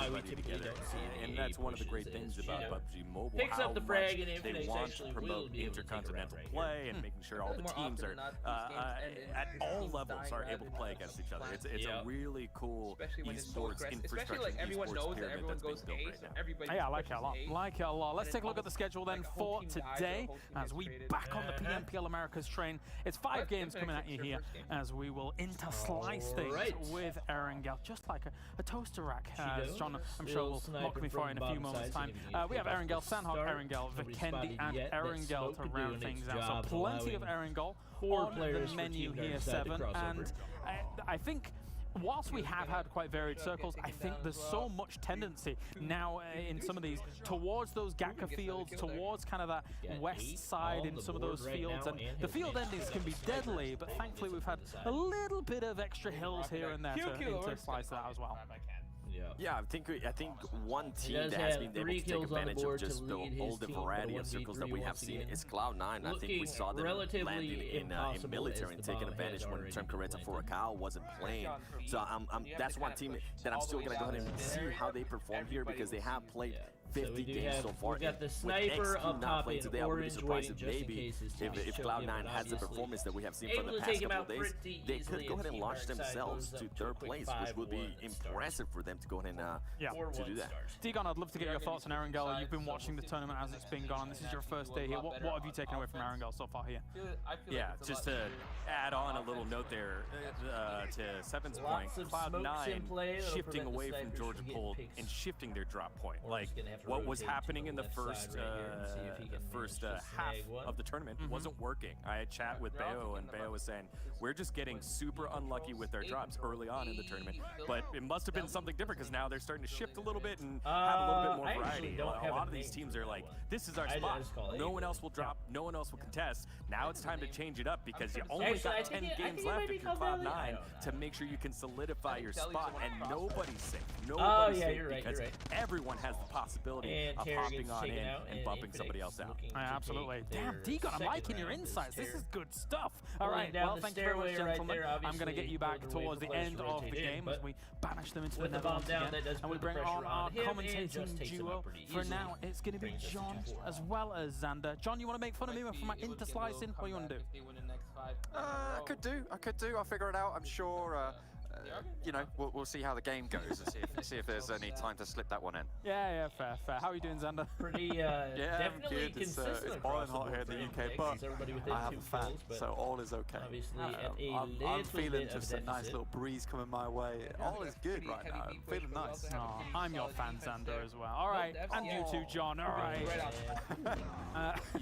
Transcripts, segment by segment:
everybody together. And that's one of the great things about PUBG Mobile. Picks up the frag and they want to promote intercontinental play and making sure all the teams are at all levels are able to play against each other. It's a really cool esports infrastructure. Like everyone knows that everyone goes A, so everybody. Yeah, I like it a lot. Like it a lot. Let's take a look at the schedule then for today as we back on the PMPL Americas train. It's 5 games coming at you here as we will interslice things with Erangel, just like a toaster rack. As John, I'm sure, will mock me for in a few moments' time. We have Erangel, Sandhog, Erangel, Vikendi, and Erangel to round things out. So plenty of Erangel on the menu here, 7. And I think whilst we have had quite varied circles, I think there's so much tendency now in some of these towards those Gatka fields, towards kind of that west side in some of those fields, and the field endings can be deadly, but thankfully we've had a little bit of extra hills here and there to interslice that as well. Yeah, I think one team that has been able to take advantage of just all the variety of circles that we have seen is Cloud9. I think we saw them landing in military and taking advantage when Tremcaretta for Akal wasn't playing. So that's one team that I'm still gonna go ahead and see how they perform here because they have played 50 games so far. We got the sniper up top in today, I would be orange surprised waiting if just in maybe case if Cloud9 has the performance that we have seen for the past couple of days, they could go ahead and launch themselves to 3rd place, which would be impressive for them to go ahead and to do that. Degon, I'd love to get your thoughts on Erangel. You've been watching the tournament as it's been gone. This is your first day here. What have you taken away from Erangel so far here? Yeah, just to add on a little note there to Seven's point, Cloud9 shifting away from Georgia Pold and shifting their drop point. Like what was happening in the first half of the tournament wasn't working. I had chat with Bayo, and Bayo was saying we're just getting super unlucky with our drops early on in the tournament, but it must have been something different because now they're starting to shift a little bit and have a little bit more variety. A lot of these teams are like, this is our spot. No one else will drop, no one else will contest. Now it's time to change it up because you only got 10 games left if you're Cloud9 to make sure you can solidify your spot, and nobody's safe. Nobody's safe because everyone has the possibility of hopping on in and bumping somebody else out. Absolutely. Damn, Degon, I'm liking your insights. This is good stuff. All right, well, thank you very much, gentlemen. I'm going to get you back towards the end of the game as we banish them into the Netherlands again, and we bring on our commentating duo. For now, it's going to be John as well as Xander. John, you want to make fun of me for my interslicing? What do you want to do? I could do. I'll figure it out. I'm sure. You know, we'll see how the game goes and see if there's any time to slip that one in. Yeah, fair. How are you doing, Xander? Pretty, yeah, I'm definitely good. It's boiling hot here in the UK, but I have a fan, so all is okay. I'm feeling just a nice little breeze coming my way. All is good right now. I'm feeling nice. Oh, I'm your fan, Xander, as well. All right, and you too, John. All right.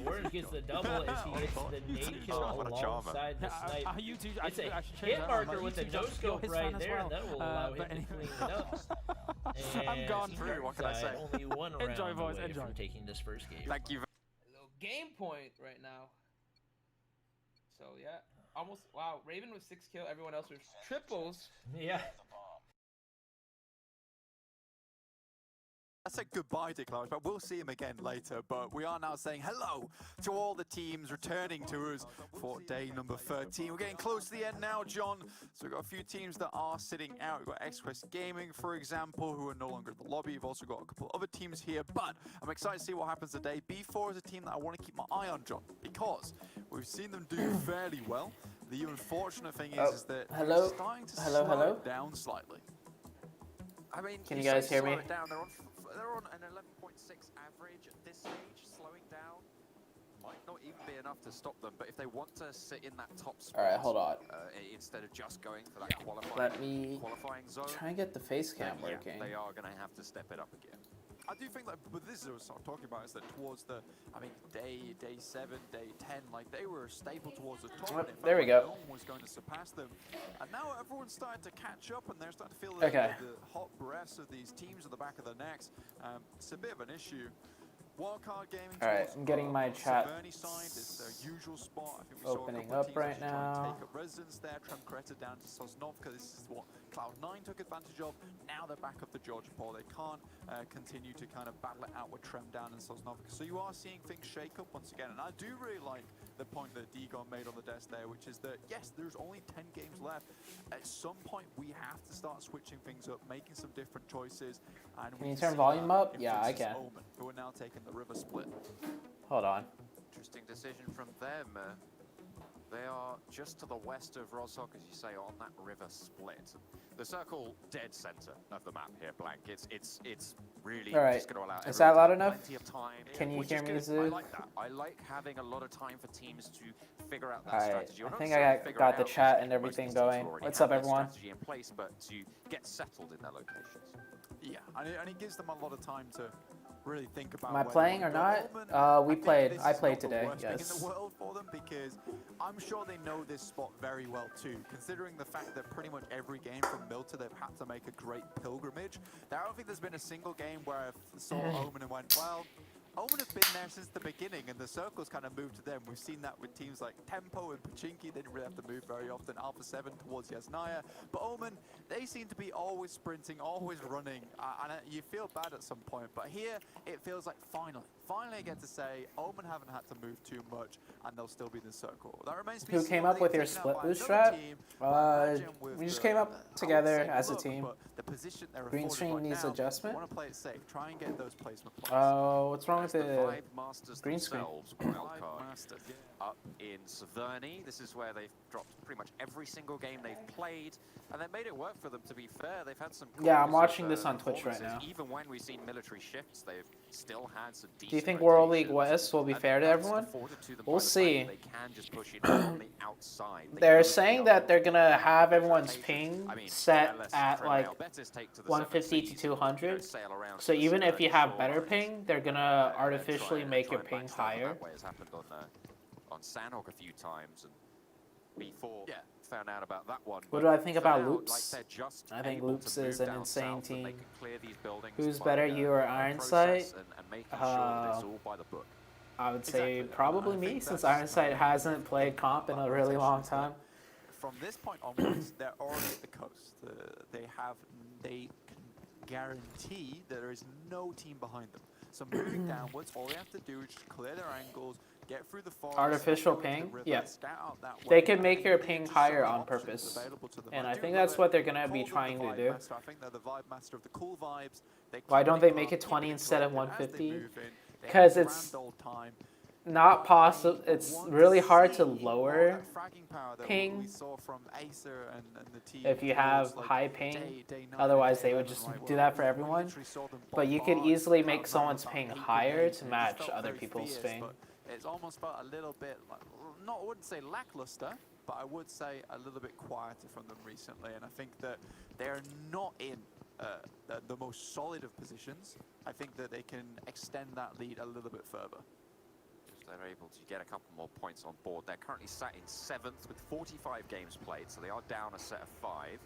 Orange gets the double as he gets the naked alongside the sniper. You two, it's a hit marker with the no-scope right there. That will allow him to clean it up. I'm gone through. What can I say? Only one round Enjoy, boys. away Enjoy. from taking this first game. Thank you. A little game point right now. So yeah, almost. Wow, Raven with 6 kills. Everyone else with triples. Yeah. I said goodbye to Clarence, but we'll see him again later. But we are now saying hello to all the teams returning to us for day number 13. We're getting close to the end now, John. So we've got a few teams that are sitting out. We've got X-Quest Gaming, for example, who are no longer in the lobby. We've also got a couple of other teams here, but I'm excited to see what happens today. B4 is a team that I want to keep my eye on, John, because we've seen them do fairly well. The unfortunate thing is that they're starting to slow it down slightly. I mean, can you guys hear me? They're on an 11.6 average at this stage. Slowing down might not even be enough to stop them, but if they want to sit in that top spot, all right, hold on. Instead of just going for that qualifying zone, try and get the face cam working. They are going to have to step it up again. I do think that, but this is what I was talking about, is that towards the, I mean, day 7, day 10, like they were a staple towards the top. There we go. No one was going to surpass them, and now everyone's starting to catch up, and they're starting to feel the hot breaths of these teams at the back of their necks. It's a bit of an issue. Wildcard Gaming. All right, I'm getting my chat is their usual spot. I think we opening up right now. Take up residence there. Tremcaretta down to Sosnovka. This is what Cloud9 took advantage of. Now they're back up the Georgia Pole. They can't continue to kind of battle it out with Trem down in Sosnovka. So you are seeing things shake up once again. And I do really like the point that Degon made on the desk there, which is that, yes, there's only 10 games left. At some point, we have to start switching things up, making some different choices. And Can you turn volume up? Yeah, I can. Omen, who are now taking the river split. Hold on. Interesting decision from them. They are just to the west of Rostock, as you say, on that river split. The circle dead center of the map here, Blank. It's really just going to allow Is that loud enough? plenty of time. Can you hear me, good. Zoo? I like that. I like having a lot of time for teams to figure out that strategy. I think I got the chat and everything going. What's up, everyone? Strategy in place, but to get settled in their locations. Yeah, and it gives them a lot of time to really think about. Am I playing or not? We played. I played today. Yes. In the world for them, because I'm sure they know this spot very well too. Considering the fact that pretty much every game from Milta they've had to make a great pilgrimage. I don't think there's been a single game where I saw Omen and went, well, Omen have been there since the beginning, and the circles kind of moved to them. We've seen that with teams like Tempo and Pachinki. They didn't really have to move very often. Alpha 7 towards Yasnaya. But Omen, they seem to be always sprinting, always running. And you feel bad at some point. But here, it feels like finally I get to say, Omen haven't had to move too much, and they'll still be in the circle. That remains to be Who seen. came up with your split boost strat? We just came up together as a team. Green screen needs adjustment. Want to play it safe. Try and get those placement points. Oh, what's wrong with the Five Masters green screen? Wildcard up in Severny. This is where they've dropped pretty much every single game they've played, and they made it work for them, to be fair. They've had some Yeah, I'm watching this on Twitch right now. Even when we've seen military shifts, they've still had some decent. Do you think World League rotations, West will be and fair to that's everyone? afforded to them We'll by the fact see. that they can just push it on the outside. They They're know saying they are that they're gonna have everyone's rotations. ping I mean, set LS at Tremel like Betis take to the 150 7th to seas, 200. sail around So to the even if you Severny have better shorelines. ping, they're gonna And artificially make your and ping backstep higher. That way has happened on Sanhok a few times, and before found out about that one. What do I think for about now, Loops? like they're just I think able Loops to move is an down insane south, and they team. can clear these buildings Who's by, better, you or by Iron process Sight? and making sure that it's all by the book. I would say Exactly. probably I me, think since that's- Ironsight hasn't played comp in a really long Protections time. From this point onwards, they're already at the coast. They can guarantee that there is no team behind them. So moving downwards, all they have to do is just clear their angles, get through the forest, Artificial go into the ping? river, Yeah. scout out that They way. can make And your then ping just higher some on options purpose. available to them. And I do think love that's it. what they're gonna Call be them trying the to Vibe do. Master. I think they're the vibe master of the cool vibes. Why don't they calm, make it keep 20 instead of collected as they 150? move in. They have 'Cause a it's grand old time. Not possible. It's Want really hard see to more lower of that fragging power that ping we saw from Acer and the team if you towards, have like, high ping. day 9 Otherwise, and day they would 11, just right, do where that for we everyone. literally saw them But you could bombard easily about make someone's about ping 8 higher brigades, to and it just match felt other very people's fierce, ping. but it's almost felt a little bit, like, not, I wouldn't say lackluster, but I would say a little bit quieter from them recently. And I think that they're not in the most solid of positions. I think that they can extend that lead a little bit further. They're able to get a couple more points on board. They're currently sat in 7th with 45 games played, so they are down a set of 5.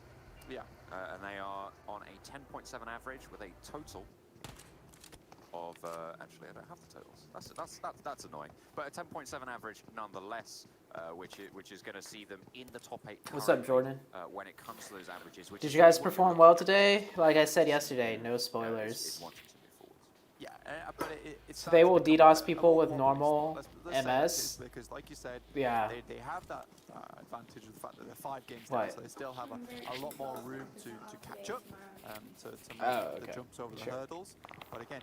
Yeah. And they are on a 10.7 average with a total of, actually I don't have the totals. That's annoying. But a 10.7 average nonetheless, which is going to see them in the top 8 What's up, currently, Jordan? when it comes to those averages. Which Did is you guys what we're perform looking well for. today? Like I said yesterday, no Is spoilers. wanting to move forward. Yeah, but it's So they will starting to become DDoS a people more with popular normal sport. Let's say that, MS. because like you said, Yeah. they have that advantage of the fact that they're 5 games What? down, so they still have a lot more room to catch up, to make Oh, the okay. jumps over the Sure. hurdles. But again,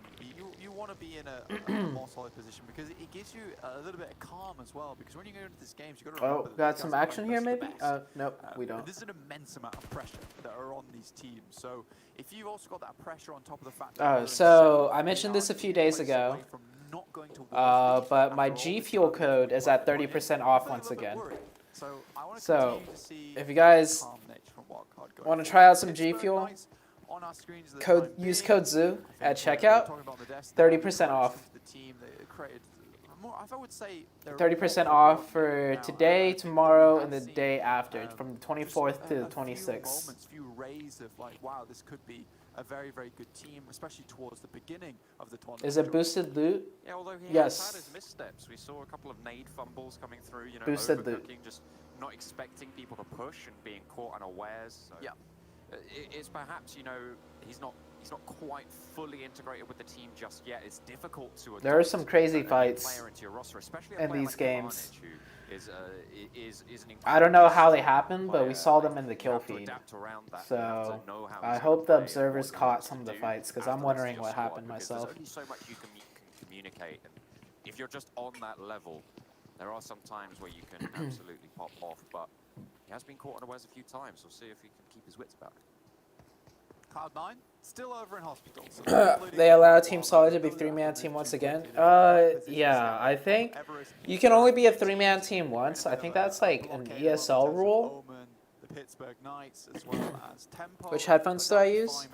you want to be in a more solid position, because it gives you a little bit of calm as well, because when you go into these games, you've got to remember Oh, that got these some guys are action here, playing maybe? best of the best. Nope, we don't. There's an immense amount of pressure that are on these teams. So if you've also got that pressure on top of the fact that Oh, you're in so 7th, I they mentioned are this a few 2 days points ago. away from not going to World League But my after all G this Fuel time. code is at 30% off I'm a once little bit again. worried. So I want to So, continue to see if you guys calm nature from Wildcard going want to forward. try out some G Pittsburgh Fuel, Knights on our screens at the code time use being. code ZOO I at think we're checkout. talking about the desk now. 30% Congratulations off. to the team. They created more, I would say they're 30% more off rewarding for now. today, I think tomorrow, we and the have seen, day after, from the just 24th to the a few 26th. moments, few rays of like, wow, this could be a very, very good team, especially towards the beginning of the tournament. Is it boosted loot? Yeah, although he Yes. has had his missteps. We saw a couple of nade fumbles coming through, you know, Boosted loot. overcooking, just not expecting people to push and being caught unawares. So Yeah. it's perhaps, you know, he's not quite fully integrated with the team just yet. It's difficult to. There are some crazy a fights player into your roster, especially in player these like games. Carnage, who is an I don't know how they incredibly happened, but we saw them in the kill feed. So I hope the observers caught some of the fights, because I'm wondering what happened myself. There's only so much you can communicate, and if you're just on that level, there are some times where you can absolutely pop off, but he has been caught unawares a few times. We'll see if he can keep his wits about it. Cloud9 still over in hospital. So they allow Team Solid to be 3-man team once again. Yeah, I think you can only be a 3-man team once. I think that's like an ESL rule. Which headphones do I use?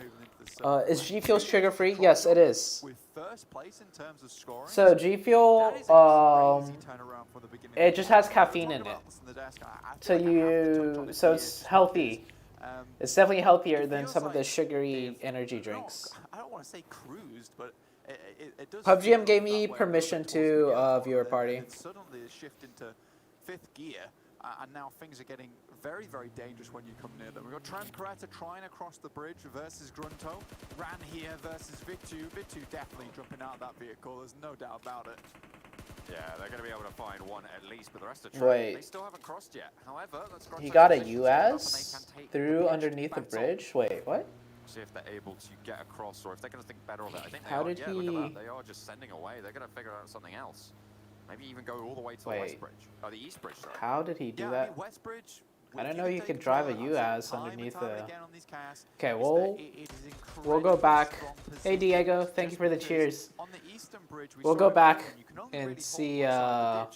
Is G Fuel's trigger free? Yes, it is. So G Fuel, it just has caffeine in it. So it's healthy. It's definitely healthier than some of the sugary energy drinks. I don't want to say cruised, but it does. PUBGM gave me permission to viewer party. Suddenly a shift into 5th gear, and now things are getting very, very dangerous when you come near them. We've got Transkarata trying across the bridge versus Grunto. Ran here versus Vitu. Vitu definitely jumping out of that vehicle. There's no doubt about it. Yeah, they're going to be able to find one at least, but the rest of Wait. They still haven't crossed yet. However, he got a US through underneath the bridge? Wait, what? See if they're able to get across, or if they're going to think better of it. I think How did he... Look at that. They are just sending away. They're going to figure out something else. Maybe even go all the way to the West Bridge. Oh, the East Bridge, sorry. How did he do that? I mean, West Bridge, I don't know you could drive a US underneath the... Okay, we'll go back. Hey, Diego, thank you for the cheers. We'll go back and see how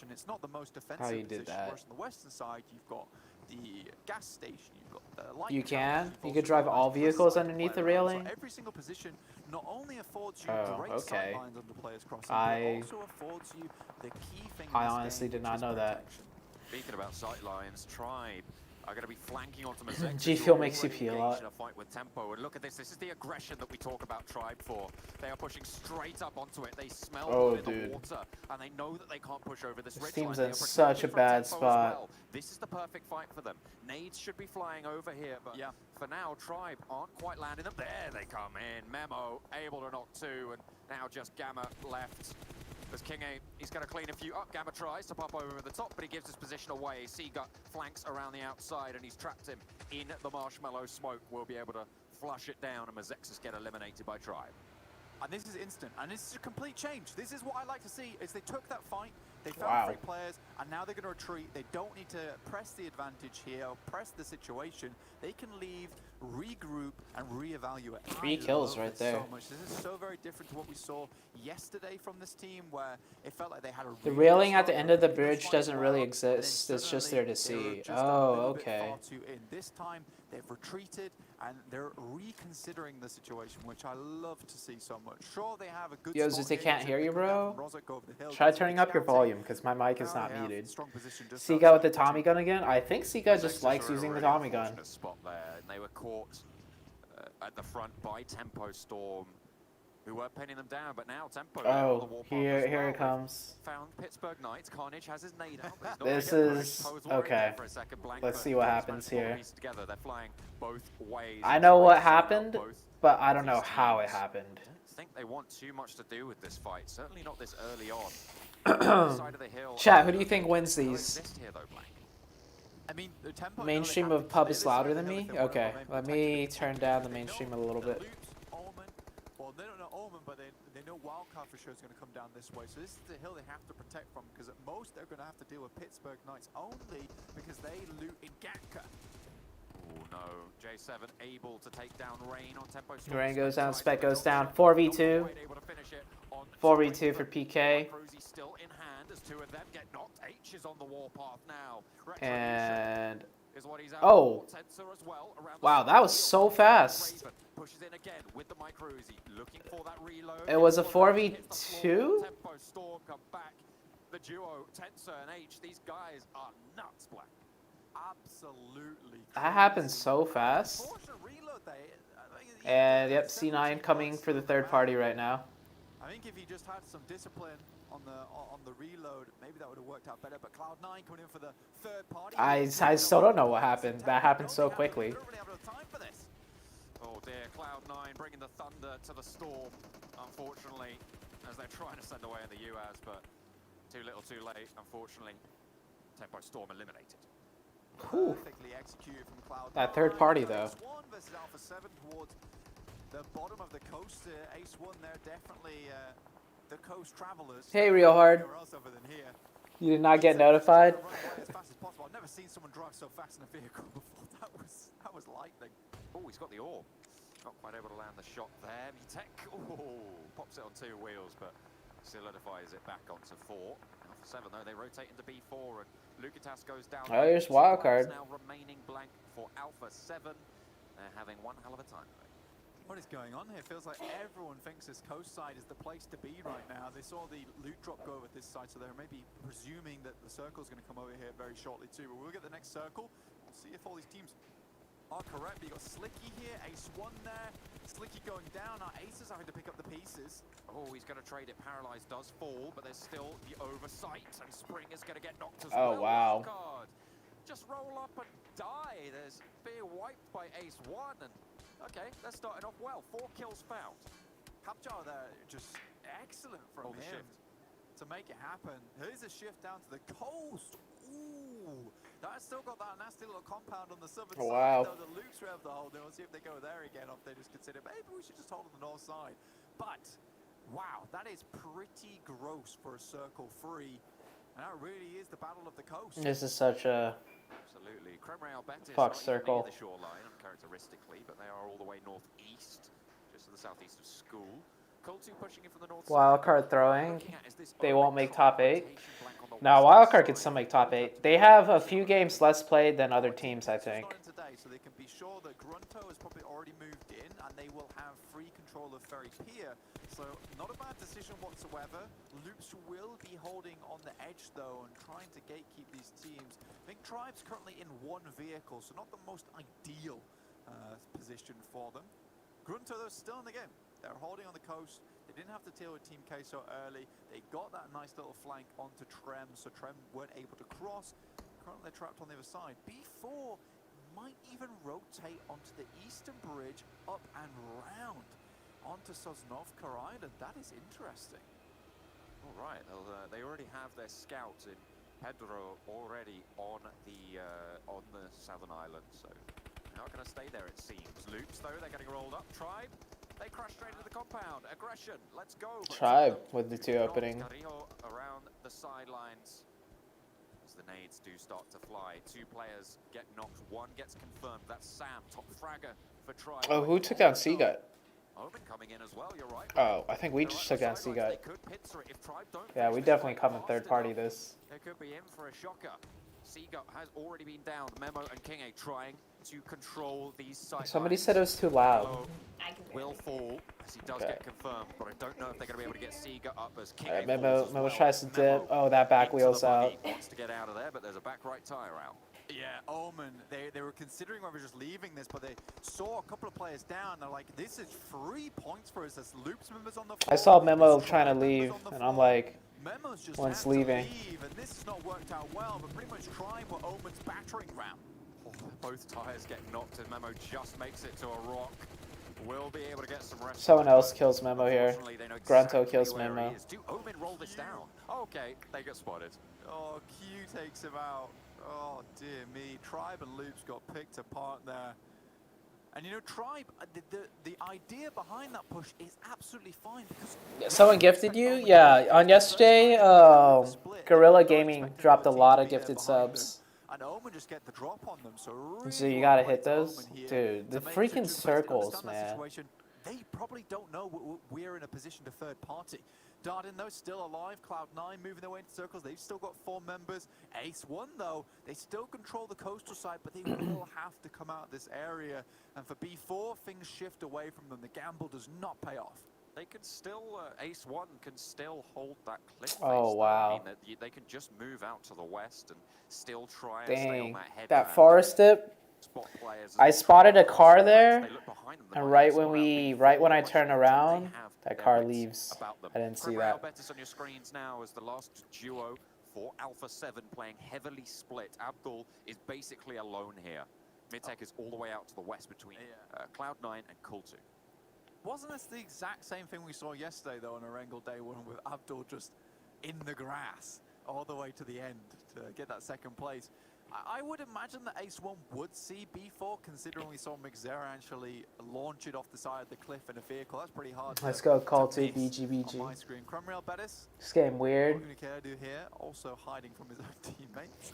you did that. On the western side, you've got the gas station, you've got the light. You can? You could drive all vehicles underneath the railing? So every single position not only affords you great okay. sightlines on the players crossing, but also affords you the key thing. I honestly did not know that. Speaking about sightlines, Tribe are going to be flanking onto Mazek. G Fuel makes you pee a lot. A fight with tempo, and look at this. This is the aggression that we talk about Tribe for. They are pushing straight up onto it. They smell it in the water, and they know that they can't push over this ridge line. This team's in such a bad spot. Well. This is the perfect fight for them. Nades should be flying over here, but for now, Tribe aren't quite landing them. There they come in. Memo able to knock 2, and now just Gamma left. As King A, he's going to clean a few up. Gamma tries to pop over the top, but he gives his position away. Seagut flanks around the outside, and he's trapped him in the marshmallow smoke. We'll be able to flush it down, and Mazexus get eliminated by Tribe. And this is instant, and this is a complete change. This is what I like to see, is they took that fight, they found 3 players, and now they're going to retreat. They don't need to press the advantage here, or press the situation. They can leave, regroup, and reevaluate. 3 kills right there. So much. This is so very different to what we saw yesterday from this team, where it felt like they had a the railing at the end of the bridge doesn't really exist. It's just there to see. Oh, okay. This time, they've retreated, and they're reconsidering the situation, which I love to see so much. Sure, they have a good Yo, Zeus, they can't hear you, bro. Try turning up your volume, because my mic is not muted. Seagull with the Tommy gun again? I think Seagull just likes using the Tommy gun. Spot there, and they were caught at the front by Tempo Storm, who were pinning them down, but now Tempo. Oh, here it comes. Found Pittsburgh Knights. Carnage has his nade out. But this is okay. Let's see what happens here. They're flying both ways. I know what happened, but I don't know how it happened. I don't think they want too much to do with this fight. Certainly not this early on. Side of the hill. Chat, who do you think wins these? Here, though, Blank. I mean, the tempo, mainstream of pub is louder than me? Okay, let me turn down the mainstream a little bit. Well, they don't know Omen, but they know Wildcard for sure is going to come down this way. So this is the hill they have to protect from, because at most they're going to have to deal with Pittsburgh Knights only because they loot in Gatka. Oh no, J7 able to take down Rain on Tempo. Rain goes down, Spec goes down, 4v2. 4v2 for PK. Still in hand as 2 of them get knocked. H is on the warpath now. And oh, wow, that was so fast. Pushes in again with the Microzi, looking for that reload. It was a 4v2? Tempo Storm come back. The duo, Tensor and H, these guys are nuts, Black. Absolutely. That happened so fast. And yep, C9 coming for the third party right now. I think if he just had some discipline on the reload, maybe that would have worked out better. But Cloud9 coming in for the third party. I still don't know what happened. That happened so quickly. Oh dear, Cloud9 bringing the thunder to the storm, unfortunately, as they're trying to send away in the UAS, but too little too late, unfortunately. Tempo Storm eliminated. Perfectly executed from Cloud9. That third party, though. Ace1 versus Alpha 7 towards the bottom of the coast. Ace1, they're definitely the coast travelers. Hey, Real Hard. Other than here. You did not get notified? As fast as possible. I've never seen someone drive so fast in a vehicle before. That was lightning. Oh, he's got the orb. Not quite able to land the shot there. Tech, pops it on 2 wheels, but solidifies it back onto 4. Alpha 7 though, they rotate into B4 and Lukitas goes down. Oh, here's wildcard. Now remaining blank for Alpha 7. They're having one hell of a time. What is going on here? Feels like everyone thinks this coast side is the place to be right now. They saw the loot drop go over this side, so they're maybe presuming that the circle's going to come over here very shortly too. But we'll get the next circle. We'll see if all these teams are correct. You got Slicky here, Ace1 there. Slicky going down. Our Aces are having to pick up the pieces. Oh, he's going to trade it. Paralyzed does fall, but there's still the oversight, and Spring is going to get knocked as well. Oh, wow. Wildcard. Just roll up and die. There's Fear wiped by Ace1, and okay, they're starting off well. 4 kills found. Hapjar there, just excellent from him to make it happen. Here's a shift down to the coast. Ooh, that's still got that nasty little compound on the southern side. Though the Lukes are able to hold it. We'll see if they go there again, or if they just consider maybe we should just hold on the north side. But wow, that is pretty gross for a circle 3. And that really is the battle of the coast. This is such a absolutely. fuck circle. The shoreline, uncharacteristically, but they are all the way northeast, just to the southeast of school. Cold2 pushing in from the north. Wildcard throwing. They won't make top 8. Now Wildcard can still make top 8. They have a few games less played than other teams, I think. Today, so they can be sure that Grunto has probably already moved in, and they will have free control of Ferry Pier. So not a bad decision whatsoever. Loops will be holding on the edge though and trying to gatekeep these teams. I think Tribe's currently in 1 vehicle, so not the most ideal position for them. Grunto though still in the game. They're holding on the coast. They didn't have to deal with Team K so early. They got that nice little flank onto Trem, so Trem weren't able to cross. Currently they're trapped on the other side. B4 might even rotate onto the eastern bridge up and round onto Sosnovka Island. That is interesting. All right, they already have their scouts in Pedro already on the southern island, so they're not going to stay there, it seems. Loops though, they're getting rolled up. Tribe, they crash straight into the compound. Aggression, let's go. Tribe with the 2 opening. Around the sidelines as the nades do start to fly. 2 players get knocked. 1 gets confirmed. That's Sam, top fragger for Tribe. Oh, who took down Seagut? Omen coming in as well, you're right. Oh, I think we just took down Seagut. Yeah, we definitely come in third party this. They could be in for a shocker. Seagut has already been down. Memo and King A trying to control these sidelines. Somebody said it was too loud. Will fall as he does get confirmed, but I don't know if they're going to be able to get Seagut up as King A Memo tries to dip. Oh, that back wheel's out. Wants to get out of there, but there's a back right tire out. Yeah, Omen, they were considering whether just leaving this, but they saw a couple of players down. They're like, this is 3 points for us. There's Loops members on the floor. I saw Memo trying to leave, and I'm like, Memo's just one's leaving. And this has not worked out well, but pretty much trying what Omen's battering ram. Oh, both tires get knocked, and Memo just makes it to a rock. Will be able to get some rest. Someone else kills Memo here. Grunto kills Memo. Do Omen roll this down? Okay, they get spotted. Oh, Q takes him out. Oh dear me, Tribe and Loops got picked apart there. And you know, Tribe, the idea behind that push is absolutely fine because someone gifted you? Yeah, on yesterday, Gorilla Gaming dropped a lot of gifted subs. And Omen just get the drop on them, so really so you gotta hit those? Dude, the freaking circles, man. They probably don't know we're in a position to third party. Darden, though, still alive. Cloud9 moving their way into circles. They've still got 4 members. Ace1, though, they still control the coastal side, but they will have to come out of this area. And for B4, things shift away from them. The gamble does not pay off. They can still, Ace1 can still hold that cliff face. Oh, wow. I mean, they can just move out to the west and still try and stay on that headland. That forest dip. I spotted a car there, and right when I turn around, that car leaves. I didn't see that. Betis on your screens now as the last duo for Alpha 7 playing heavily split. Abdul is basically alone here. Mid-Tech is all the way out to the west between Cloud9 and Cool2. Wasn't this the exact same thing we saw yesterday, though, on Erangel Day 1 with Abdul just in the grass all the way to the end to get that second place? I would imagine that Ace1 would see B4, considering we saw Mixera actually launch it off the side of the cliff in a vehicle. That's pretty hard. Let's go call to BGBG. On my screen, Cromreal Bettis. This game weird. Here, also hiding from his own teammates.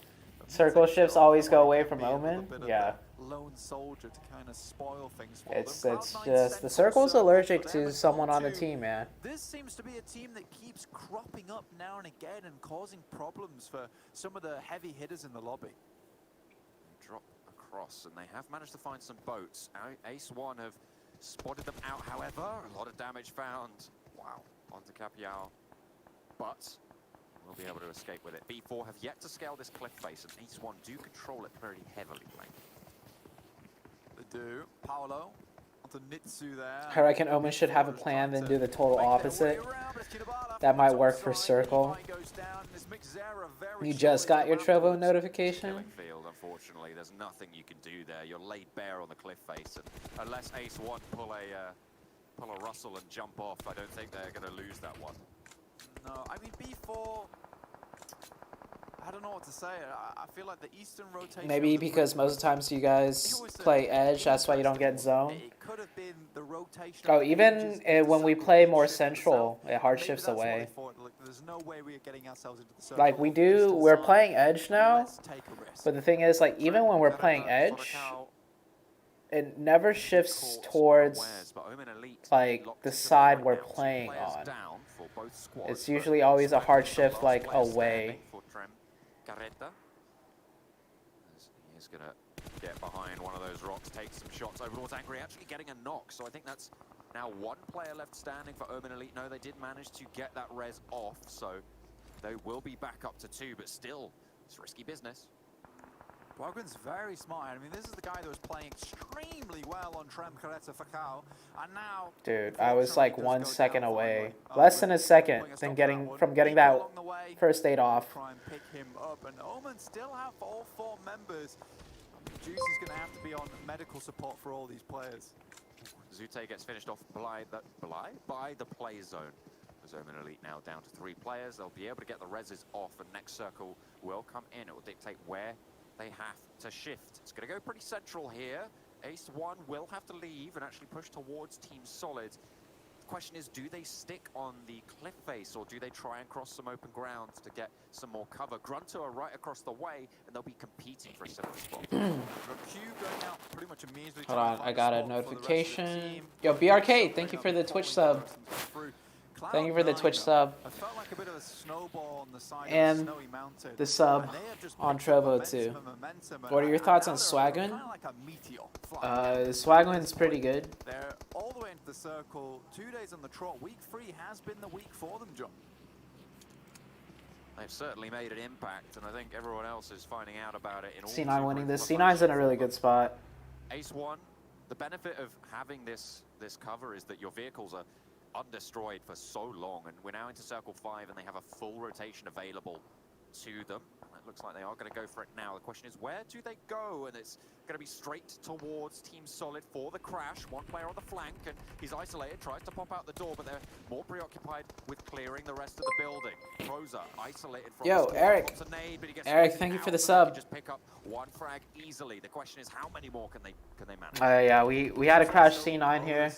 Circle shifts always go away from Omen. Yeah. Lone soldier to kind of spoil things for It's them. just the circle's allergic to someone on the team, man. This seems to be a team that keeps cropping up now and again and causing problems for some of the heavy hitters in the lobby. They drop across and they have managed to find some boats. Ace1 have spotted them out, however. A lot of damage found. Wow, onto Capiao. But we'll be able to escape with it. B4 have yet to scale this cliff face, and Ace1 do control it pretty heavily. They do. Paolo onto Nitsu there. I reckon Omen should have a plan, then do the total opposite. That might work for Circle. You just got your Trovo notification? Field, unfortunately, there's nothing you can do there. You're laid bare on the cliff face, and unless Ace1 pull a Russell and jump off, I don't think they're going to lose that one. No, I mean, B4, I don't know what to say. I feel like the Eastern rotation... Maybe because most of the times you guys play Edge, that's why you don't get zone. It could have been the rotation. Oh, even when we play more Central, it hard shifts away. There's no way we are getting ourselves into the circle. Like we're playing Edge now, but the thing is, like, even when we're playing Edge, it never shifts towards, like, the side we're playing on. It's usually always a hard shift, like, away. He's going to get behind one of those rocks, take some shots over towards Angry, actually getting a knock. So I think that's now one player left standing for Omen Elite. No, they did manage to get that res off, so they will be back up to 2, but still, it's risky business. Bogan's very smart. I mean, this is the guy that was playing extremely well on Trem Caretta Facao, and now... Dude, I was like 1 second away. Less than a second from getting that first aid off. Try and pick him up, and Omen still have all 4 members. Juice is going to have to be on medical support for all these players. Zute gets finished off by the play zone. As Omen Elite now down to 3 players, they'll be able to get the reses off, and next circle will come in. It will dictate where they have to shift. It's going to go pretty central here. Ace1 will have to leave and actually push towards Team Solid. The question is, do they stick on the cliff face, or do they try and cross some open ground to get some more cover? Grunto are right across the way, and they'll be competing for a similar spot. Hold on, I got a notification. Yo, BRK, thank you for the Twitch sub. Thank you for the Twitch sub. And the sub on Trovo too. What are your thoughts on Swagwin? Swagwin's pretty good. They're all the way into the circle. 2 days on the trot. Week 3 has been the week for them, John. They've certainly made an impact, and I think everyone else is finding out about it. C9 winning this. C9's in a really good spot. Ace1, the benefit of having this cover is that your vehicles are undestroyed for so long, and we're now into circle 5 and they have a full rotation available to them. It looks like they are going to go for it now. The question is, where do they go? And it's going to be straight towards Team Solid for the crash. One player on the flank, and he's isolated, tries to pop out the door, but they're more preoccupied with clearing the rest of the building. Proza isolated from Yo, Eric. Eric, thank you for the sub. Just pick up 1 frag easily. The question is, how many more can they manage? Yeah, we had a crash C9 here.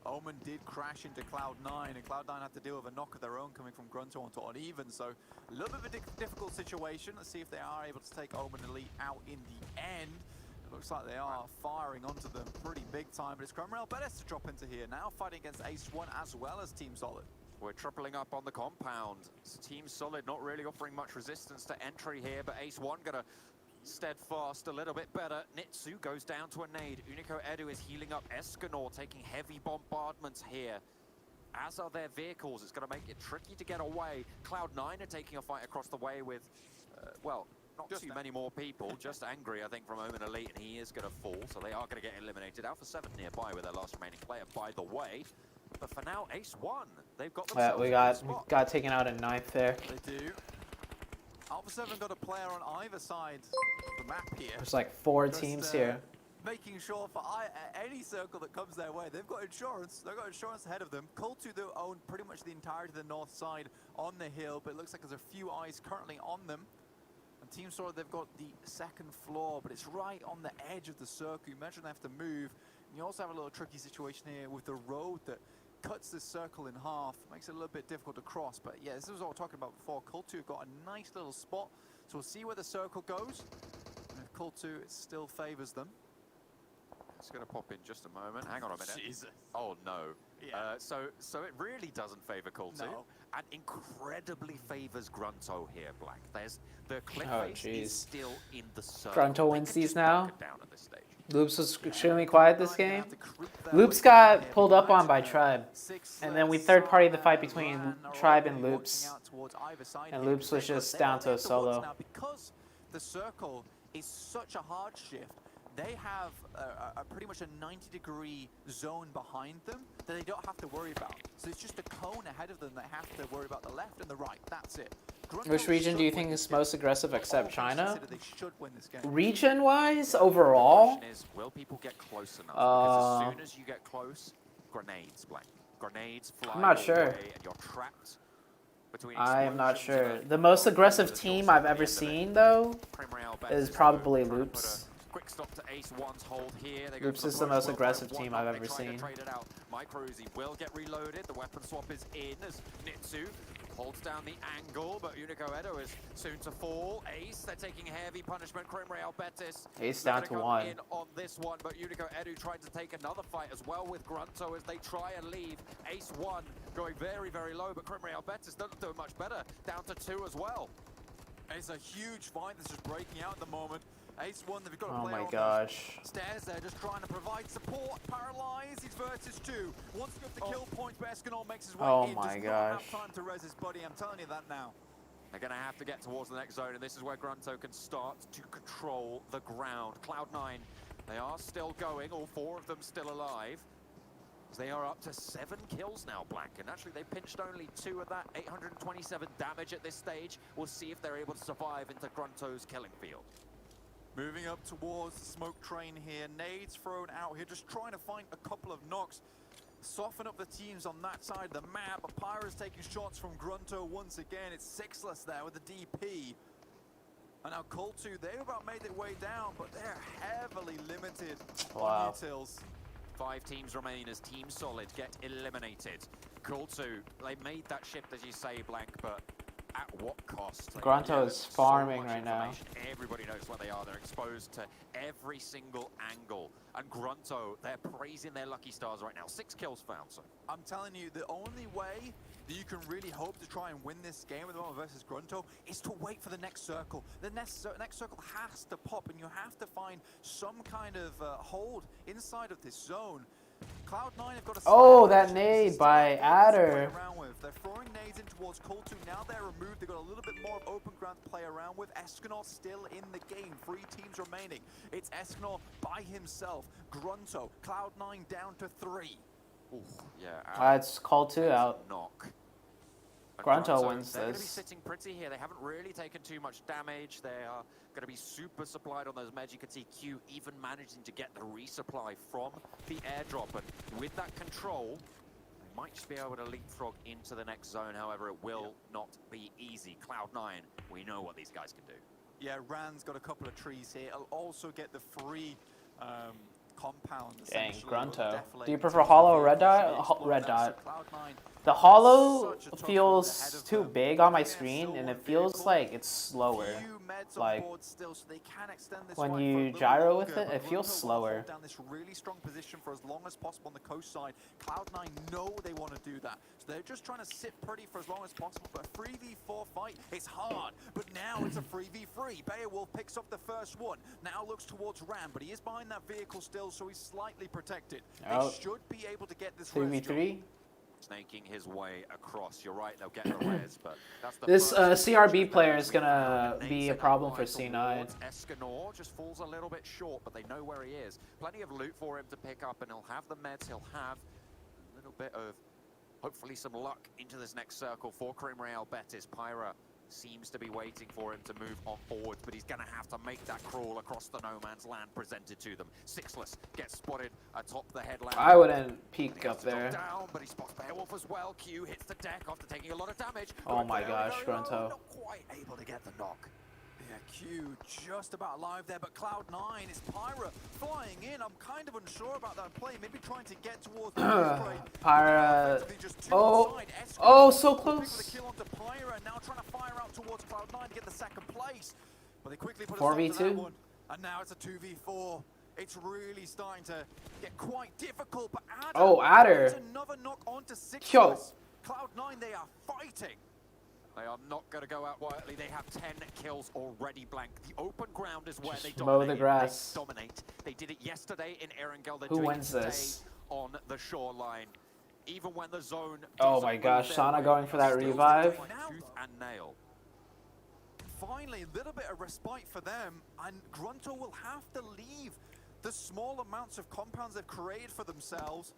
Omen did crash into Cloud9, and Cloud9 had to deal with a knock of their own coming from Grunto onto Uneven, so a little bit of a difficult situation. Let's see if they are able to take Omen Elite out in the end. It looks like they are firing onto them pretty big time, but it's Cromreal Bettis to drop into here, now fighting against Ace1 as well as Team Solid. We're tripling up on the compound. Team Solid not really offering much resistance to entry here, but Ace1 gonna steadfast a little bit better. Nitsu goes down to a nade. Unico Edu is healing up. Escanor taking heavy bombardments here, as are their vehicles. It's going to make it tricky to get away. Cloud9 are taking a fight across the way with, well, not too many more people. Just Angry, I think, from Omen Elite, and he is going to fall, so they are going to get eliminated. Alpha 7 nearby with their last remaining player, by the way. But for now, Ace1, they've got themselves we got taken out in 9th there. They do. Alpha 7 got a player on either side of the map here. There's like 4 teams here. Making sure for any circle that comes their way, they've got insurance. They've got insurance ahead of them. Cult 2, though, own pretty much the entirety of the north side on the hill, but it looks like there's a few eyes currently on them. And Team Solid, they've got the second floor, but it's right on the edge of the circle. You imagine they have to move. And you also have a little tricky situation here with the road that cuts this circle in half. Makes it a little bit difficult to cross. But yeah, this is what we're talking about before. Cult 2 have got a nice little spot. So we'll see where the circle goes. And if Cult 2, it still favors them. It's going to pop in just a moment. Hang on a minute. Jesus. Oh, no. Yeah. So it really doesn't favor Cult 2. No. And incredibly favors Grunto here, Black. There's the cliff face is still in the circle. Grunto wins these now. Down at this stage. Loops was extremely quiet this game. Loops got pulled up on by Tribe. And then we third-partied the fight between Tribe and Loops. And Loops was just down to a solo. Because the circle is such a hard shift, they have pretty much a 90-degree zone behind them that they don't have to worry about. So it's just a cone ahead of them that have to worry about the left and the right. That's it. Which region do you think is most aggressive except China? Region-wise, overall? Will people get close enough? Because as soon as you get close, grenades, Black. Grenades fly. I'm not sure. And you're trapped between I am not sure. The most aggressive team I've ever seen, though, is probably Loops. Quick stop to Ace 1's hold here. Loops is the most aggressive team I've ever seen. Microzy will get reloaded. The weapon swap is in as Nitsu holds down the angle, but Unico Edo is soon to fall. Ace, they're taking heavy punishment. Creme Real Betis. Ace down to 1. In on this one, but Unico Edo trying to take another fight as well with Grunto as they try and leave. Ace 1 going very, very low, but Creme Real Betis doesn't do much better. Down to 2 as well. It's a huge fight that's just breaking out at the moment. Ace 1, they've got a Oh player my on gosh. the stairs there, just trying to provide support. Paralyzed, he's versus 2. Wants to go for the kill point, but Escanor makes his way Oh in. my Does gosh. not have time to res his buddy, I'm telling you that now. They're going to have to get towards the next zone, and this is where Grunto can start to control the ground. Cloud9, they are still going, all 4 of them still alive. They are up to 7 kills now, Black, and actually they pinched only 2 of that, 827 damage at this stage. We'll see if they're able to survive into Grunto's killing field. Moving up towards the smoke train here. Nades thrown out here, just trying to find a couple of knocks. Soften up the teams on that side of the map. Pyra's taking shots from Grunto once again. It's Sixless there with the DP. And now Cult 2, they've about made their way down, but they're heavily limited on utils. 5 teams remain as Team Solid get eliminated. Cult 2, they made that shift, as you say, Blank, but at what cost? Grunto is farming right now. Everybody knows where they are. They're exposed to every single angle. And Grunto, they're praising their lucky stars right now. 6 kills found, so. I'm telling you, the only way that you can really hope to try and win this game with the moment versus Grunto is to wait for the next circle. The next circle has to pop, and you have to find some kind of hold inside of this zone. Cloud9 have got a that nade by Adder. They're throwing nades in towards Cult 2. Now they're removed. They've got a little bit more open ground to play around with. Escanor still in the game. 3 teams remaining. It's Escanor by himself. Grunto, Cloud9 down to 3. Ooh, yeah. It's Cult 2 out. Knock. Grunto wins they're going to be this. sitting pretty here. They haven't really taken too much damage. They are going to be super supplied on those meds. You can see Q even managing to get the resupply from the airdrop. And with that control, they might just be able to leapfrog into the next zone. However, it will not be easy. Cloud9, we know what these guys can do. Yeah, Rand's got a couple of trees here. He'll also get the free compound. Dang, Grunto. Do you Deflate prefer hollow or red dot? Red dot. The hollow feels too big on my screen, and it feels like it's slower. Like, when you gyro with it, it feels slower. Down this really strong position for as long as possible on the coast side. Cloud9 know they want to do that, so they're just trying to sit pretty for as long as possible. But a 3v4 fight, it's hard. But now it's a 3v3. Beowulf picks up the first one. Now looks towards Ram, but he is behind that vehicle still, so he's slightly protected. They should be able to get this 3v3. Snaking his way across. You're right, they'll get the res, but that's the This CRB player is gonna be a problem for C9. Escanor just falls a little bit short, but they know where he is. Plenty of loot for him to pick up, and he'll have the meds. He'll have a little bit of, hopefully, some luck into this next circle for Creme Real Betis. Pyra seems to be waiting for him to move on forwards, but he's going to have to make that crawl across the no man's land presented to them. Sixless gets spotted atop the headland. I wouldn't peek up there. Down, but he spots Beowulf as well. Q hits the deck after taking a lot of damage. Oh my gosh, Grunto. Not quite able to get the knock. Yeah, Q just about alive there, but Cloud9 is Pyra flying in. I'm kind of unsure about that play. Maybe trying to get towards the Pyra. Oh, so close. The kill onto Pyra, now trying to fire out towards Cloud9 to get the second place. But they quickly put a stop to that one. And now it's a 2v4. It's really starting to get quite difficult. But Adder. Another knock onto Sixless. Yo. Cloud9, they are fighting. They are not going to go out quietly. They have 10 kills already blank. The open ground is where they mow the grass. They dominate. They did it yesterday in Erangel. They're Who doing wins it today this? On the shoreline. Even when the zone. Oh my gosh, Sana going for that revive. Tooth and nail. Finally, a little bit of respite for them, and Grunto will have to leave the small amounts of compounds they've created for themselves.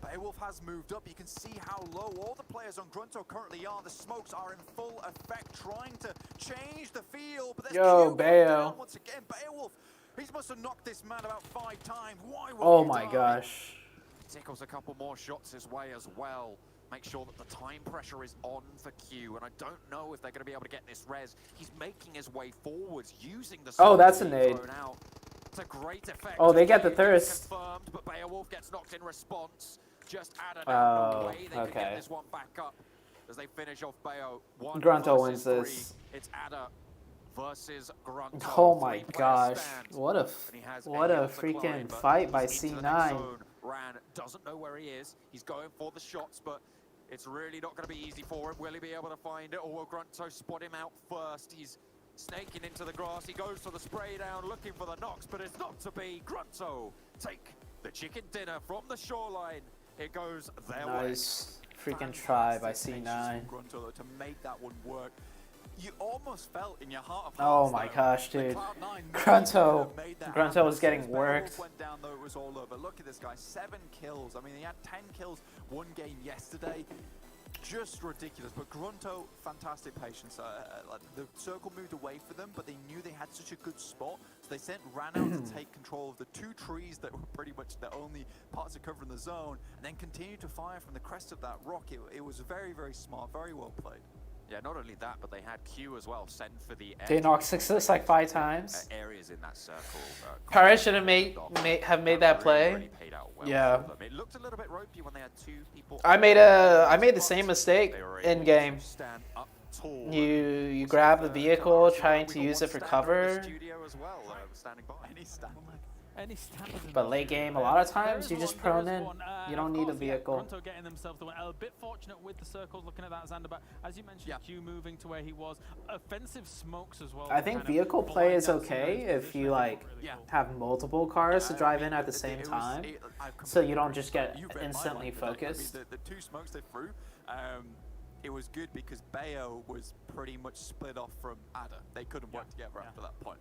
Beowulf has moved up. You can see how low all the players on Grunto currently are. The smokes are in full effect, trying to change the field. But yo, Beo. Once again, Beowulf, he must have knocked this man about 5 times. Why would oh my gosh. Tickles a couple more shots his way as well. Make sure that the time pressure is on for Q, and I don't know if they're going to be able to get this res. He's making his way forwards using the. Oh, that's a nade. To great effect. Oh, they get the thirst. Confirmed, but Beowulf gets knocked in response. Just add no way they can get this one back up as they finish off Beo. Grunto wins this. It's Adder versus Grunto. Oh my gosh. What a freaking fight by C9. Ran doesn't know where he is. He's going for the shots, but it's really not going to be easy for him. Will he be able to find it, or will Grunto spot him out first? He's snaking into the grass. He goes for the spray down, looking for the knocks, but it's not to be. Grunto take the chicken dinner from the shoreline. It goes their way. Nice freaking try by C9. Grunto to make that one work. You almost felt in your heart of hearts, my gosh, dude. Grunto was getting worked. Went down though, it was all over. Look at this guy, 7 kills. I mean, he had 10 kills one game yesterday. Just ridiculous. But Grunto, fantastic patience. The circle moved away for them, but they knew they had such a good spot, so they sent Ran out to take control of the 2 trees that were pretty much the only parts of covering the zone, and then continued to fire from the crest of that rock. It was very, very smart, very well played. Yeah, not only that, but they had Q as well sent for the. They knocked Sixless like 5 times. Areas in that circle. Paris should have made that play. Really paid out well. Yeah. It looked a little bit ropey when they had 2 people. I made the same mistake in game. You grab the vehicle, trying to use it for cover. But late game, a lot of times you just prone in. You don't need a vehicle. Grunto getting themselves the win. A bit fortunate with the circles, looking at that Xander, but as you mentioned, Q moving to where he was. Offensive smokes as well. I think vehicle play is okay if you have multiple cars to drive in at the same time, so you don't just get instantly focused. The 2 smokes they threw, it was good because Beo was pretty much split off from Adder. They couldn't work together after that point.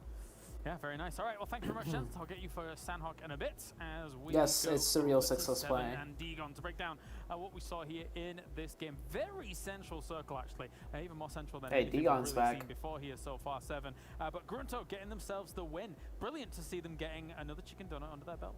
Yeah, very nice. All right, well, thank you very much, gents. I'll get you for Sandhawk in a bit as we yes, it's the real Sixless play. And Degon to break down what we saw here in this game. Very central circle, actually. Even more central than anything Degon's we've really seen before here so far, 7. But Grunto getting themselves the win. Brilliant to see them getting another chicken donut under their belt.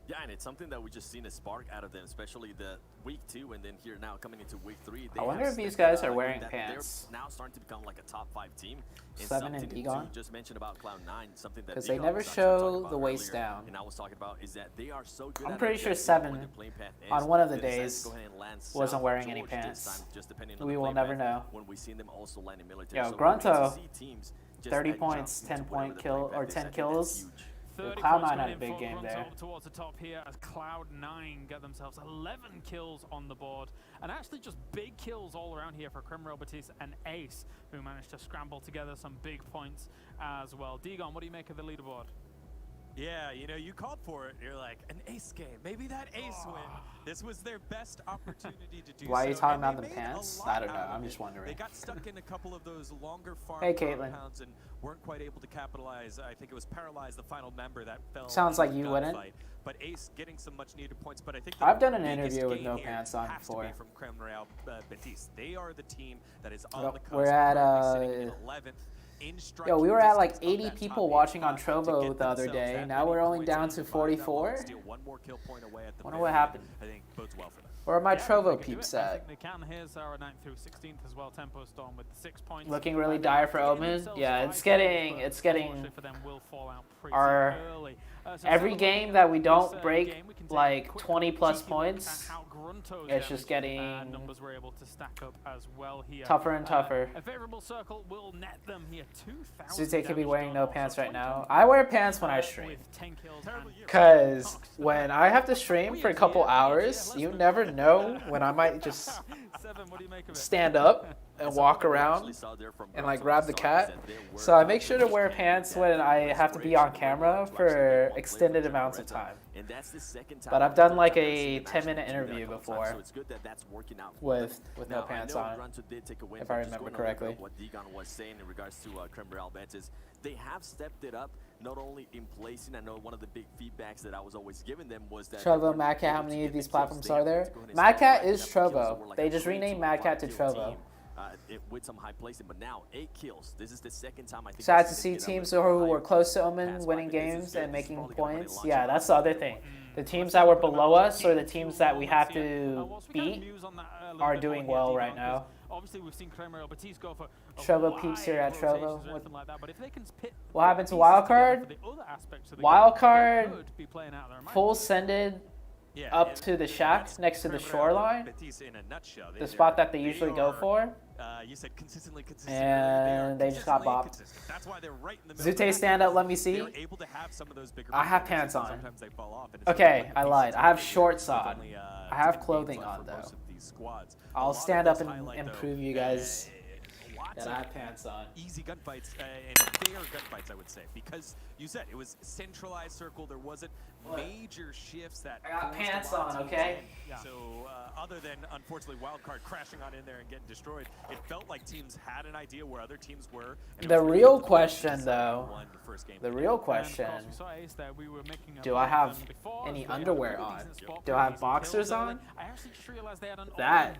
Yeah, and it's something that we just seen a spark out of them, especially the week 2, and then here now coming into week 3. I wonder if these guys are wearing pants. They're now starting to become like a top 5 team. 7 and Degon. Just mentioned about Cloud9, something that because they never show the waist down. And I was talking about is that they are so good. I'm pretty sure 7 on one of the days wasn't wearing any pants. We will never know. When we seen them also landing military. Yo, Grunto, 30 points, 10 kills. Cloud9 had a big game there. Towards the top here as Cloud9 get themselves 11 kills on the board. And actually just big kills all around here for Crimro, Batiste and Ace, who managed to scramble together some big points as well. Degon, what do you make of the leaderboard? Yeah, you know, you called for it. You're like, an ace game. Maybe that ace win. This was their best opportunity to do Why are you so, talking and about they the made a pants? lot I don't know. out of I'm it. just wondering. They got stuck in a couple of those longer farm Hey, Caitlin. compounds and weren't quite able to capitalize. I think it was Paralyzed, the final member that fell. Sounds in like the you wouldn't. gunfight. But Ace getting some much needed points. But I think I've done an biggest interview with gain no here pants on has before. To be from Creme Real Betis. They are the team that is on Well, the cusp. we're at, currently sitting in 11th. Yo, we were at like 80 people watching on Trovo the other day. Now we're only down to 44. Wonder what happened. I think bodes well for them. Where are my Yeah, Trovo they can do peeps it. I at? think they can. Here's our 9th through 16th as well. Tempo Storm with 6 points. Looking really dire for Omen. Yeah, it's getting For them will fall out pretty our early. So every Solomon, game that we don't this, break game, we can take a like quick 20 plus cheeky look at points. how Grunto's It's just damage, getting numbers were able to stack up as well here. tougher and tougher. A favorable circle will net them here 2,000. Zute could be damage wearing done no also. pants right now. I wear pants when I stream. With 10 kills and Because when I have to stream for a couple hours, you never know when I might just Seven, what do you make of it? stand up and walk around and like grab the cat. So I make sure to wear pants when I have to be on camera for extended amounts of time. But I've done like a 10-minute interview before with no pants on, if I remember correctly. What Degon was saying in regards to Creme Real Betis, they have stepped it up, not only in placing. I know one of the big feedbacks that I was always giving them was that Trovo, Mad Cat, how many of these platforms are there? Mad Cat is Trovo. They just renamed Mad Cat to Trovo. With some high placing, but now 8 kills. This is the second time I think. Sad to see teams who were close to Omen winning games and making points. Yeah, that's the other thing. The teams that were below us or the teams that we have to beat are doing well right now. Obviously, we've seen Creme Real Betis go for Trovo peeps here at Trovo. like that, but if they can pit What happened to Wildcard? Wildcard full sended up to the shack next to the shoreline, the spot that they usually go for, You said consistently. and they just got bopped. That's why they're right in the Zute, stand up, let me see. They're able to have some of those bigger I have performances, pants on. sometimes they fall off, and it's Okay, really I like lied. I have pieces shorts with on. only, I have 10 clothing games on, left for though. most of these squads. A I'll lot of stand up those and highlight, though, prove you guys lots that of I have pants on. easy gunfights and fair gunfights, I would say, because you said it was centralized circle. There wasn't major shifts that. I got forced pants a lot of on, teams okay? in. So other than unfortunately Wildcard crashing on in there and getting destroyed, it felt like teams had an idea where other teams were. And The real question, though, the real question, do I have any underwear on? Do I have boxers on? That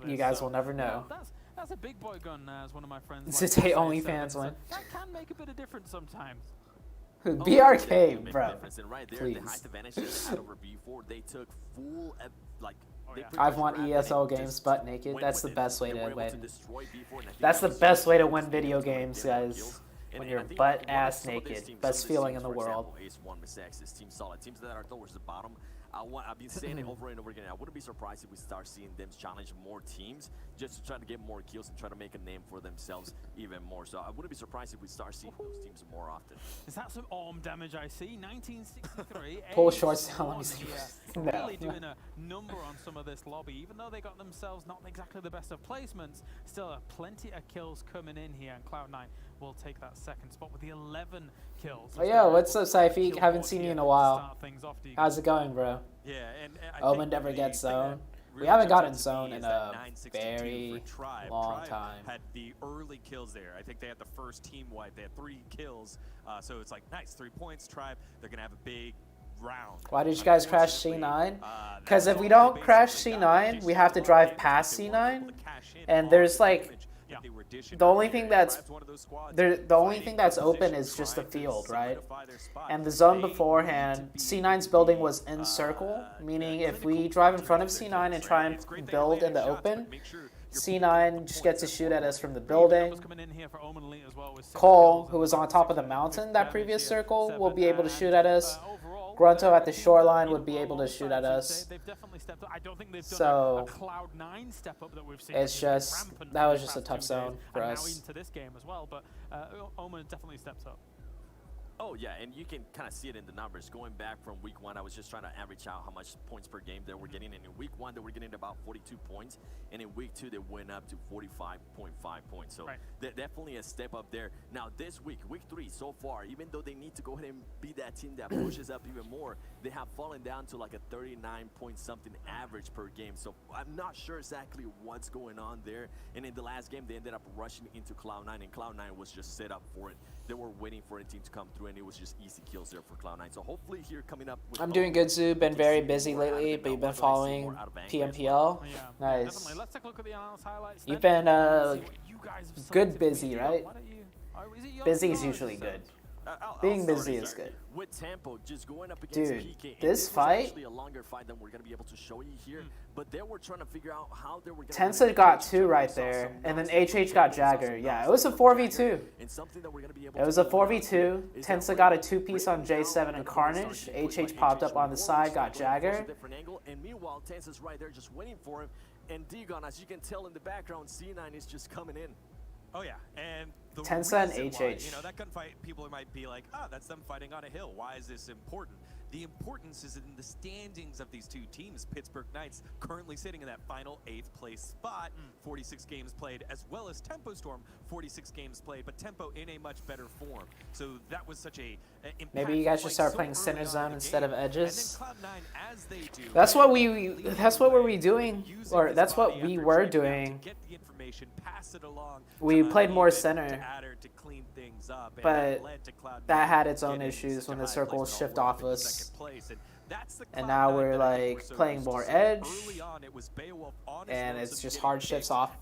you guys will never know. That's a big boy gun, as one of my friends. It's a OnlyFans one. That can make a bit of difference sometimes. BRK, bro. Please. They took full, like, I've won ESL games butt naked. That's the best way to win. That's the best way to win video games, guys. When you're butt ass naked. Best feeling in the world. Teams that are towards the bottom. I've been saying it over and over again. I wouldn't be surprised if we start seeing them challenge more teams just to try to get more kills and try to make a name for themselves even more. So I wouldn't be surprised if we start seeing those teams more often. Is that some arm damage I see? 1963. Pull shorts down, let me see. No. Really doing a number on some of this lobby. Even though they got themselves not exactly the best of placements, still plenty of kills coming in here. And Cloud9 will take that second spot with the 11 kills. Oh yeah, what's up, Saifi? Haven't seen you in a while. How's it going, bro? Yeah, and Omen never gets zone. We haven't gotten zone in a very long time. Had the early kills there. I think they had the first team wipe. They had 3 kills. So it's like, nice, 3 points, Tribe. They're going to have a big round. Why did you guys crash C9? Because if we don't crash C9, we have to drive past C9. And there's like, the only thing that's open is just the field, right? And the zone beforehand, C9's building was in circle, meaning if we drive in front of C9 and try and build in the open, C9 just gets to shoot at us from the building. Cole, who was on top of the mountain that previous circle, will be able to shoot at us. Grunto at the shoreline would be able to shoot at us. So it's just, that was just a tough zone for us. Into this game as well, but Omen definitely stepped up. Oh, yeah, and you can kind of see it in the numbers. Going back from week 1, I was just trying to average out how much points per game they were getting. And in week 1, they were getting about 42 points. And in week 2, they went up to 45.5 points. So definitely a step up there. Now, this week, week 3, so far, even though they need to go ahead and be that team that pushes up even more, they have fallen down to like a 39-point-something average per game. So I'm not sure exactly what's going on there. And in the last game, they ended up rushing into Cloud9, and Cloud9 was just set up for it. They were waiting for a team to come through, and it was just easy kills there for Cloud9. So hopefully here coming up with... I'm doing good, Zoo. Been very busy lately, but you've been following PMPL. Yeah, nice. Definitely. Let's take a look at the analysis highlights. You've been good busy, right? Busy is usually good. Being busy is good. With Tempo just going up against Dude, PK, this fight, actually a longer fight than we're going to be able to show you here, but they were trying to figure out how they were going to... Tensa got 2 right there, and then HH got Jagger. Yeah, it was a 4v2. It was a 4v2. Tensa got a 2-piece on J7 and Carnage. HH popped up on the side, got Jagger. And meanwhile, Tensa's right there just waiting for him. And Digon, as you can tell in the background, C9 is just coming in. Oh yeah, and the Tensa and reason HH. why, you know, that gunfight, people might be like, oh, that's them fighting on a hill. Why is this important? The importance is in the standings of these two teams. Pittsburgh Knights currently sitting in that final 8th place spot, 46 games played, as well as Tempo Storm, 46 games played, but Tempo in a much better form. So that was such a maybe you guys should start playing center zone instead of edges. Cloud9, as they do, That's what we doing, or that's what we were doing. We played more center, but that had its own issues when the circles shift off us. And now we're like playing more edge, and it's just hard shifts off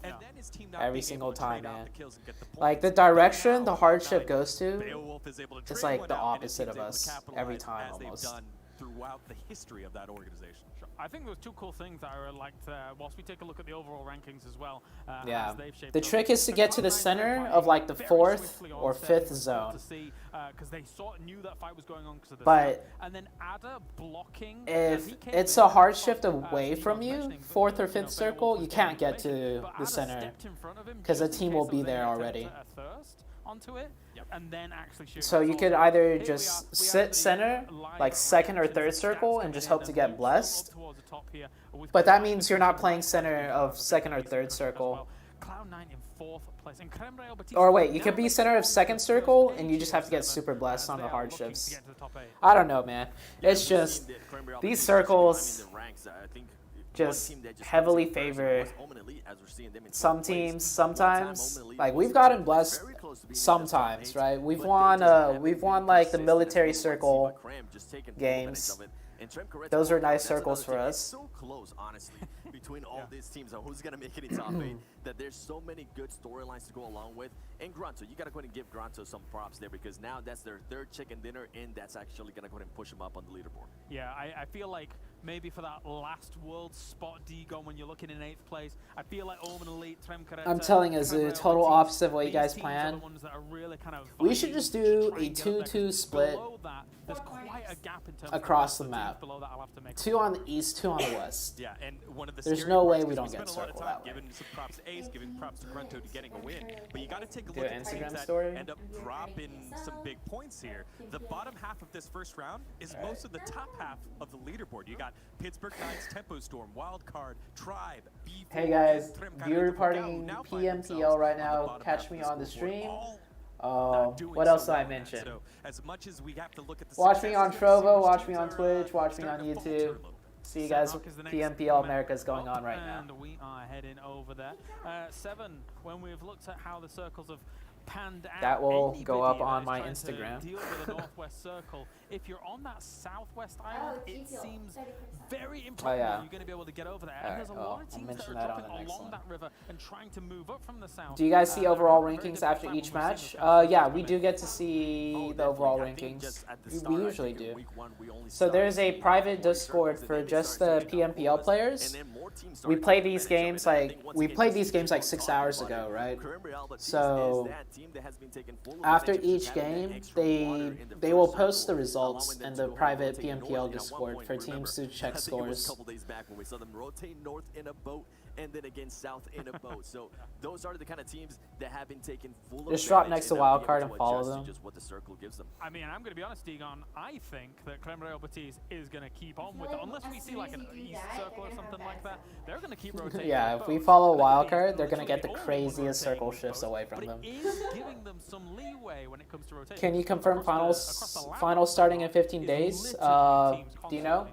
every single time, man. Like the direction the hard shift goes to, it's like the opposite of us every time almost. Throughout the history of that organization. I think there's 2 cool things that I liked whilst we take a look at the overall rankings as well. Yeah, the trick is to get to the center of like the 4th or 5th zone. Because they sort of knew that fight was going on because of the but and then Ada blocking. If it's a hard shift away from you, 4th or 5th circle, you can't get to the center because a team will be there already. Onto it, and then actually shoot. So you could either just sit center, like 2nd or 3rd circle, and just hope to get blessed. But that means you're not playing center of 2nd or 3rd circle. Or wait, you could be center of 2nd circle, and you just have to get super blessed on the hard shifts. I don't know, man. It's just these circles just heavily favor some teams sometimes. Like we've gotten blessed sometimes, right? We've won like the military circle games. Those are nice circles for us. So close, honestly, between all these teams on who's gonna make it in top 8. That there's so many good storylines to go along with. And Grunto, you gotta go ahead and give Grunto some props there because now that's their 3rd chicken dinner, and that's actually gonna go ahead and push them up on the leaderboard. Yeah, I feel like maybe for that last world spot, Digon, when you're looking in 8th place, I feel like Omen Elite, I'm telling you, it's the total opposite of what you guys planned. Really kind of we should just do a 2-2 split across the map. 2 on the east, 2 on the west. Yeah, and one of the there's no way we don't get circled that way. Giving some props to Ace, giving props to Grunto to getting a win, but you got to take a look at Instagram teams story? that end up dropping some big points here. The bottom half of this first round is most of the top half of the leaderboard. You got Pittsburgh Knights, Tempo Storm, Wildcard, Tribe, B4. Hey guys, viewer reporting PMPL right now. Catch me on the stream. What else did I mention? So, as much as we have to look at the watch me on Trovo, watch me on Twitch, watch me on YouTube. See you guys, PMPL America is going on right now. And we are heading over there. 7, when we've looked at how the circles have panned out. That will go up on my Instagram. Deal with the northwest circle. If you're on that southwest island, it seems very important that you're going to be able to get over there. And there's a lot of teams that are dropping along that river and trying to move up from the south. Do you guys see overall rankings after each match? Yeah, we do get to see the overall rankings. We usually do. So there's a private Discord for just the PMPL players. we play these games like we played these games like 6 hours ago, right? So after each game, they will post the results in the private PMPL Discord for teams to check scores. A couple days back when we saw them rotate north in a boat and then again south in a boat. So those are the kind of teams that have been taken full Just drop next to wildcard and follow them. Just what the circle gives them. I mean, I'm going to be honest, Degon. I think that Creme Real Betis is going to keep on with it. Unless we see like an east circle or something like that, they're going to keep rotating. Yeah, if we follow wildcard, they're going to get the craziest circle shifts away from them. It is giving them some leeway when it comes to rotation. Can you confirm finals starting in 15 days? Do you know?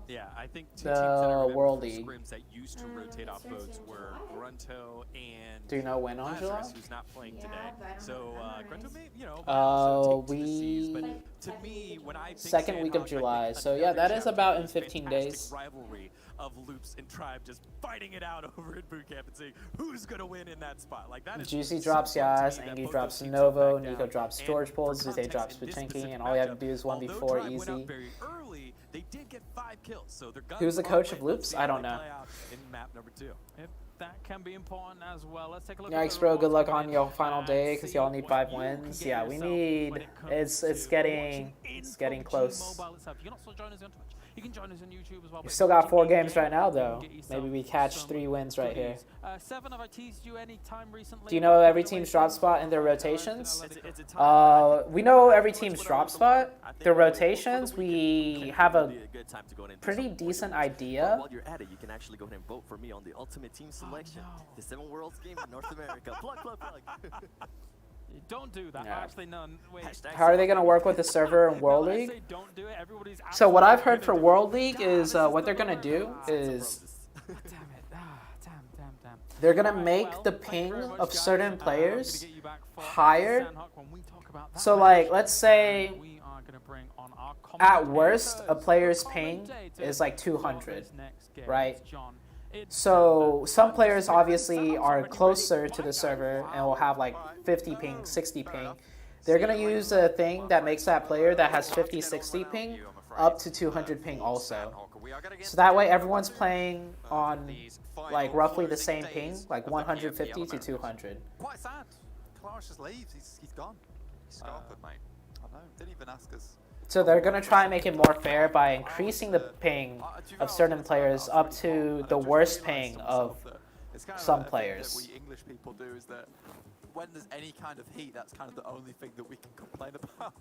Yeah, I think two The teams that I remember World from League. scrims that used to rotate off boats were Grunto and Do you know when on July? Lazarus, who's not playing today. So Grunto may, you know, we to me, when I think second week of Sandhawk, July. I think So yeah, that another is about in chapter 15 fantastic days. rivalry of Loops and Tribe just fighting it out over at boot camp and seeing who's gonna win in that spot. Like that is Juicy so drops fun to Yas, me that Engie both drops those teams have Novo, backed Nico down. drops And Storage for Pulls, Zute context, drops in this Pachinki, specific and all you have to matchup, do is although 1v4 Tribe went easy. up very early, they did get 5 kills, so their guns Who's the are coach lit. of Let's Loops? see I how don't they know. play out in map number 2. That can be important as well. Let's take a look. Yikes, at bro. the Good luck rewards on your coming in final and day because y'all see need what 5 you can wins. get Yeah, we yourself need. when it comes It's to getting watching in close. PUBG Mobile itself. You can also join us on Twitch. You can join us on YouTube as well. We but still if got you're 4 watching games in-game, right now, you can though. get yourself Maybe we catch some 3 wins right here. goodies. 7 have I teased you any time recently? Do you know every team's drop spot in their rotations? We know every team's drop spot. Their rotations, we have a pretty decent idea. While you're at it, you can actually go ahead and vote for me on the ultimate team selection. The 7 Worlds game in North America. Plug, plug, plug. Don't do that. Yeah. Actually, none. Wait. How are they going to work with the server in World No, I League? say don't do it. Everybody's So what I've heard absolutely for gonna do World it. League is what they're going to do is Damn it. Damn. they're going to Alright, make well, the thank you ping very much, of guys. certain I'm players gonna get you back for higher. Sandhawk when we talk about that So match. like, let's say We are gonna bring on our at worst, a commentators. player's The ping commentators is like for 200, this next game. right? It's John. It's So some Sandhawk. players obviously Sandhawk's are already closer ready. to the Wow. server and will have like 50 ping, 60 ping. They're going to use a thing that makes that player that has 50, 60 ping up to 200 ping also. So that way everyone's playing on like roughly the same ping, like 150 to 200. Quite sad. Clarence just leaves. He's gone. He's scarpered, mate. I know. Didn't even ask us. So they're going to try and make it more fair by increasing the ping of certain players up to the worst ping of some players. What we English people do is that when there's any kind of heat, that's kind of the only thing that we can complain about.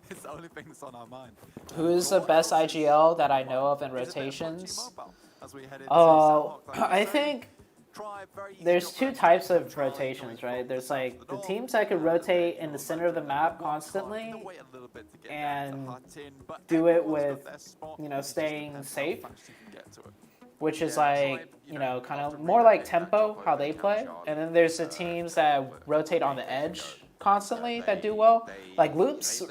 It's the only thing that's on our mind. Who's the best IGL that I know of in rotations? I think there's 2 types of rotations, right? There's like the teams that could rotate in the center of the map constantly and do it with, you know, staying safe, which is like, you know, kind of more like tempo, how they play. And then there's the teams that rotate on the edge constantly that do well. Like Loops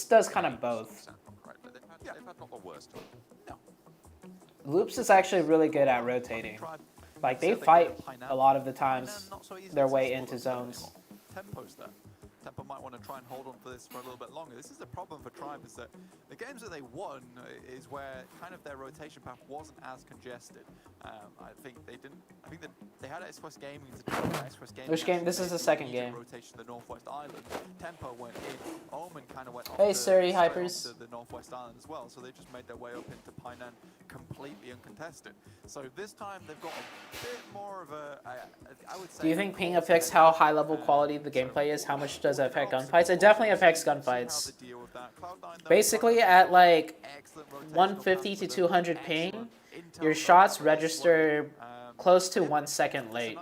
does kind of both. Loops is actually really good at rotating. Like they fight a lot of the times their way into zones. Tempo's there. Tempo might want to try and hold on for this for a little bit longer. This is the problem for Tribe, is that the games that they won is where kind of their rotation path wasn't as congested. I think they didn't. I think that they had S-West Gaming to do S-West Gaming. Which game? This is the second game. Rotation to the Northwest Island. Tempo went in. Omen kind of went off Hey, the, Suri straight Hypers. onto the Northwest Island as well. So they just made their way up into Painan completely uncontested. So this time they've got a bit more of a, I would say. Do you think ping affects how high level quality the gameplay is? How much does it affect gunfights? It definitely affects gunfights. Basically at like 150 to 200 ping, your shots register close to 1 second late.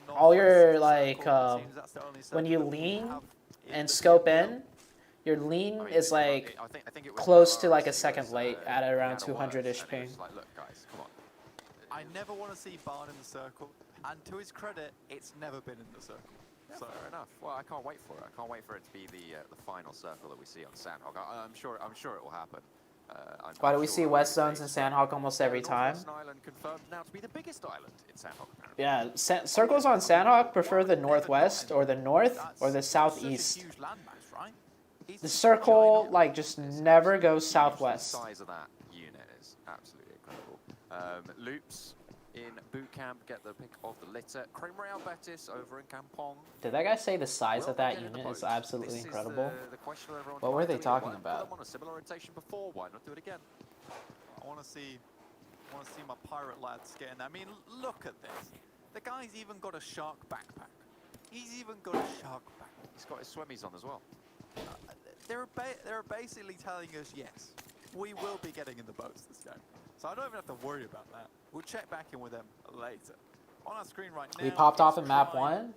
All your like, when you lean and scope in, your lean is like close to like a second late at around 200-ish ping. I never want to see Barn in the circle, and to his credit, it's never been in the circle. Yeah, so fair enough. Well, I can't wait for it. I can't wait for it to be the final circle that we see on Sandhawk. I'm sure it will happen. Why do we see West Zones in Sandhawk almost every time? Northwest Island confirmed now to be the biggest island in Sandhawk, apparently. Yeah, circles on Sandhawk prefer the northwest or the north or the southeast. The circle like just never goes southwest. The size of that unit is absolutely incredible. Loops in boot camp, get the pick of the litter. Cremereal Betis over in Kampong. Did that guy say the size of that unit is absolutely incredible? What were they talking about? On a similar rotation before. Why not do it again? I want to see my pirate lads getting there. I mean, look at this. The guy's even got a shark backpack. He's even got a shark backpack. He's got his swimmies on as well. They're basically telling us, yes, we will be getting in the boats this game. So I don't even have to worry about that. We'll check back in with them later. On our screen right now, We popped off in map 1?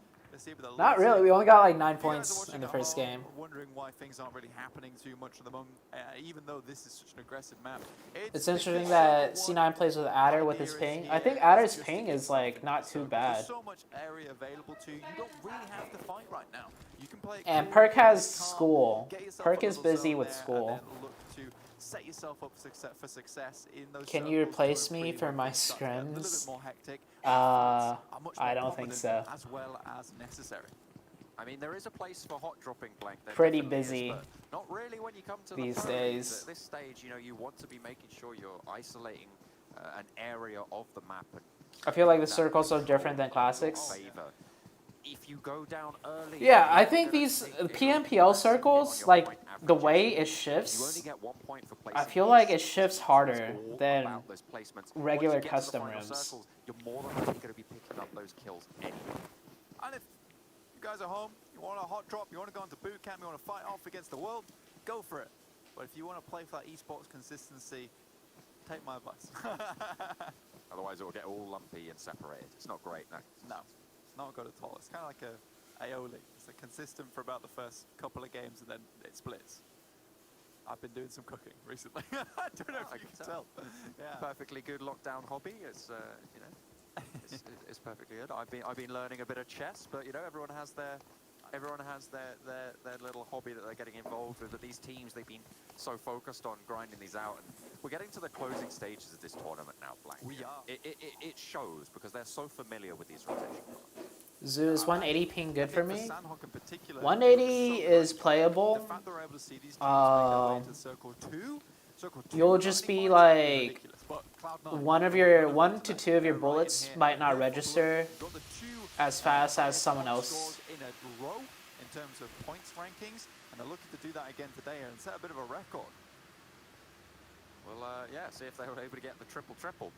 Not really. We only got like 9 points in the first game. Wondering why things aren't really happening too much at the moment, even though this is such an aggressive map. It's interesting that C9 plays with Adder with his ping. I think Adder's ping is like not too bad. There's so much area available to you. You don't really have to fight right now. You can play. And Perk has school. Perk is busy with school. Set yourself up for success in those. Can you replace me for my scrims? I don't think so. As well as necessary. I mean, there is a place for hot dropping blank. Pretty busy not really when you come to these days. At this stage, you know, you want to be making sure you're isolating an area of the map. And I feel like the circle's so different than classics. If you go down early, yeah, I think these PMPL circles, like the way it shifts, I feel like it shifts harder than regular custom rims. You're more than likely going to be picking up those kills anyway. And if you guys are home, you want a hot drop, you want to go into boot camp, you want to fight off against the world, go for it. But if you want to play for that esports consistency, take my advice. Otherwise, it will get all lumpy and separated. It's not great, no. No. Not good at all. It's kind of like a aioli. It's like consistent for about the first couple of games and then it splits. I've been doing some cooking recently. I don't know if you can tell. Yeah. Perfectly good lockdown hobby. It's you know, it's perfectly good. I've been learning a bit of chess, but you know, everyone has their little hobby that they're getting involved with. But these teams, they've been so focused on grinding these out, and we're getting to the closing stages of this tournament now, Blank. We are. It shows because they're so familiar with these rotations. Zoo, is 180 ping good for me? 180 is playable. You'll just be like, one to two of your bullets might not register as fast as someone else. In a row in terms of points rankings, and they're looking to do that again today and set a bit of a record. Well, yeah, see if they were able to get the triple.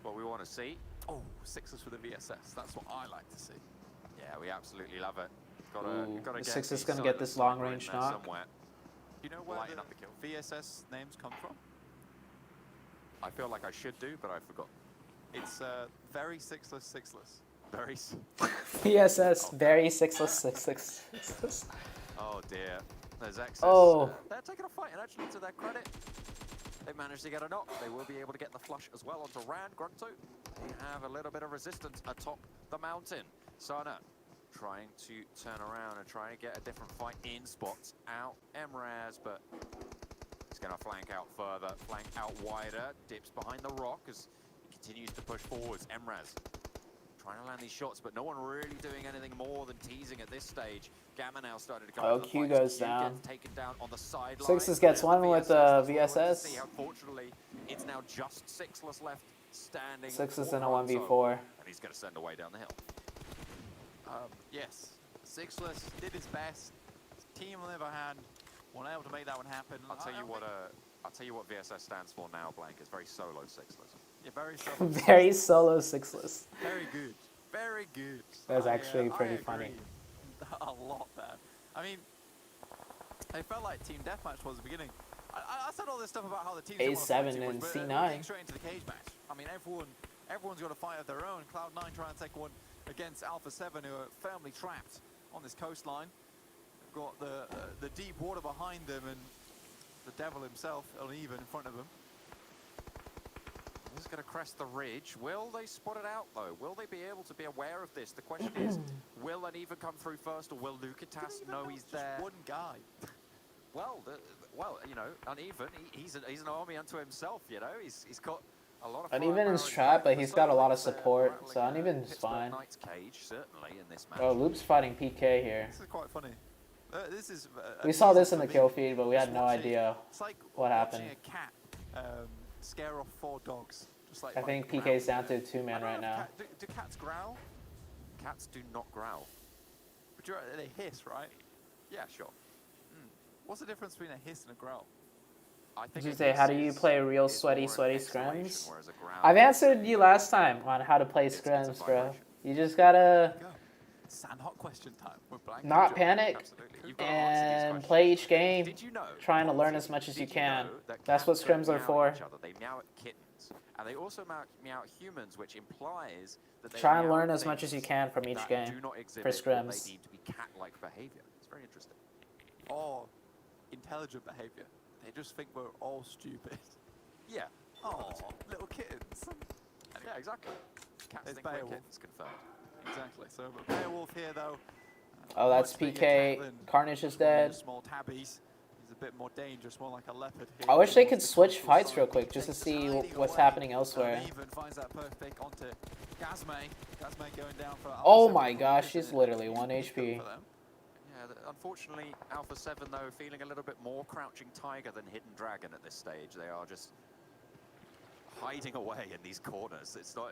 What we want to see. Oh, sixes for the VSS. That's what I like to see. Yeah, we absolutely love it. The six is going to get this long range knock. Do you know where the VSS names come from? I feel like I should do, but I forgot. It's very sixless. Very. VSS, very sixless. Oh dear. There's excess. Oh. They're taking a fight, and actually, to their credit, they managed to get a knock. They will be able to get the flush as well onto Rand. Grunto, they have a little bit of resistance atop the mountain. Sana trying to turn around and trying to get a different fight in spots. Out Emraz, but he's going to flank out further, flank out wider, dips behind the rock as he continues to push forwards. Emraz trying to land these shots, but no one really doing anything more than teasing at this stage. Gamma now started to come. Oh, Q goes down. Taken down on the sideline. Sixes gets one with VSS. Unfortunately, it's now just sixless left standing. Sixes in a 1v4. And he's going to send away down the hill. Yes, sixless did his best. Team on the other hand, weren't able to make that one happen. I'll tell you what VSS stands for now, Blank. It's very solo sixless. Yeah, very solo. Very solo sixless. Very good. Very good. That's actually pretty funny. A lot there. I mean, it felt like team deathmatch was the beginning. I said all this stuff about how the teams A7 and C9. Straight into the cage match. I mean, everyone's got a fight of their own. Cloud9 trying to take one against Alpha 7, who are firmly trapped on this coastline. They've got the deep water behind them and the devil himself, uneven, in front of them. He's going to crest the ridge. Will they spot it out, though? Will they be able to be aware of this? The question is, will Uneven come through first, or will Lukatas know he's there? One guy. Well, you know, Uneven, he's an army unto himself, you know? He's got a lot of Uneven is trapped, but he's got a lot of support, so Uneven's fine. Knight's cage, certainly, in this match. Oh, Loop's fighting PK here. This is quite funny. We saw this in the kill feed, but we had no idea what happened. Watching a cat scare off 4 dogs Just like I think PK's down to 2-man right now. Do cats growl? Cats do not growl. But they hiss, right? Yeah, sure. What's the difference between a hiss and a growl? I think Did you say, how do you play real sweaty more an scrims? exhalation, whereas a growl I've is answered a- you last time on how to play it's a scrims, bro. vibration. You just gotta Go. Sandhot question time with Blank. not panic Absolutely. You've got to answer these and questions. play each game, Did you know, trying to learn as much as you did can. know that That's what cats don't scrims are meow for. at each other? They meow at kittens, and they also meow at humans, which implies that they Try and meow learn at as much as you things can from each that game do not for exhibit what scrims. they deem to be cat-like behavior. It's very interesting. Or intelligent behavior. They just think we're all stupid. Yeah. Oh, little kittens. Yeah, exactly. Cats It's think we're Beowulf. kittens, confirmed. Exactly. So Beowulf here though. Oh, that's much bigger PK. cat than Carnage is one of dead. the small tabbies. He's a bit more dangerous, more like a leopard here. I wish they He could wants to switch control fights side. real quick just to Takes see hiding what's away. happening elsewhere. And even finds that perfect pick onto Gazme. Gazme going down for Oh Alpha my 7. gosh, Isn't she's it? literally Huge 1 pickup HP. for them. Yeah, unfortunately, Alpha 7 though feeling a little bit more crouching tiger than hidden dragon at this stage. They are just hiding away in these corners. It's not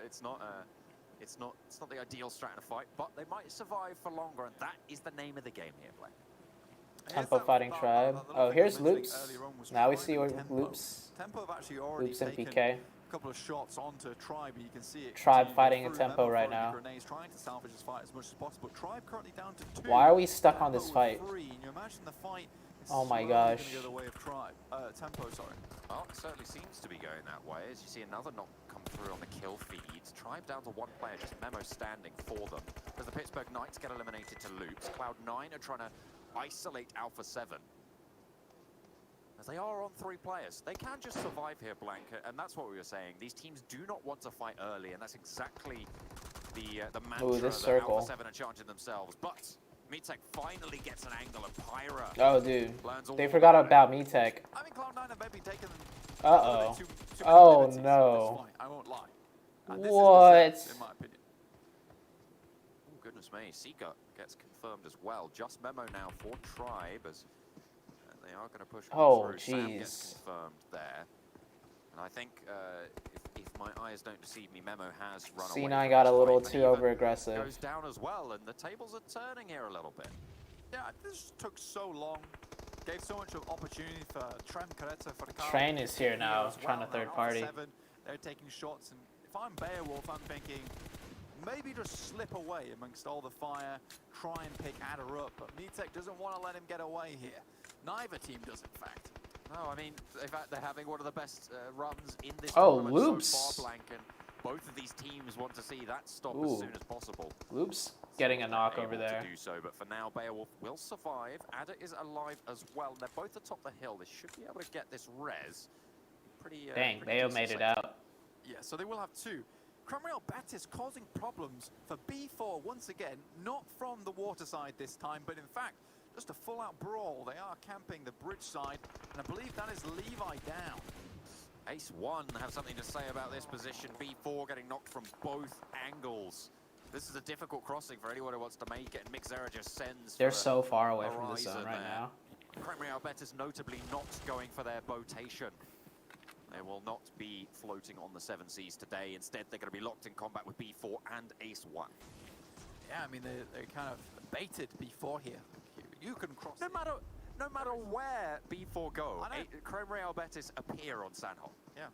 the ideal strat in a fight, but they might survive for longer, and that is the name of the game here, Blake. Tempo fighting Tribe. Oh, here's Loops. Now we see where Loops. Tempo have actually already Loops and taken PK. a couple of shots onto Tribe, and you can see it. Tribe continue fighting a through. Tempo Memo right throwing now. Grenades, trying to salvage this fight as much as possible. Tribe currently down to 2. Why are we stuck on Tempo this with fight? 3. And you imagine the fight is Oh my slowly gosh. gonna go the way of Tribe. Tempo, sorry. Well, it certainly seems to be going that way, as you see another knock come through on the kill feeds. Tribe down to 1 player, just Memo standing for them. As the Pittsburgh Knights get eliminated to Loops, Cloud9 are trying to isolate Alpha 7. As they are on 3 players. They can just survive here, Blanca, and that's what we were saying. These teams do not want to fight early, and that's exactly the mantra this that circle. Alpha 7 are charging themselves. But Meatech finally gets an angle, and Pyra Oh, dude. learns all They forgot about Meatech. I think Cloud9 have maybe taken Uh-oh. too Oh, liberties with no. this fight, I won't lie. And this is What? deserved, in my opinion. Oh, goodness me. Seeker gets confirmed as well. Just Memo now for Tribe, as they are going to push Oh, through. Sam gets jeez. confirmed there. And I think if my eyes don't deceive me, Memo has run away. C9 from got this a little fight, too and even over-aggressive. goes down as well, and the tables are turning here a little bit. Yeah, this took so long. Gave so much of opportunity for Trem Caretta for the car. Train is here now, trying to third party. They're taking shots, and if I'm Beowulf, I'm thinking maybe just slip away amongst all the fire, try and pick Adder up. But Meatech doesn't want to let him get away here. Neither team does, in fact. No, I mean, in fact, they're having one of the best runs in this Oh, tournament Loops. so far, Blank, and both of these teams want to see that stop Ooh. as soon as possible. Loops getting a knock Able over there. to do so, but for now, Beowulf will survive. Adder is alive as well, and they're both atop the hill. They should be able to get this res. Pretty. Dang, pretty Bayo decent made it save. out. Yeah, so they will have 2. Cromwell Betis causing problems for B4 once again, not from the water side this time, but in fact, just a full-out brawl. They are camping the bridge side, and I believe that is Levi down. Ace 1 have something to say about this position. B4 getting knocked from both angles. This is a difficult crossing for anyone who wants to make it, and Mixera just sends. They're for so far away from the horizon zone right there. now. Cromwell Betis notably not going for their botation. They will not be floating on the 7 seas today. Instead, they're going to be locked in combat with B4 and Ace 1. Yeah, I mean, they're kind of baited B4 here. You can cross No matter where B4 go, I know. Chrome Real Betis appear on Sandhol. Yeah.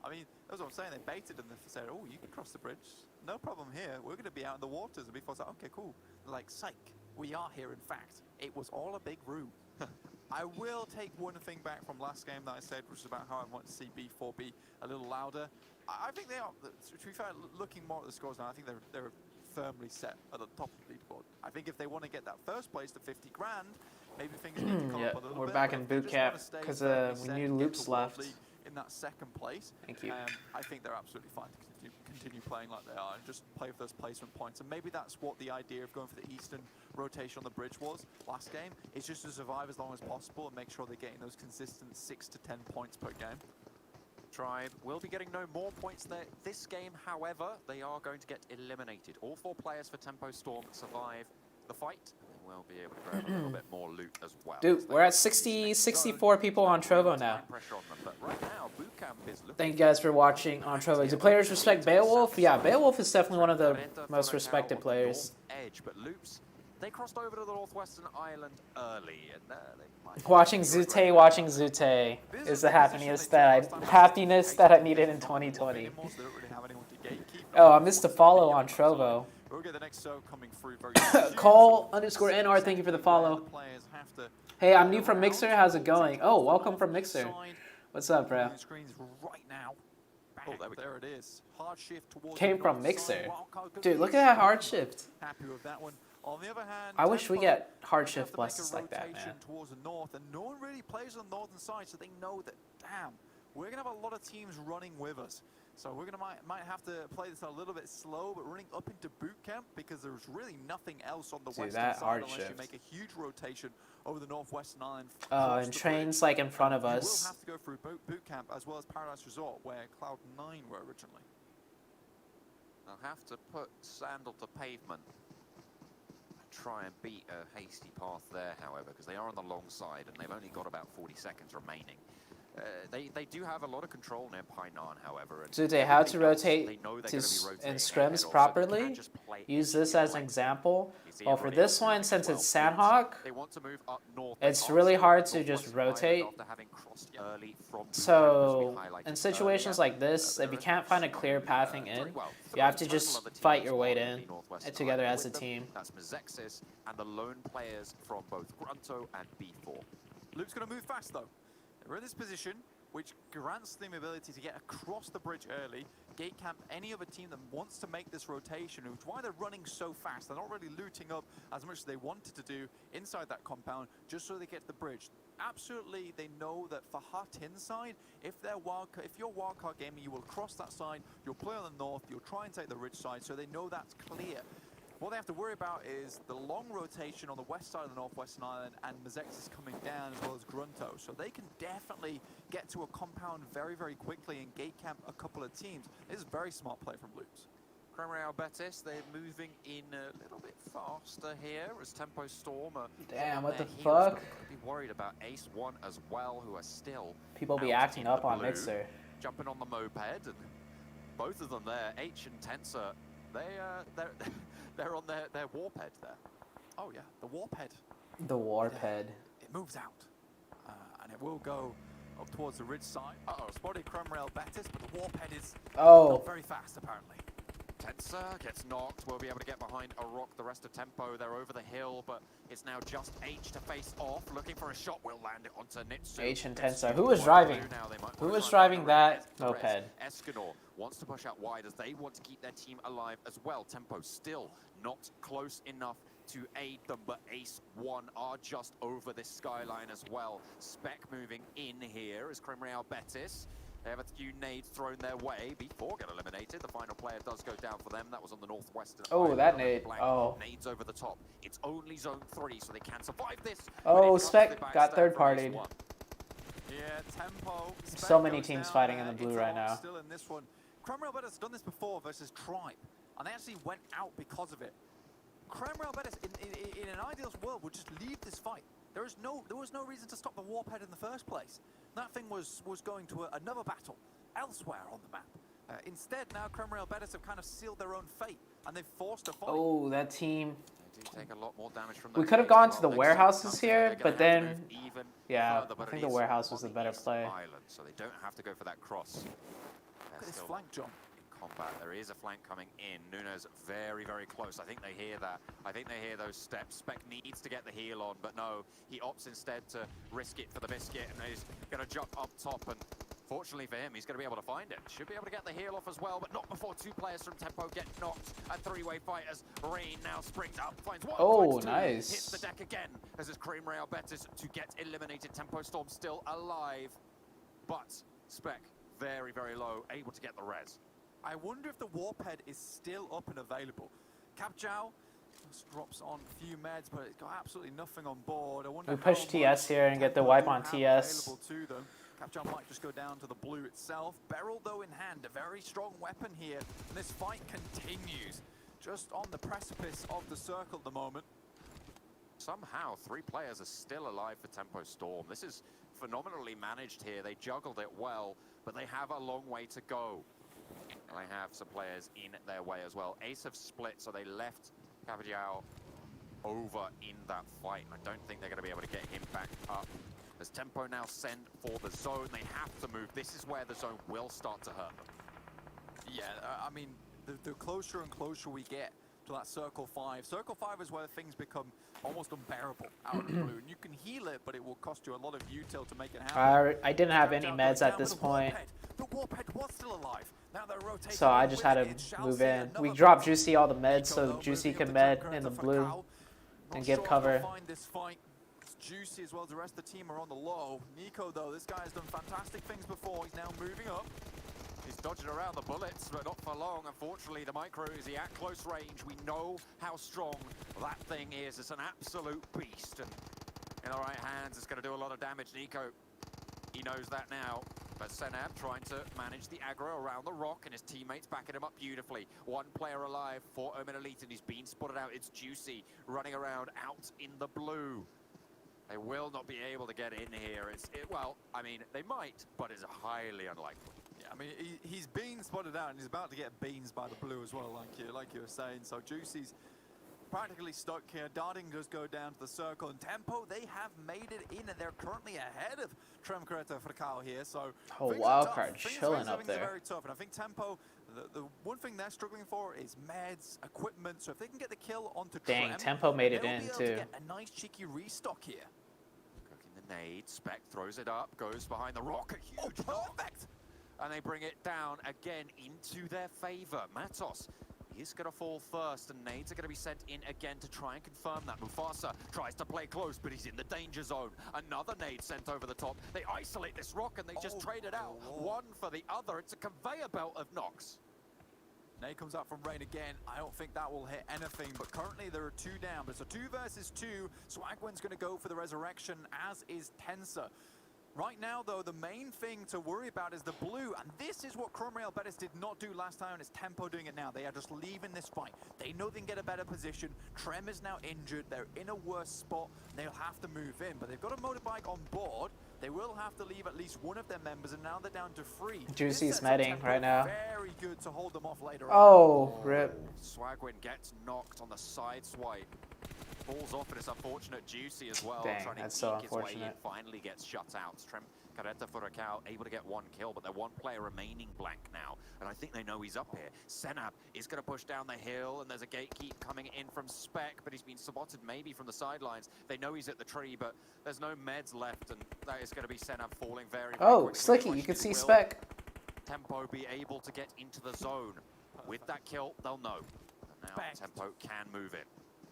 I mean, that's what I'm saying. They baited and they said, oh, you can cross the bridge. No problem here. We're going to be out in the waters. And B4's like, okay, cool. They're like, psych, we are here, in fact. It was all a big room. I will take one thing back from last game that I said, which is about how I want to see B4 be a little louder. I think they are, to be fair, looking more at the scores now, I think they're firmly set at the top of the leaderboard. I think if they want to get that first place to 50 grand, maybe things need to come Yeah, up a little bit. we're back But in if they boot just camp wanna stay because firmly we set knew and get Loops left. wildly in that second place, Thank you. I think they're absolutely fine to continue playing like they are and just play for those placement points. And maybe that's what the idea of going for the Eastern rotation on the bridge was last game. It's just to survive as long as possible and make sure they're getting those consistent 6 to 10 points per game. Tribe will be getting no more points there. This game, however, they are going to get eliminated. All 4 players for Tempo Storm survive. the fight, they will be able to grab a little bit more loot as well. Dude, we're at 64 people on Trovo now. Thank you guys for watching on Trovo. Do players respect Beowulf? Yeah, Beowulf is definitely one of the most respected players. Edge, but Loops, they crossed over to the northwestern island early, and they might Watching Zute is the happiness that I needed in 2020. Oh, I missed a follow on Trovo. Cole_NR, thank you for the follow. Hey, I'm new from Mixer. How's it going? Oh, welcome from Mixer. What's up, bro? Oh, there it is. Hard shift towards Came from Mixer. Dude, look at that hard shift. Happy with that one. On the other hand, I wish we get hard shift blesses like that, man. Towards the north, and no one really plays on the northern side, so they know that, damn, we're gonna have a lot of teams running with us. So we're gonna might have to play this a little bit slow, but running up into boot camp because there's really nothing else on the western side unless you make a huge rotation over the northwestern island. And trains like in front of us. We'll have to go through boot camp as well as Paradise Resort, where Cloud9 were originally. They'll have to put sandal to pavement. Try and beat a hasty path there, however, because they are on the long side and they've only got about 40 seconds remaining. They do have a lot of control near Painan, however. Do they have to rotate in scrims properly? Use this as an example. Well, for this one, since it's Sandhawk, it's really hard to just rotate. So, in situations like this, if you can't find a clear pathing in, you have to just fight your way in together as a team. That's Mezexis and the lone players from both Grunto and B4. Luke's going to move fast, though. We're in this position, which grants them the ability to get across the bridge early, gate camp any other team that wants to make this rotation, which is why they're running so fast. They're not really looting up as much as they wanted to do inside that compound, just so they get to the bridge. Absolutely, they know that for Hut inside, if you're wildcard gaming, you will cross that side, you'll play on the north, you'll try and take the ridge side, so they know that's clear. What they have to worry about is the long rotation on the west side of the northwestern island, and Mezexis coming down as well as Grunto. So they can definitely get to a compound very, very quickly and gate camp a couple of teams. This is very smart play from Loops. Creme Betis, they're moving in a little bit faster here as Tempo Storm are damn, what the fuck? Be worried about Ace 1 as well, who are still people be acting up on Mixer. Jumping on the moped, and both of them there, H and Tensor, they're on their warp head there. Oh yeah, the warp head. The warp head. It moves out, and it will go up towards the ridge side. Spotted Cromrail Betis, but the warp head is not very fast apparently. Tensor gets knocked, will be able to get behind a rock. The rest of Tempo, they're over the hill, but it's now just H to face off. Looking for a shot, will land it onto Nitsu. H and Tensor. Who was driving? Who was driving that moped? Escanor wants to push out wide as they want to keep their team alive as well. Tempo still not close enough to aid them, but Ace 1 are just over this skyline as well. Spec moving in here as Creme Real Betis. They have a few nades thrown their way. B4 get eliminated. The final player does go down for them. That was on the northwestern. Oh, that nade. Oh. Nades over the top. It's only zone 3, so they can survive this. Oh, Spec got third-partied. Yeah, Tempo. So many teams fighting in the blue right now. Still in this one. Cromwell Betis has done this before versus Tribe, and they actually went out because of it. Cromwell Betis, in an ideal world, would just leave this fight. There was no reason to stop the warp head in the first place. That thing was going to another battle elsewhere on the map. Instead, now Cromwell Betis have kind of sealed their own fate, and they've forced a fight. Oh, that team. They do take a lot more damage from we could have gone to the warehouses here, but then, yeah, I think the warehouse was the better play. Island, so they don't have to go for that cross. Look at this flank, John. Combat. There is a flank coming in. Nuno's very, very close. I think they hear that. I think they hear those steps. Spec needs to get the heal on, but no, he opts instead to risk it for the biscuit, and he's going to jump up top, and fortunately for him, he's going to be able to find it. Should be able to get the heal off as well, but not before two players from Tempo get knocked. A three-way fight as Rain now springs up, finds one. Oh, nice. Hits the deck again as his Cream Real Betis to get eliminated. Tempo Storm still alive, but Spec very, very low, able to get the res. I wonder if the warp head is still up and available. Capjow just drops on a few meds, but it's got absolutely nothing on board. I wonder we push TS here and get the wipe on TS. Capjow might just go down to the blue itself. Beryl, though, in hand, a very strong weapon here. And this fight continues just on the precipice of the circle at the moment. somehow 3 players are still alive for Tempo Storm. This is phenomenally managed here. They juggled it well, but they have a long way to go. And they have some players in their way as well. Ace have split, so they left Cavajiao over in that fight. I don't think they're going to be able to get him back up. As Tempo now send for the zone, they have to move. This is where the zone will start to hurt them. Yeah, I mean, the closer and closer we get to that Circle 5. Circle 5 is where things become almost unbearable out of the blue. And you can heal it, but it will cost you a lot of util to make it happen. I didn't have any meds at this point, The Warphead was still alive. Now they're rotating. so I just had to move in. We dropped Juicy all the meds, so Juicy can med in the blue and give cover. Juicy as well as the rest of the team are on the low. Nico, though, this guy has done fantastic things before. He's now moving up. He's dodging around the bullets, but not for long. Unfortunately, the micro is at close range. We know how strong that thing is. It's an absolute beast. And in the right hands, it's going to do a lot of damage. Nico, he knows that now. But Senab trying to manage the aggro around the rock, and his teammates backing him up beautifully. One player alive for Omen Elite, and he's been spotted out. It's Juicy running around out in the blue. They will not be able to get in here. Well, I mean, they might, but it's highly unlikely. Yeah, I mean, he's been spotted out, and he's about to get beans by the blue as well, like you were saying. So Juicy's practically stuck here. Darting does go down to the circle, and Tempo, they have made it in, and they're currently ahead of Tremcaretta Fracao here. So Wildcard chilling up there. Very tough, and I think Tempo, the one thing they're struggling for is meds, equipment. So if they can get the kill onto Dang, Trem, Tempo made it in they'll be able too. to get a nice cheeky restock here. Cooking the nade, Spec throws it up, goes behind the rock, a huge perfect! And they bring it down again into their favor. Matos is going to fall first, and nades are going to be sent in again to try and confirm that. Mufasa tries to play close, but he's in the danger zone. Another nade sent over the top. They isolate this rock, and they just trade it out. One for the other. It's a conveyor belt of knocks. Nade comes out from Rain again. I don't think that will hit anything, but currently there are 2 down. But it's a 2 versus 2. Swagwin's going to go for the resurrection, as is Tensa. Right now, though, the main thing to worry about is the blue, and this is what Chrome Real Betis did not do last time, and it's Tempo doing it now. They are just leaving this fight. They know they can get a better position. Trem is now injured. They're in a worse spot. They'll have to move in, but they've got a motorbike on board. They will have to leave at least one of their members, and now they're down to 3. Juicy's medding right now. Very good to hold them off later on. Rip. Swagwin gets knocked on the side swipe. Falls off, and it's unfortunate. Juicy as well. Dang, trying to that's so eke his way in, unfortunate. finally gets shut out. Tremcaretta Furacao able to get 1 kill, but they're 1 player remaining blank now. And I think they know he's up here. Senab is going to push down the hill, and there's a gatekeep coming in from Spec, but he's been spotted maybe from the sidelines. They know he's at the tree, but there's no meds left, and that is going to be Senab falling very, very quickly. Slicky, you can see Spec. Tempo be able to get into the zone. With that kill, they'll know. And now Tempo can move in.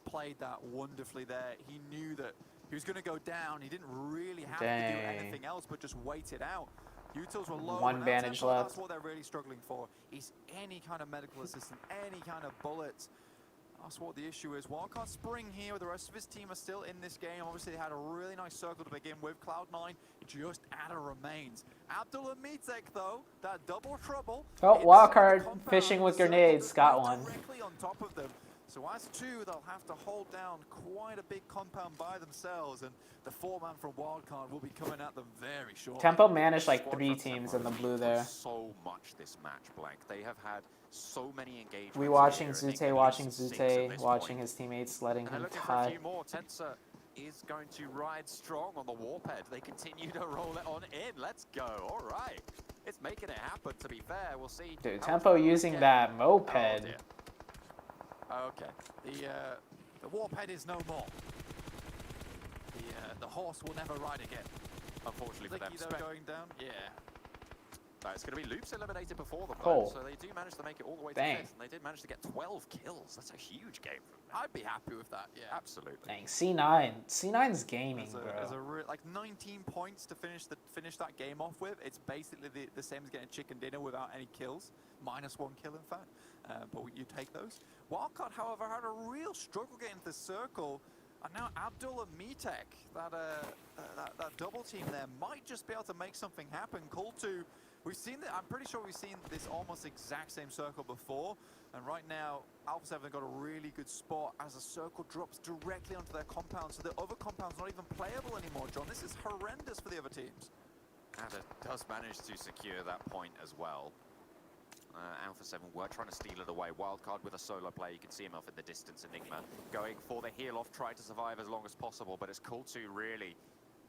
Played that wonderfully there. He knew that he was going to go down. He didn't really have to do anything else but just wait it out. Utils were low. 1 bandage left. That's what they're really struggling for, is any kind of medical assistance, any kind of bullets. That's what the issue is. Wildcard Spring here, the rest of his team are still in this game. Obviously, they had a really nice circle to begin with. Cloud9 just out of remains. Abdullah Mitek, though, that double trouble. Oh, Wildcard fishing with grenades. Got one. Directly on top of them. So as 2, they'll have to hold down quite a big compound by themselves, and the 4-man from Wildcard will be coming at them very shortly. Tempo managed like 3 teams in the blue there. So much this match, Blank. They have had so many engagements. We watching Zute, watching his teammates, letting him cut. A few more. Tensa is going to ride strong on the Warphead. They continue to roll it on in. Let's go. All right. It's making it happen, to be fair. We'll see. Dude, Tempo using that moped. Okay, the Warphead is no more. The horse will never ride again. Unfortunately for them, Spec going down. Yeah. It's going to be Loops eliminated before them, cool. So they do manage to make it all the way to 5th, and they did manage to get 12 kills. That's a huge game from them. I'd be happy with that. Yeah, absolutely. Dang, C9's gaming, bro. Like 19 points to finish that game off with. It's basically the same as getting chicken dinner without any kills, -1 kill in fact. But you take those. Wildcard, however, had a real struggle getting to the circle, and now Abdullah Mitek, that double team there, might just be able to make something happen. Call to We've seen that. I'm pretty sure we've seen this almost exact same circle before. And right now, Alpha 7 got a really good spot as a circle drops directly onto their compound. So the other compound's not even playable anymore, John. This is horrendous for the other teams. Ada does manage to secure that point as well. Alpha 7 were trying to steal it away. Wildcard with a solo play. You can see him off in the distance. Enigma going for the heal off, trying to survive as long as possible. But it's Cool2 really,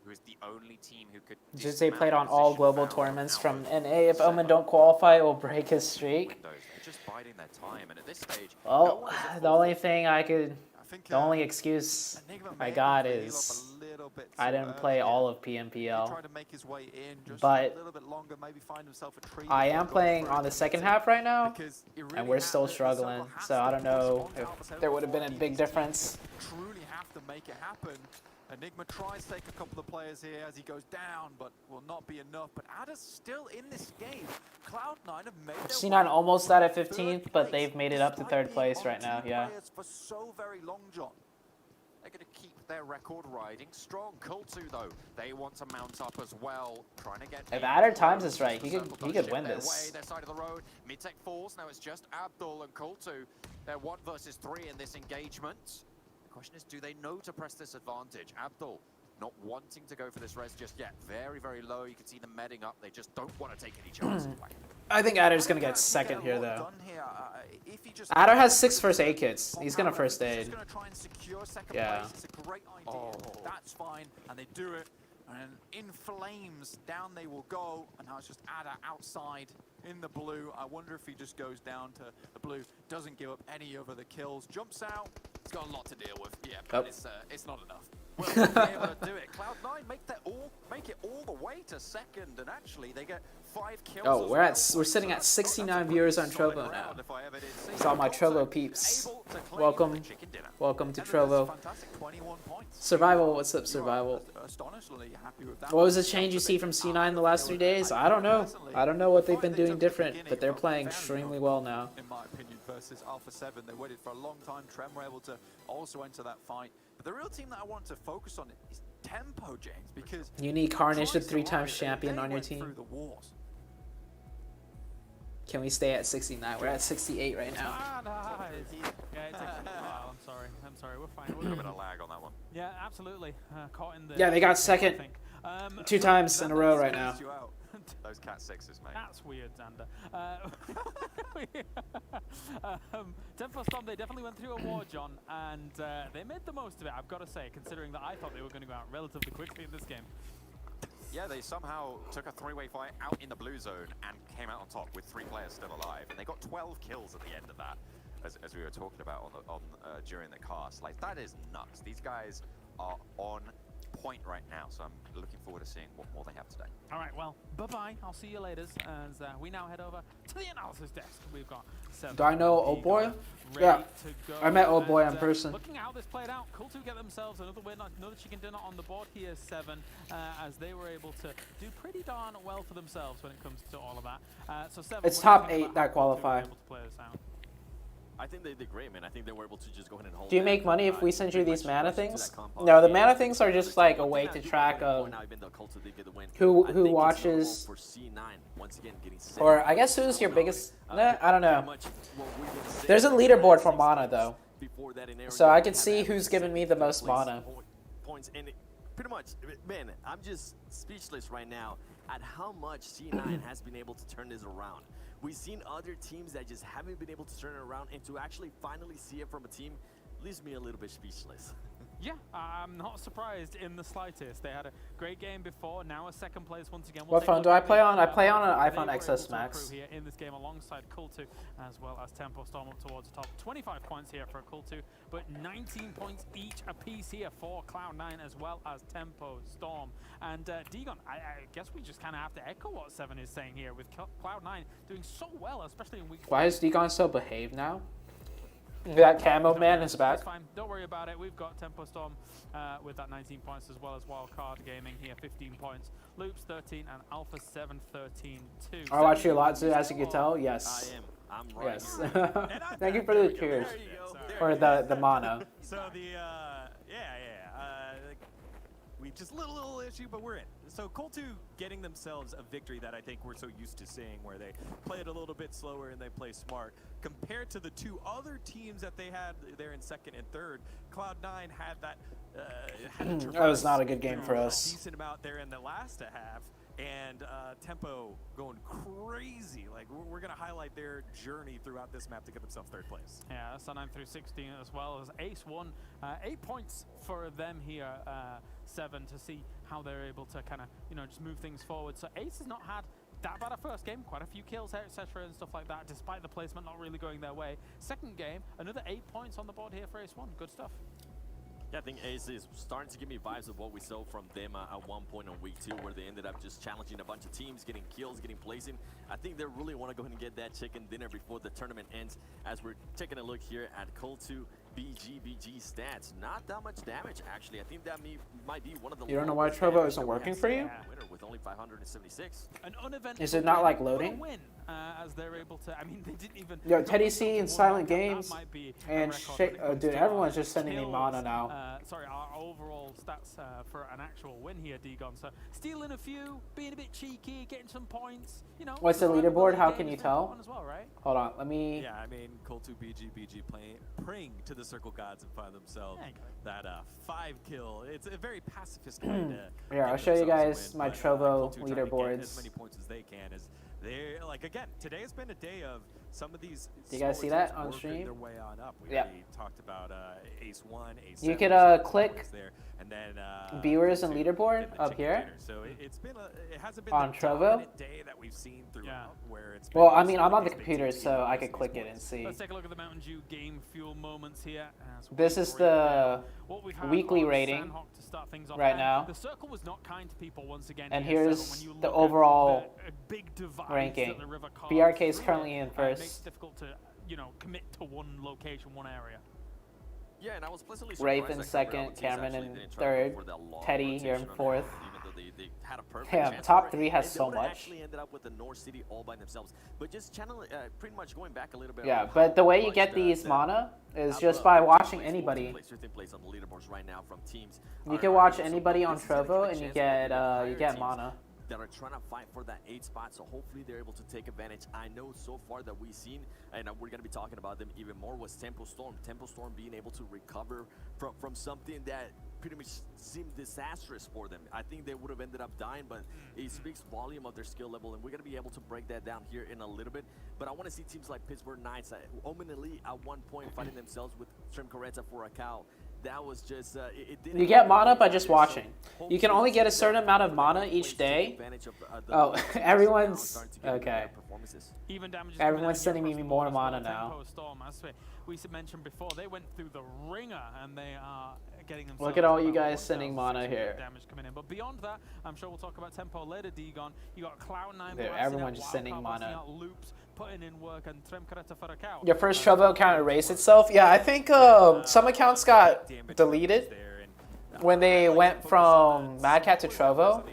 who is the only team who could. Just they played on all global tournaments from NA. If Omen don't qualify, it will break his streak. They're just biding their time, and at this stage, Well, the only thing the only excuse I got is I didn't play all of PMPL. But I am playing on the second half right now, and we're still struggling. So I don't know if there would have been a big difference. Truly have to make it happen. Enigma tries to take a couple of players here as he goes down, but will not be enough. But Ada's still in this game. Cloud9 have made their C9 almost out of 15th, but they've made it up to third place right now. Yeah. For so very long, John. They're going to keep their record riding strong. Cool2 though, they want to mount up as well, trying to get. If Adder times this right, he could win this. Their side of the road. Mid-tech falls. Now it's just Abdul and Cool2. They're 1 versus 3 in this engagement. The question is, do they know to press this advantage? Abdul not wanting to go for this res just yet. Very, very low. You can see them medding up. They just don't want to take any chances. I think Adder's going to get second here, though. Adder has 6 first aid kits. He's going to first aid. Yeah. Oh, that's fine. And they do it. And in flames, down they will go. And now it's just Adder outside in the blue. I wonder if he just goes down to the blue. Doesn't give up any of the kills. Jumps out. He's got a lot to deal with. Yeah, but it's not enough. Well, they'll be able to do it. Cloud9 make it all the way to second, and actually they get 5 kills. Oh, we're sitting at 69 viewers on Trovo now. It's all my Trovo peeps. Welcome to Trovo. Survival, what's up, Survival? What was the change you see from C9 the last 3 days? I don't know. I don't know what they've been doing different, but they're playing extremely well now. In my opinion, versus Alpha 7, they waited for a long time. Trem were able to also enter that fight. But the real team that I want to focus on is Tempo, James, because you need Carnage, the 3-time champion, on your team. Can we stay at 69? We're at 68 right now. Yeah, it takes a while. I'm sorry. We're fine. A little bit of lag on that one. Yeah, absolutely. Caught in the. Yeah, they got second 2 times in a row right now. Those cat 6s, mate. That's weird, Xander. Tempo Storm, they definitely went through a war, John, and they made the most of it, I've got to say, considering that I thought they were going to go out relatively quickly in this game. Yeah, they somehow took a 3-way fight out in the blue zone and came out on top with 3 players still alive, and they got 12 kills at the end of that, as we were talking about during the cast. Like, that is nuts. These guys are on point right now, so I'm looking forward to seeing what more they have today. All right, well, bye-bye. I'll see you later, as we now head over to the analysis desk. We've got 7. Do I know Old Boy? Yeah, I met Old Boy in person. Looking at how this played out, Cool2 get themselves another win, another chicken dinner on the board here, 7, as they were able to do pretty darn well for themselves when it comes to all of that. So 7. It's top 8 that qualify. I think they did great, man. I think they were able to just go ahead and hold. Do you make money if we send you these mana things? No, the mana things are just like a way to track of who watches, or I guess who's your biggest. Nah, I don't know. There's a leaderboard for mana though, so I can see who's giving me the most mana. Points and pretty much, man. I'm just speechless right now at how much C9 has been able to turn this around. We've seen other teams that just haven't been able to turn it around, and to actually finally see it from a team leaves me a little bit speechless. Yeah, I'm not surprised in the slightest. They had a great game before, now a second place once again. What phone do I play on? I play on an iPhone XS Max. Here in this game alongside Cool2, as well as Tempo Storm up towards the top. 25 points here for Cool2, but 19 points each apiece here for Cloud9 as well as Tempo Storm. And Degon, I guess we just kind of have to echo what 7 is saying here, with Cloud9 doing so well, especially in week 4. Why is Degon so behaved now? That camo man is back. That's fine. Don't worry about it. We've got Tempo Storm with that 19 points, as well as Wildcard Gaming here, 15 points. Loops 13 and Alpha 7 13 too. I watch you a lot, as you can tell. Yes. I am. I'm right yes. here. Thank you for the cheers. Or the mana. So the we just little issue, but we're in. So Colt2 getting themselves a victory that I think we're so used to seeing, where they play it a little bit slower and they play smart. Compared to the two other teams that they had there in second and third, Cloud9 had that. That was not a good game for us. A decent amount there in the last half. And Tempo going crazy. Like, we're going to highlight their journey throughout this map to get themselves third place. Yeah, SR9 through 16 as well as Ace won. 8 points for them here, 7, to see how they're able to kind of, just move things forward. So Ace has not had that bad a first game, quite a few kills, etc. and stuff like that, despite the placement not really going their way. Second game, another 8 points on the board here for Ace 1. Good stuff. Yeah, I think Ace is starting to give me vibes of what we saw from them at one point on week 2, where they ended up just challenging a bunch of teams, getting kills, getting placing. I think they really want to go ahead and get that chicken dinner before the tournament ends. As we're taking a look here at Colt2 BG stats, not that much damage actually. I think that might be one of the. You don't know why Trovo isn't working for you? Winner with only 576. An uneventful Is it not like loading? Win, as they're able to. I mean, they didn't even. Yo, Teddy C and Silent Games and dude, everyone's just sending me mana now. Sorry, our overall stats for an actual win here, Degon. So stealing a few, being a bit cheeky, getting some points. What's the leaderboard? How can you tell? As well, right? Hold on, let me. Yeah, I mean, Colt2 BG praying to the Circle Gods and find themselves that 5 kill. It's a very pacifist way to. Yeah, I'll show you guys my Trovo leaderboards. As many points as they can. As they're like, again, today has been a day of some of these. Do you guys see that on stream? Their way on up. We yeah. already talked about Ace 1, Ace. You could click there, and then viewers and leaderboard up here. So it's been it hasn't been on the Trovo day that we've seen throughout where it's. Well, I mean, I'm on the computer, so I could click it and see. Let's take a look at the Mountain Dew game fuel moments here. This is the weekly rating right now. The circle was not kind to people once again. And here's the overall ranking. BRK is currently in first. It makes it difficult to, commit to one location, one area. Yeah, and I was pleasantly surprised. Rafe in second, Cameron in third, Teddy here in fourth. They had a perfect Damn, top 3 has so much. Actually ended up with the North City all by themselves, but just pretty much going back a little bit. Yeah, but the way you get these mana is just by watching anybody. You can watch anybody on Trovo and you get mana. That are trying to fight for that 8 spot, so hopefully they're able to take advantage. I know so far that we've seen, and we're going to be talking about them even more, was Tempo Storm. Tempo Storm being able to recover from something that pretty much seemed disastrous for them. I think they would have ended up dying, but it speaks volume of their skill level, and we're going to be able to break that down here in a little bit. But I want to see teams like Pittsburgh Knights, Omen Elite at one point fighting themselves with Trim Coretta for a cow. That was just, you get mana by just watching. You can only get a certain amount of mana each day. Oh, everyone's okay. Everyone's sending me more mana now. As we mentioned before, they went through the ringer and they are getting themselves. Look at all you guys sending mana here. Damage coming in, but beyond that, I'm sure we'll talk about Tempo later. Degon, you got Cloud9. Everyone's just sending mana. Loops, putting in work, and Trim Coretta for a cow. Your first Trovo account erased itself? Yeah, I think some accounts got deleted when they went from Mad Cat to Trovo.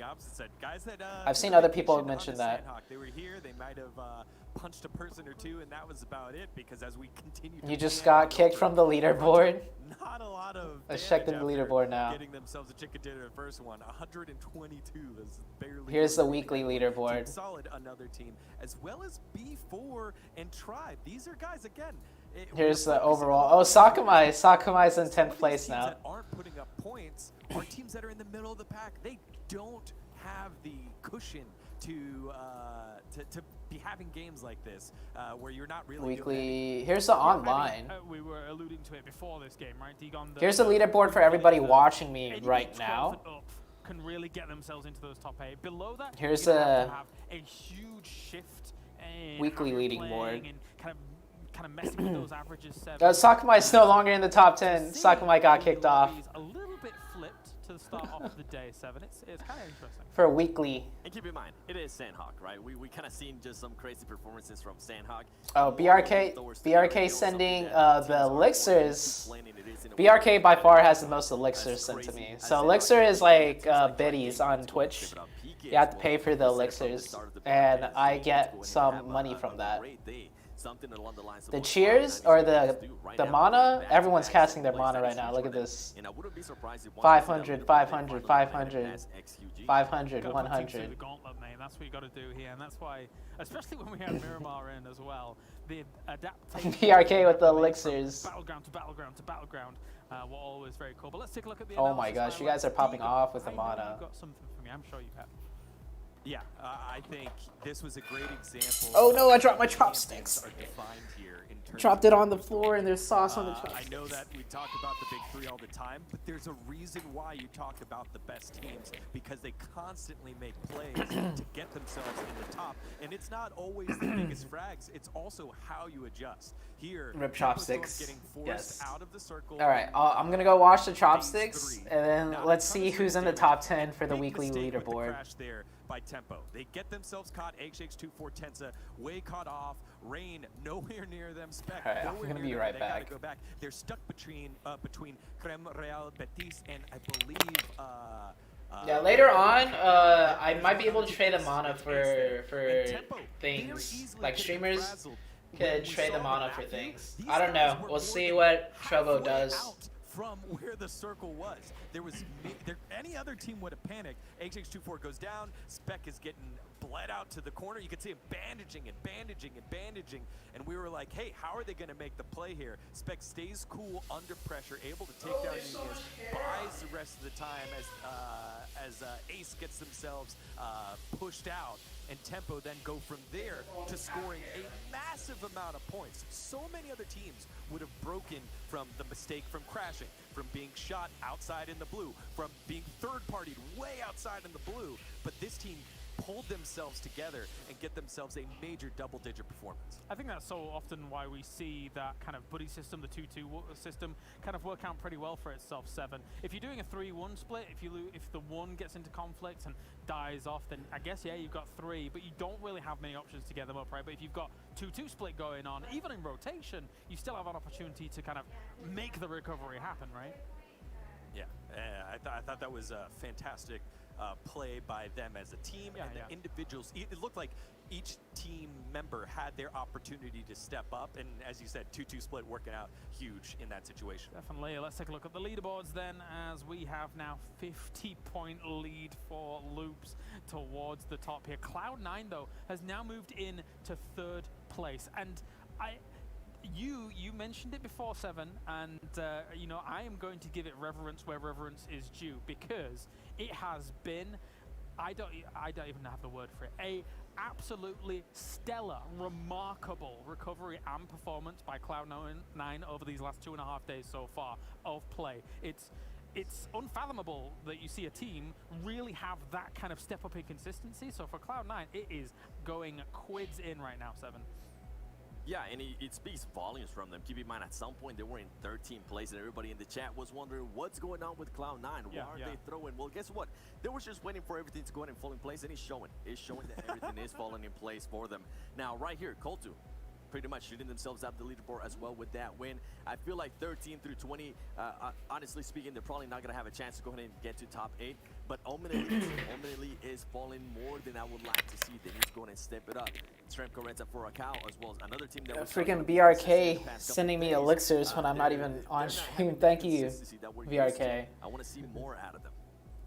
I've seen other people mention that. They were here, they might have punched a person or two, and that was about it, because as we continue you just got kicked from the leaderboard. Not a lot of. Let's check the leaderboard now. Getting themselves a chicken dinner, the first one, 122. That's barely. Here's the weekly leaderboard. Team Solid, another team, as well as B4 and Tribe. These are guys again. Here's the overall. Oh, Sakamai's in 10th place now. That aren't putting up points are teams that are in the middle of the pack. They don't have the cushion to be having games like this where you're not really weekly. Here's the online. We were alluding to it before this game, right? Degon, here's the leaderboard for everybody watching me right now. Can really get themselves into those top 8. Below that, here's a huge shift in weekly leading board. And kind of messing with those averages. Sakamai's no longer in the top 10. Sakamai got kicked off. A little bit flipped to the start of the day 7. It's kind of interesting. For a weekly. And keep in mind, it is Sandhawk, right? We kind of seen just some crazy performances from Sandhawk. Oh, BRK sending the elixirs. BRK by far has the most elixirs sent to me. So elixir is like biddies on Twitch. You have to pay for the elixirs, and I get some money from that. The cheers or the right The now. mana, everyone's Back-to-back casting their second place, mana that right is now. huge Look for at them. this. And I wouldn't be surprised if once 500, 500, 500, Gotta put teams through 100. the gauntlet, mate. That's what you got to do here, and that's why, especially when we have Miramar in as well, the adaptation. PRK with the elixirs. Battleground to battleground to battleground were always very cool. But let's take a look at the Oh my analysis gosh, you guys are popping highlights. off with the I know mana. you've got something for me. I'm sure you have. Yeah, I think this was a great example. Oh no, I dropped my of how chopsticks. champions are defined here in terms Dropped of it on the floor and there's sauce on the I chopsticks. know that we talk about the big three all the time, but there's a reason why you talk about the best teams, because they constantly make plays to get themselves in the top. And it's not always the biggest frags, it's also how you adjust. Here, Rip Tempo's chopsticks. getting forced Yes. out of the circle. Alright, I'm gonna go wash the chopsticks Phase 3. and then Not a let's ton see of who's in the damage. top 10 for the Big weekly mistake with the leaderboard. crash there by Tempo. They get themselves caught. Eggshakes 2-4 Tensa way caught off. Rain nowhere near them. Spec Alright, I'm nowhere gonna near be them. right They gotta back. go back. They're stuck between Creme Real Betis and I believe Yeah, later on, I might be able to trade the mana for things. Like streamers could trade the mana for things. I don't know. We'll see what Trovo does. From where the circle was, any other team would have panicked. H2-4 goes down. Spec is getting bled out to the corner. You can see him bandaging and bandaging and bandaging, and we were like, "Hey, how are they going to make the play here?" Spec stays cool under pressure, able to take down Nunez, buys the rest of the time as Ace gets themselves pushed out, and Tempo then go from there to scoring a massive amount of points. So many other teams would have broken from the mistake from crashing, from being shot outside in the blue, from being third-partied way outside in the blue, but this team pulled themselves together and get themselves a major double-digit performance. I think that's so often why we see that kind of buddy system, the 2-2 system, kind of work out pretty well for itself, Seven. If you're doing a 3-1 split, if the one gets into conflict and dies off, then I guess, yeah, you've got 3, but you don't really have many options to get them up, right? But if you've got 2-2 split going on, even in rotation, you still have an opportunity to kind of make the recovery happen, right? Yeah, I thought that was a fantastic play by them as a team, and the individuals. It looked like each team member had their opportunity to step up, and as you said, 2-2 split working out huge in that situation. Definitely. Let's take a look at the leaderboards then, as we have now 50-point lead for Loops towards the top here. Cloud9 though has now moved in to 3rd place, and you mentioned it before, Seven, and you know, I am going to give it reverence where reverence is due, because it has been, I don't even have the word for it, a absolutely stellar, remarkable recovery and performance by Cloud9 over these last 2.5 days so far of play. It's unfathomable that you see a team really have that kind of step up in consistency. So for Cloud9, it is going quids in right now, Seven. Yeah, and it speaks volumes from them. Keep in mind, at some point they were in 13th place, and everybody in the chat was wondering what's going on with Cloud9. Why are they throwing? Well, guess what? They were just waiting for everything to go ahead and fall in place, and it's showing. It's showing that everything is falling in place for them. Now, right here, Coltu, pretty much shooting themselves out the leaderboard as well with that win. I feel like 13 through 20, honestly speaking, they're probably not going to have a chance to go ahead and get to top 8. But Ominely is falling more than I would like to see. They need to go ahead and step it up. Trent Correnta for Raquel, as well as another team that was freaking BRK sending me elixirs when I'm not even on stream. Thank you, BRK. I want to see more out of them.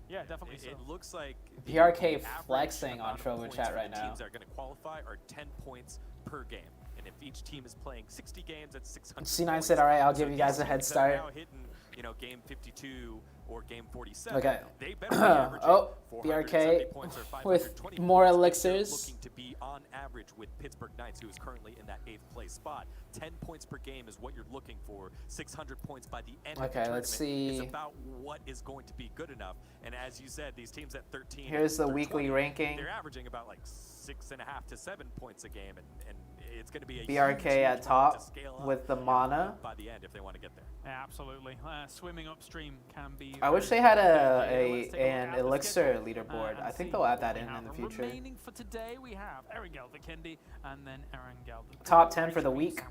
Yeah, definitely. It looks like BRK flexing on Trovo chat right now. Teams are going to qualify are 10 points per game. And if each team is playing 60 games, that's 600 C9 said, all right, I'll give you guys a head start. Now hitting, you know, game 52 or game 47. Okay. They better be averaging oh, 470 BRK points or 520 with more points. elixirs. They're looking to be on average with Pittsburgh Knights, who is currently in that 8th place spot. 10 points per game is what you're looking for. 600 points by the end of the tournament. Let's see. It's about what is going to be good enough. And as you said, these teams at 13. Here's the weekly ranking. They're averaging about like 6.5 to 7 points a game, and it's going to be a BRK at top with the mana by the end if they want to get there. Yeah, absolutely. Swimming upstream can be. I wish they had an elixir leaderboard. I think they'll add that in the future. Remaining for today, we have Erangel Vikendi and then Erangel. Top 10 for the week.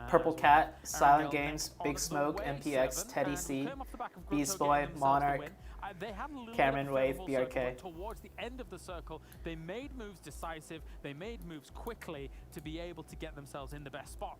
Purple Cat, Silent Games, Big Smoke, MPX, Teddy C, Beast Boy, Monarch, Cameron Wave, BRK. Towards the end of the circle, they made moves decisive. They made moves quickly to be able to get themselves in the best spot.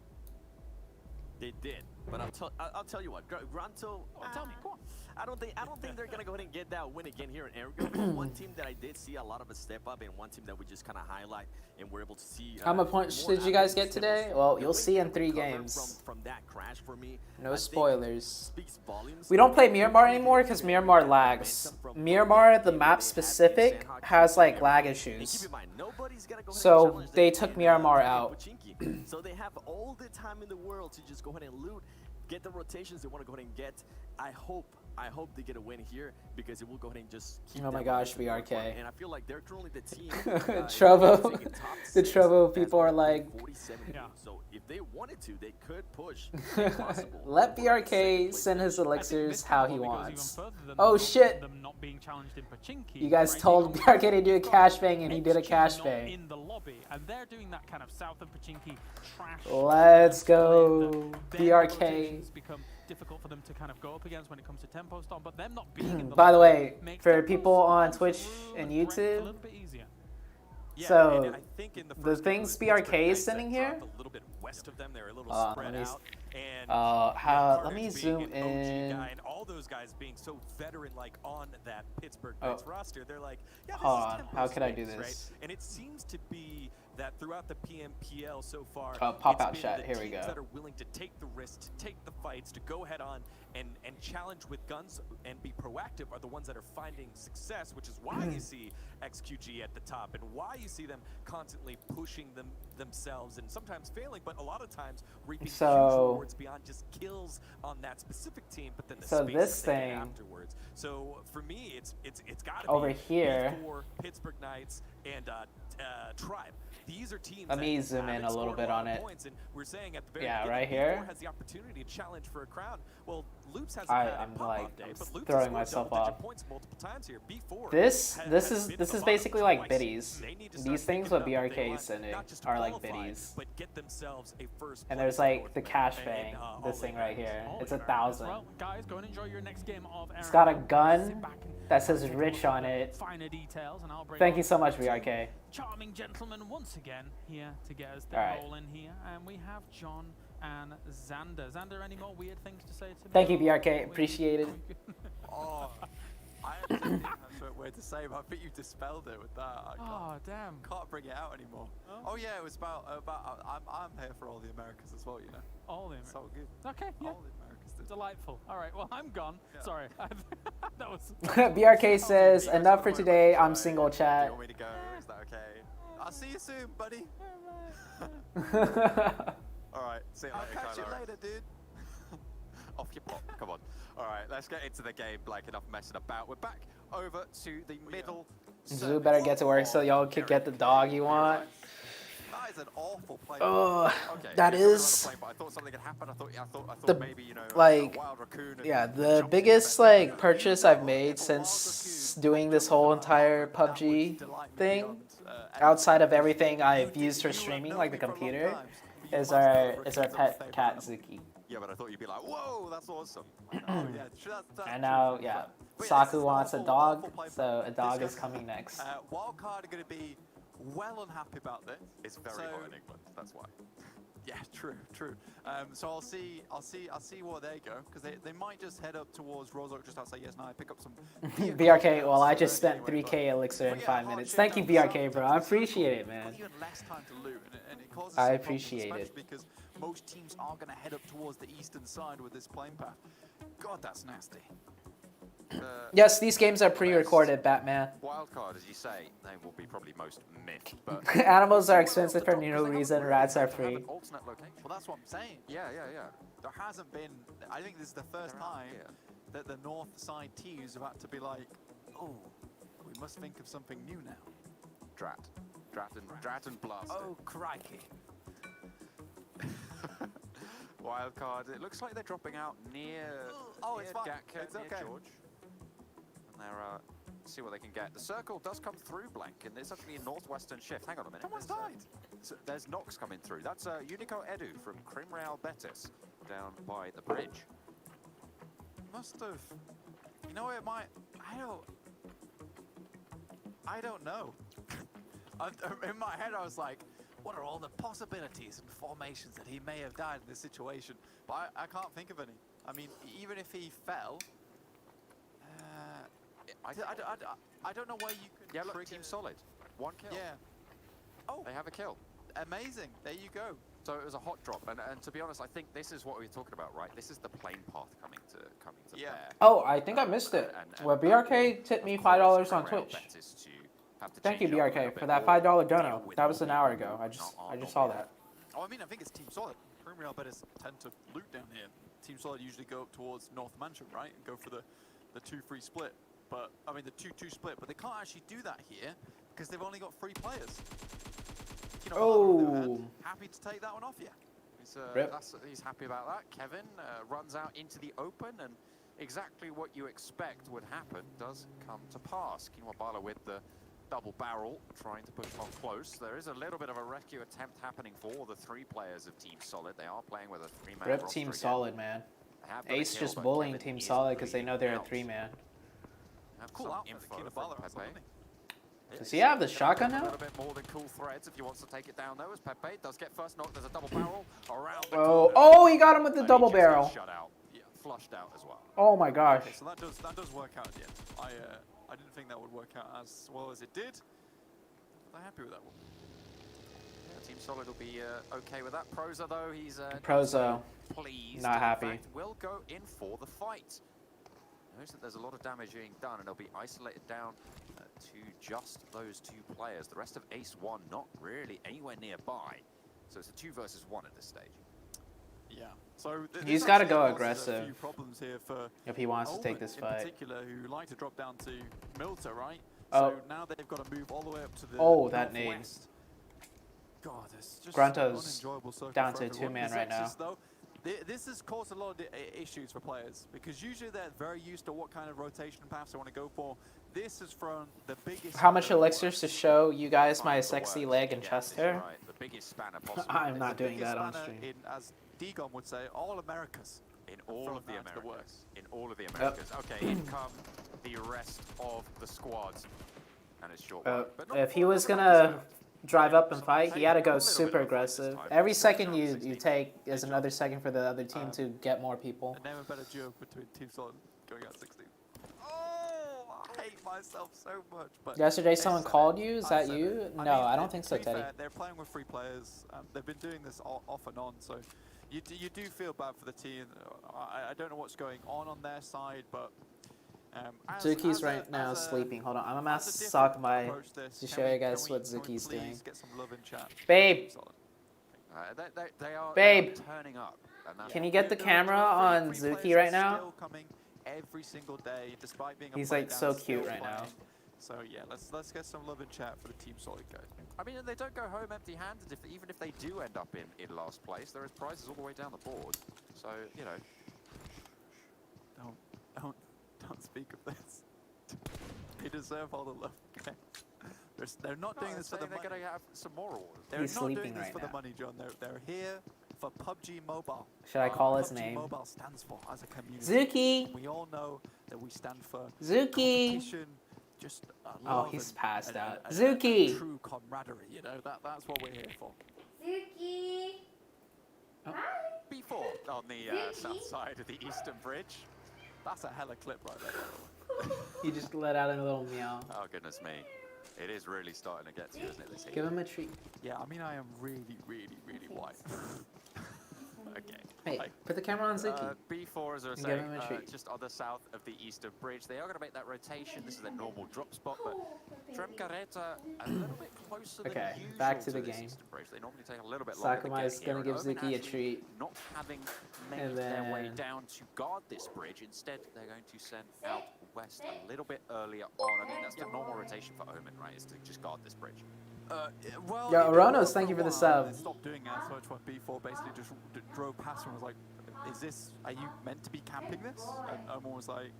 They It did, but I'll tell you what, Granto. Tell me, go on. I don't think they're gonna go ahead and get that win again here in Aragon. One team that I did see a lot of a step up, and one team that we just kind of highlight, and we're able to see. How many points did you guys get today? Well, you'll see in 3 games. From that crash for me. No spoilers. Volumes. We don't play Miramar anymore because Miramar lags. Miramar, the map specific, has like lag issues. So they took Miramar out. So they have all the time in the world to just go ahead and loot, get the rotations they want to go ahead and get. I hope they get a win here because it will go ahead and just keep. Oh my gosh, BRK. And I feel like they're currently the team. Trovo, the Trovo people are like, so if they wanted to, they could push. let BRK send his elixirs how he wants. Oh shit! You guys told BRK to do a cash bang and he did a cash bang. In the lobby, and they're doing that kind of south of Pachinki trash. Let's go, BRK. Difficult for them to kind of go up against when it comes to tempo storm, but them not being in the By the way, for people on Twitch and YouTube, a little bit easier. so and I think in the things BRK is sending here. A little bit west of them, they're a little spread out. And let me zoom in. And all those guys being so veteran-like on that Pittsburgh Knights roster, they're like, yeah, this Hold is on, how could I do this? Right? And it seems to be that throughout the PMPL so far, pop out it's chat. been Here the we teams go. that are willing to take the risk, to take the fights, to go head on and challenge with guns and be proactive are the ones that are finding success, which is why you see XQG at the top and why you see them constantly pushing themselves and sometimes failing, but a lot of times reaping huge rewards beyond just kills on that specific team, but then the space this that they get thing afterwards. So for me, it's got to over be here. for Pittsburgh Knights and Tribe. These are teams. Let me zoom in a little bit on it. And we're saying at the very right here. has the opportunity to challenge for a crown. Well, Loops has I'm like throwing myself off. Points multiple times here. B4 this is basically like biddies. These things what BRK is sending are like biddies. But get themselves a first. And there's like the cash bang. This thing right here. It's 1,000. Well, guys, go and enjoy your next game of It's got a gun that says rich on it. Finer details, and I'll bring Thank you so much, BRK. Charming gentleman once again here to get us the roll in here, and we have John and Xander. Xander, any more weird things to say to me? Thank you, BRK. Appreciate it. I actually didn't have something weird to say, but I think you dispelled it with that. Damn. Can't bring it out anymore. Oh yeah, it was about I'm here for all the Americas as well, you know. All the Americas. It's all good. Okay, yeah. All the Americas. Delightful. All right, well, I'm gone. Yeah. Sorry. That was... BRK says, enough for today. I'm single, chat. Do you want me to go? Is that okay? I'll see you soon, buddy. Alright, see you later, I'll catch you later, dude. Off your pop, come on. Alright, let's get into the game, Blake, enough messing about. We're back over to the middle. Zoo better get to work so y'all can get the dog you want. That is an awful play. Oh, okay, that is I thought something had happened. I thought maybe, you know, like, a wild raccoon. yeah, the biggest like purchase I've made since doing this whole entire PUBG thing, outside of everything I've used for streaming, like the computer, is our pet cat Zuki. Yeah, but I thought you'd be like, whoa, that's awesome. And now, yeah, Saku wants a dog, so a dog is coming next. Wildcard are going to be well unhappy about this. It's very hot in England, that's why. Yeah, true. So I'll see where they go, because they might just head up towards Rozok just outside Yes Now, pick up some BRK, well, I just spent 3K elixir in 5 minutes. Thank you, BRK, bro. I appreciate it, man. Even less time to loot, and it causes I appreciate it. because most teams are going to head up towards the eastern side with this plane path. God, that's nasty. Yes, these games are pre-recorded, Batman. Wildcard, as you say, they will be probably most myth, but animals are expensive for no reason. Rats are free. Alternate location. Well, that's what I'm saying. Yeah. There hasn't been. I think this is the first time that the north side teams have had to be like, oh, we must think of something new now. Drat and Blast. Oh, crikey. Wildcard. It looks like they're dropping out near. Oh, it's fine. Gatka, It's near okay. George. And they're see what they can get. The circle does come through, Blank, and it's actually a northwestern shift. Hang on a minute. Someone's died. There's Nox coming through. That's Unico Edu from Crimreal Betis down by the bridge. Must have. You know, it might. I don't know. In my head, I was like, what are all the possibilities and formations that he may have died in this situation? But I can't think of any. I mean, even if he fell, I don't know why you could. Yeah, look, Team Solid. 1 kill. Yeah. Oh, They have a kill. amazing. There you go. So it was a hot drop, and to be honest, I think this is what we were talking about, right? This is the plane path coming to bear. Oh, I think I missed it. Well, BRK tipped me $5 on Twitch. Thank you, BRK, for that $5 dono. That was an hour ago. I just saw that. Oh, I mean, I think it's Team Solid. Premier Real bettors tend to loot down here. Team Solid usually go up towards North Mansion, right, and go for the 2-3 split. But I mean, the 2-2 split. But they can't actually do that here because they've only got 3 players. You know, Oh. Happy to take that one off you. He's happy about that. Kevin runs out into the open, and exactly what you expect would happen does come to pass. Kinwabala with the double barrel, trying to push on close. There is a little bit of a rescue attempt happening for the 3 players of Team Solid. They are playing with a 3-man Rip roster Team again. Solid, man. Ace just bullying Team Solid because they know they're a 3-man. Cool outfit, Kinwabala, Pepe. Does he have the shotgun A now? little bit more than cool threads if he wants to take it down though, as Pepe does get first knock. There's a double barrel around the Oh, corner. oh, he got him with the And double he just gets barrel. Shut out. Yeah, flushed out as well. Oh my gosh. Okay, so that does work out at the end. I didn't think that would work out as well as it did. I'm happy with that one. Yeah, Team Solid will be okay with that. Proza though, he's Prozo, pleased. not In happy. fact, will go in for the fight. Notice that there's a lot of damage being done, and they'll be isolated down to just those 2 players. The rest of Ace 1 not really anywhere nearby. So it's a 2 versus 1 at this stage. Yeah. So He's got to go A aggressive few problems here for if he wants to take Omen this in fight. particular, who like to drop down to Milta, right? Oh. So now they've got to move all the way up to the that nade. northwest. God, it's just Grunto's an unenjoyable circle down for to everyone. 2-man This right now. Exis, though, this has caused a lot of issues for players because usually they're very used to what kind of rotation paths they want to go for. This has thrown the biggest. How much elixirs to show you guys my sexy leg and chest hair? Right, the biggest spanner possible. I'm not The doing biggest that on spanner stream. in, as Degon would say, all Americas. In all Thrown of the down to the Americas. worst. In all of the Americas. Okay, in come the rest of the squads. And it's short one. But not If he for was the gonna drive up and So fight, he had to a go little bit super of a fight this aggressive. time. Every second Round you 16. take is another second for the other team to get more people. And never better duo between Team Solid going out 16. Oh, I hate myself so much. But Yesterday they someone said called it. you? Is I that said you? it. No, mean, I don't think so, to be Teddy. fair, they're playing with 3 players. They've been doing this off and on, so you do feel bad for the team. I don't know what's going on their side, but Zuki's right now sleeping. Hold on, I'm gonna ask Sakubai to show you guys what Zuki's doing. Get some love in chat. Babe, They are Babe, turning up. And that's can you get the camera on Zuki right now? Still coming every single day, despite being a He's play like down, so still cute right now. playing. So yeah, let's get some love in chat for the Team Solid guys. I mean, they don't go home empty-handed. Even if they do end up in last place, there is prizes all the way down the board. So you know, Don't speak of this. They deserve all the love. Okay. They're not doing this for the they're money. going to have some more orders. They're He's not sleeping doing this right for now. the money, John. They're here for PUBG Mobile. Should I call his PUBG name? Mobile stands for as a community. Zuki! We all know that we stand for Zuki! competition, just Oh, love he's and- passed and- out. and Zuki! true camaraderie. You know that's what we're here for. Zuki. Oh. Hi. B4 on the south side of the Eastern Bridge. That's a hella clip right there. He just let out a little meow. Oh goodness me, it is really starting to get to you, isn't it? This heat? Give him a treat. Yeah, I mean I am really white. Okay. Hey, Like, put the camera on Zuki. B4, as I was Give saying, him a treat. just on the south of the Eastern Bridge. They are going to make that rotation. This is their normal drop spot, but Tremcareta a little bit closer than Okay, usual back to the this game. Eastern Bridge. They normally take a little bit longer to Sakurai get is here, gonna give and Omen Zuki a actually treat. not having made And their way then- down to guard this bridge. Instead, they're going to send out west a little bit earlier on. I mean, that's the normal rotation for Omen, right? Is to just guard this bridge. Well, Yo, it Oronos, worked thank for you a for the while, sub. and they stopped doing that so much when B4 basically just drove past and was like, are you meant to be camping this? And Omen was like,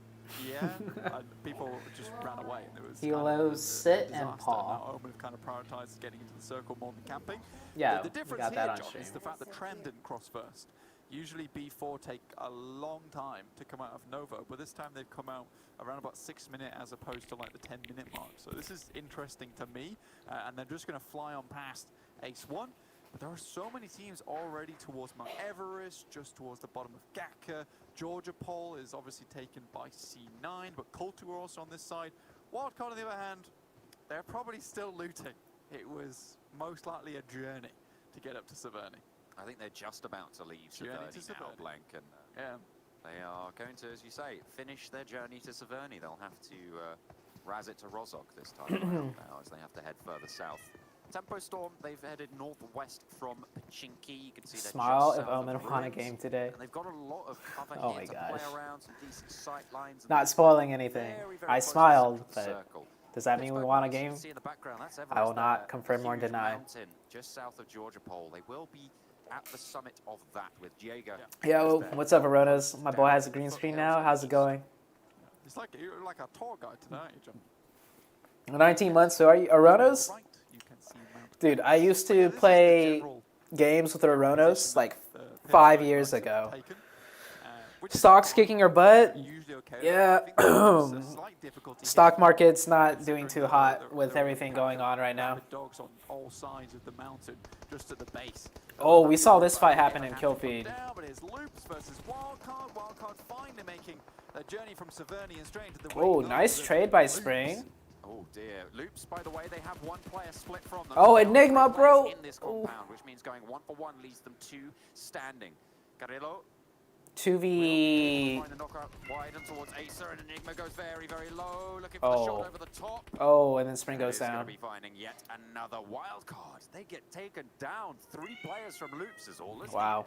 yeah. And people just ran away. And it was He kind of loves sit and disaster. paw. Now Omen have kind of prioritized getting into the circle more than camping. Yeah, the we difference got here, that on John, stream. is the fact that Trem didn't cross first. Usually B4 take a long time to come out of Novo, but this time they've come out around about 6 minutes as opposed to like the 10-minute mark. So this is interesting to me, and they're just going to fly on past Ace-1. But there are so many teams already towards Mount Everest, just towards the bottom of Gatka. Georgia Pole is obviously taken by C9, but Kultu are also on this side. Wildcard, on the other hand, they're probably still looting. It was most likely a journey to get up to Severny. I think they're just about to leave Severny now, Blank, and they are going to, as you say, finish their journey to Severny. They'll have to razz it to Rozhok this time around now, as they have to head further south. Tempo Storm, they've headed northwest from Pachinki. You can see they're Smile just if south Omen of won a Ruins, game today. and they've got a lot of cover Oh here my to gosh. play around, some decent sight lines. Not spoiling anything. Very, very I close to the smiled, center but circle. does that mean we Pittsburgh won a Knights, you game? can see in the background, that's I will Everest not there, confirm or huge deny. mountain just south of Georgia Pole. They will be at the summit of that with Jaeger. Yo, what's up, Aronas? My boy has a green screen now. How's it going? It's like you're like a tour guide today, John. 19 months, so are you Aronas? Dude, I used to play games with Aronas like 5 years ago. Stock's kicking her butt. Yeah. Stock market's not doing too hot with everything going on right now. Dogs on all sides of the mountain, just at the base. Oh, we saw this fight happen in Killfeed. But it's Loops versus Wildcard. Wildcard finally making a journey from Severny and straight into the Oh, nice trade by Spring. Oh dear. Loops, by the way, they have one player split from them. Oh, Enigma, bro. In this compound, which means going 1-for-1 leaves them 2 standing. Carrillo 2v. find the knockout wide and towards Acer, and Enigma goes very, very low, looking for the shot over the top. Oh, and then Spring goes Going down. to be finding yet another wild card. They get taken down. 3 players from Loops is all. Wow.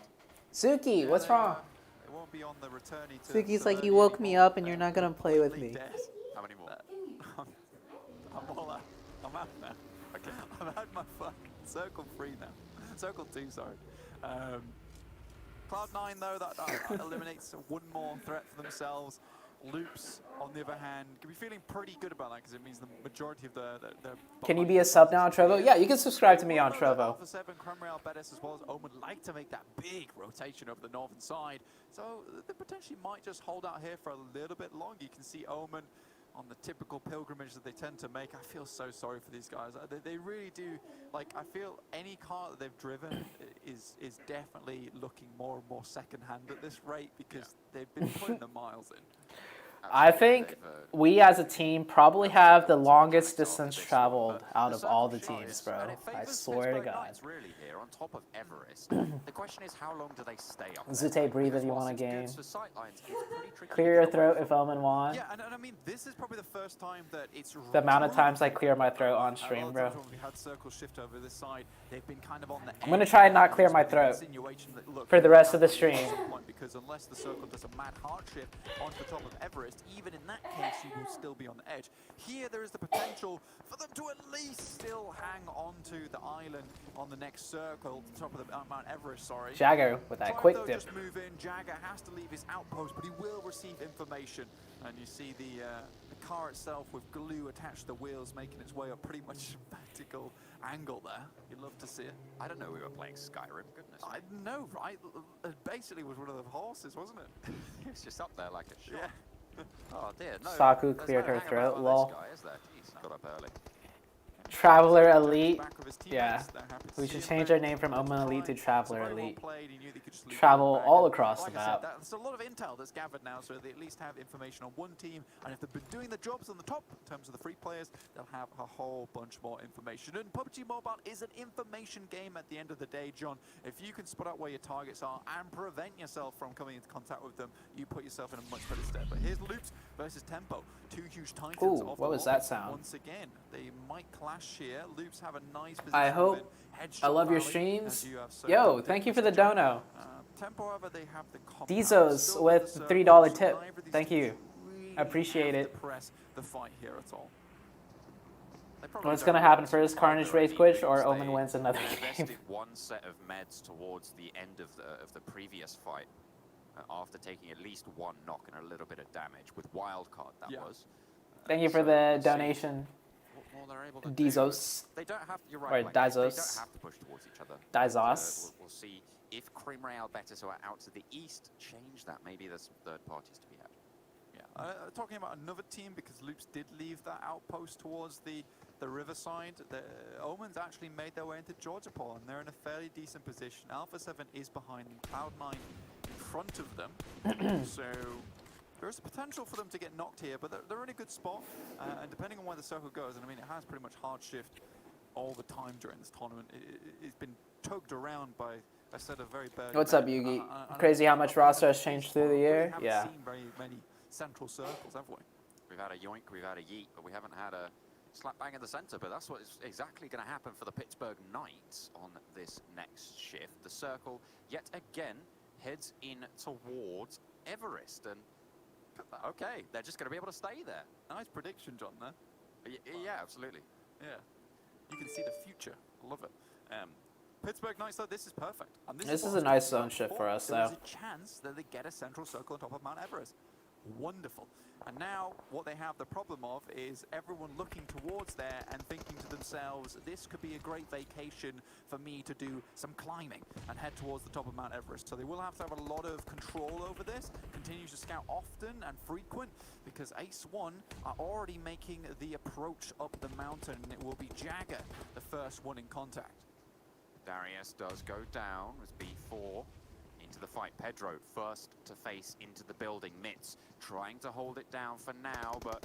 Suki, what's wrong? It won't be on the returning to Suki's like, you Severny woke me anymore. up and you're not gonna play with me. How many more? I'm all out. I'm out now. Okay. I've had my fucking circle 3 now. Circle 2, sorry. Cloud9 though, that eliminates one more threat for themselves. Loops, on the other hand, can be feeling pretty good about that because it means the majority of the Can you be a sub now on Trovo? Yeah, you can subscribe to me on Trovo. Alpha 7, Cromrail, Bettis, as well as Omen like to make that big rotation over the northern side. So they potentially might just hold out here for a little bit longer. You can see Omen on the typical pilgrimage that they tend to make. I feel so sorry for these guys. They really do. Like, I feel any car that they've driven is definitely looking more and more second-hand at this rate because they've been putting the miles in. I think we as a team probably have the longest distance traveled out of all the teams, bro. I swear to God. Really here on top of Everest. The question is, how long do they stay up? Zute, breathe if you want a game. For sightlines, it's pretty tricky Clear to your get throat away if Omen won. Yeah, and I mean, this is probably the first time that it's The amount of times I clear my throat on stream, bro. We had circle shift over this side. They've been kind of on the I'm gonna try and not clear my throat for the rest of the stream. Because unless the circle does a mad hard shift onto the top of Everest, even in that case, you will still be on the edge. Here, there is the potential for them to at least still hang on to the island on the next circle, the top of the Mount Everest, sorry. Jagger with that quick dip. Just move in. Jagger has to leave his outpost, but he will receive information. And you see the car itself with glue attached to the wheels, making its way up pretty much a vertical angle there. You'd love to see it. I don't know we were playing Skyrim, goodness. I know, right? It basically was one of the horses, wasn't it? It's just up there like a shot. Yeah. Oh dear, no. Saku there's cleared no her hang throat, about on lol. this guy, is there? Jeez, got up early. Traveler Elite. Back with his teammates. Yeah. They're happy to We see should him change back. our name from Omen Elite to It's Traveler very well Elite. played. He knew they could just leave Travel it back. all And across the like I said, map. That's a lot of intel that's gathered now, so they at least have information on one team. And if they've been doing the jobs on the top, in terms of the free players, they'll have a whole bunch more information. And PUBG Mobile is an information game at the end of the day, John. If you can spot out where your targets are and prevent yourself from coming into contact with them, you put yourself in a much better step. But here's Loops versus Tempo. 2 huge titans. Ooh, off what the was wall. that sound? Once again, they might clash here. Loops have a nice position. I hope. within headshot I love your rally, streams. as you have so Yo, well thank you done. for the dono. Tempo, however, they have the compound. Dizos Still with the the circle, $3 so tip. neither of these Thank teams you. really Appreciate have it. to press the fight here at all. They probably What's don't gonna happen want first? to Carnage Either Race of Quit these or teams, Omen they wins another game? invested one set of meds towards the end of the previous fight, after taking at least one knock and a little bit of damage with wildcard. That was. Thank you for So the we'll see donation. what more they're able to do. Dizos. They don't have. You're right. Or Mike, they don't Dizos. have to push towards each other. Dizos. We'll see if Cream Real Betis, who are out to the east, change that. Maybe there's some third parties to be had. Yeah, talking about another team, because Loops did leave that outpost towards the the Riverside, the Omen's actually made their way into Georgia Pole, and they're in a fairly decent position. Alpha 7 is behind them, Cloud9 in front of them. So there's a potential for them to get knocked here, but they're in a good spot. And depending on where the circle goes, and I mean, it has pretty much hard shift all the time during this tournament. It's been tugged around by a set of very bad. What's up, Yugi? Crazy how much roster has changed through the year. We Yeah. haven't seen very many central circles, have we? We've had a yoink, we've had a yeet, but we haven't had a slap bang in the center. But that's what is exactly going to happen for the Pittsburgh Knights on this next shift. The circle, yet again, heads in towards Everest. And okay, they're just going to be able to stay there. Nice prediction, John, there. Yeah, absolutely. Yeah. You can see the future. I love it. Pittsburgh Knights, though, this is perfect. And This is a nice zone shift for us, though. There's a chance that they get a central circle on top of Mount Everest. Wonderful. And now what they have the problem of is everyone looking towards there and thinking to themselves, this could be a great vacation for me to do some climbing and head towards the top of Mount Everest. So they will have to have a lot of control over this, continue to scout often and frequent, because Ace 1 are already making the approach up the mountain, and it will be Jagger, the first one in contact. Darius does go down as B4 into the fight. Pedro first to face into the building. Mitz trying to hold it down for now, but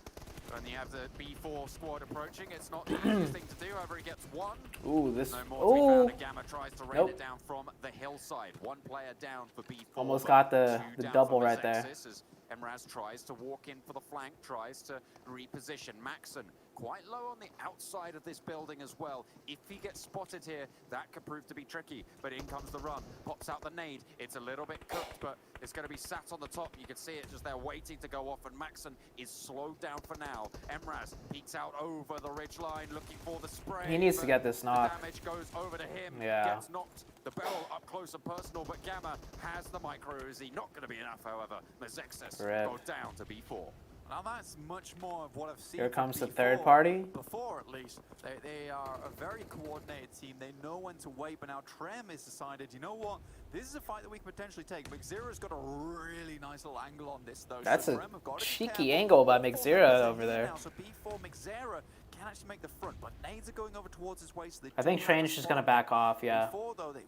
when you have the B4 squad approaching, it's not the easiest thing to do. However, he gets one. Ooh, this. No more to be found. Gamma tries to rain it down from the hillside. One player down for B4. Almost got the double right there. As Emraz tries to walk in for the flank, tries to reposition. Maxon quite low on the outside of this building as well. If he gets spotted here, that could prove to be tricky. But in comes the run, pops out the nade. It's a little bit cooked, but it's going to be sat on the top. You can see it just there waiting to go off, and Maxon is slowed down for now. Emraz peeks out over the ridge line, looking for the spray. He needs to get this knock. The damage goes over to him. Yeah. Gets knocked. The barrel up close and personal, but Gamma has the micro Uzi. Not going to be enough, however. Mazexis go down to B4. Now that's much more of what I've seen. Here comes the before, third party. Before, at least, they are a very coordinated team. They know when to wait, but now Trem has decided, you know what? This is a fight that we can potentially take. McZero's got a really nice little angle on this, though. That's so a cheeky angle by McZero over there. So B4 McZero can actually make the front, but nades are going over towards his waist. So I think Train's just going to back off, yeah.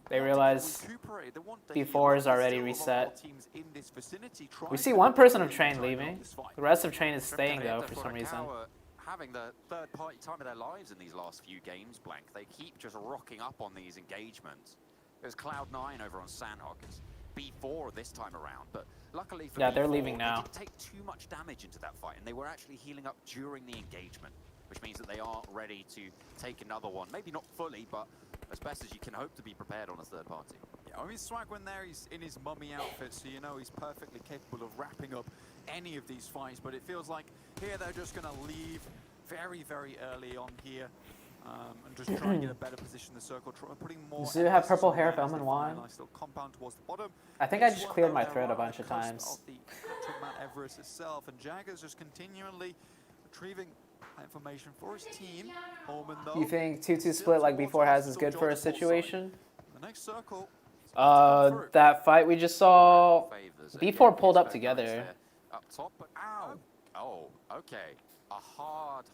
They realize B4 is already reset. We see one person of Train leaving. The rest of Train is staying, though, for some reason. Having the third party time of their lives in these last few games, Blank. They keep just rocking up on these engagements. There's Cloud9 over on Sandhog. It's B4 this time around, but luckily for yeah, B4, they're leaving now. They didn't take too much damage into that fight, and they were actually healing up during the engagement, which means that they are ready to take another one. Maybe not fully, but as best as you can hope to be prepared on a third party. Yeah, I mean, Swagman there, he's in his mummy outfit, so you know he's perfectly capable of wrapping up any of these fights, but it feels like here they're just going to leave very, very early on here. And just try and get a better position in the circle, putting more. Does it have purple hair if Elman won? Nice little compound towards the bottom. I think I just cleared my throat a bunch of times. Of the actual Mount Everest itself, and Jagger's just continually retrieving information for his team. Holman, though, You think 2-2 split like B4 has is good for a situation? The next circle. That fight we just saw, B4 pulled up together. Up top, but ow! Oh, okay. A hard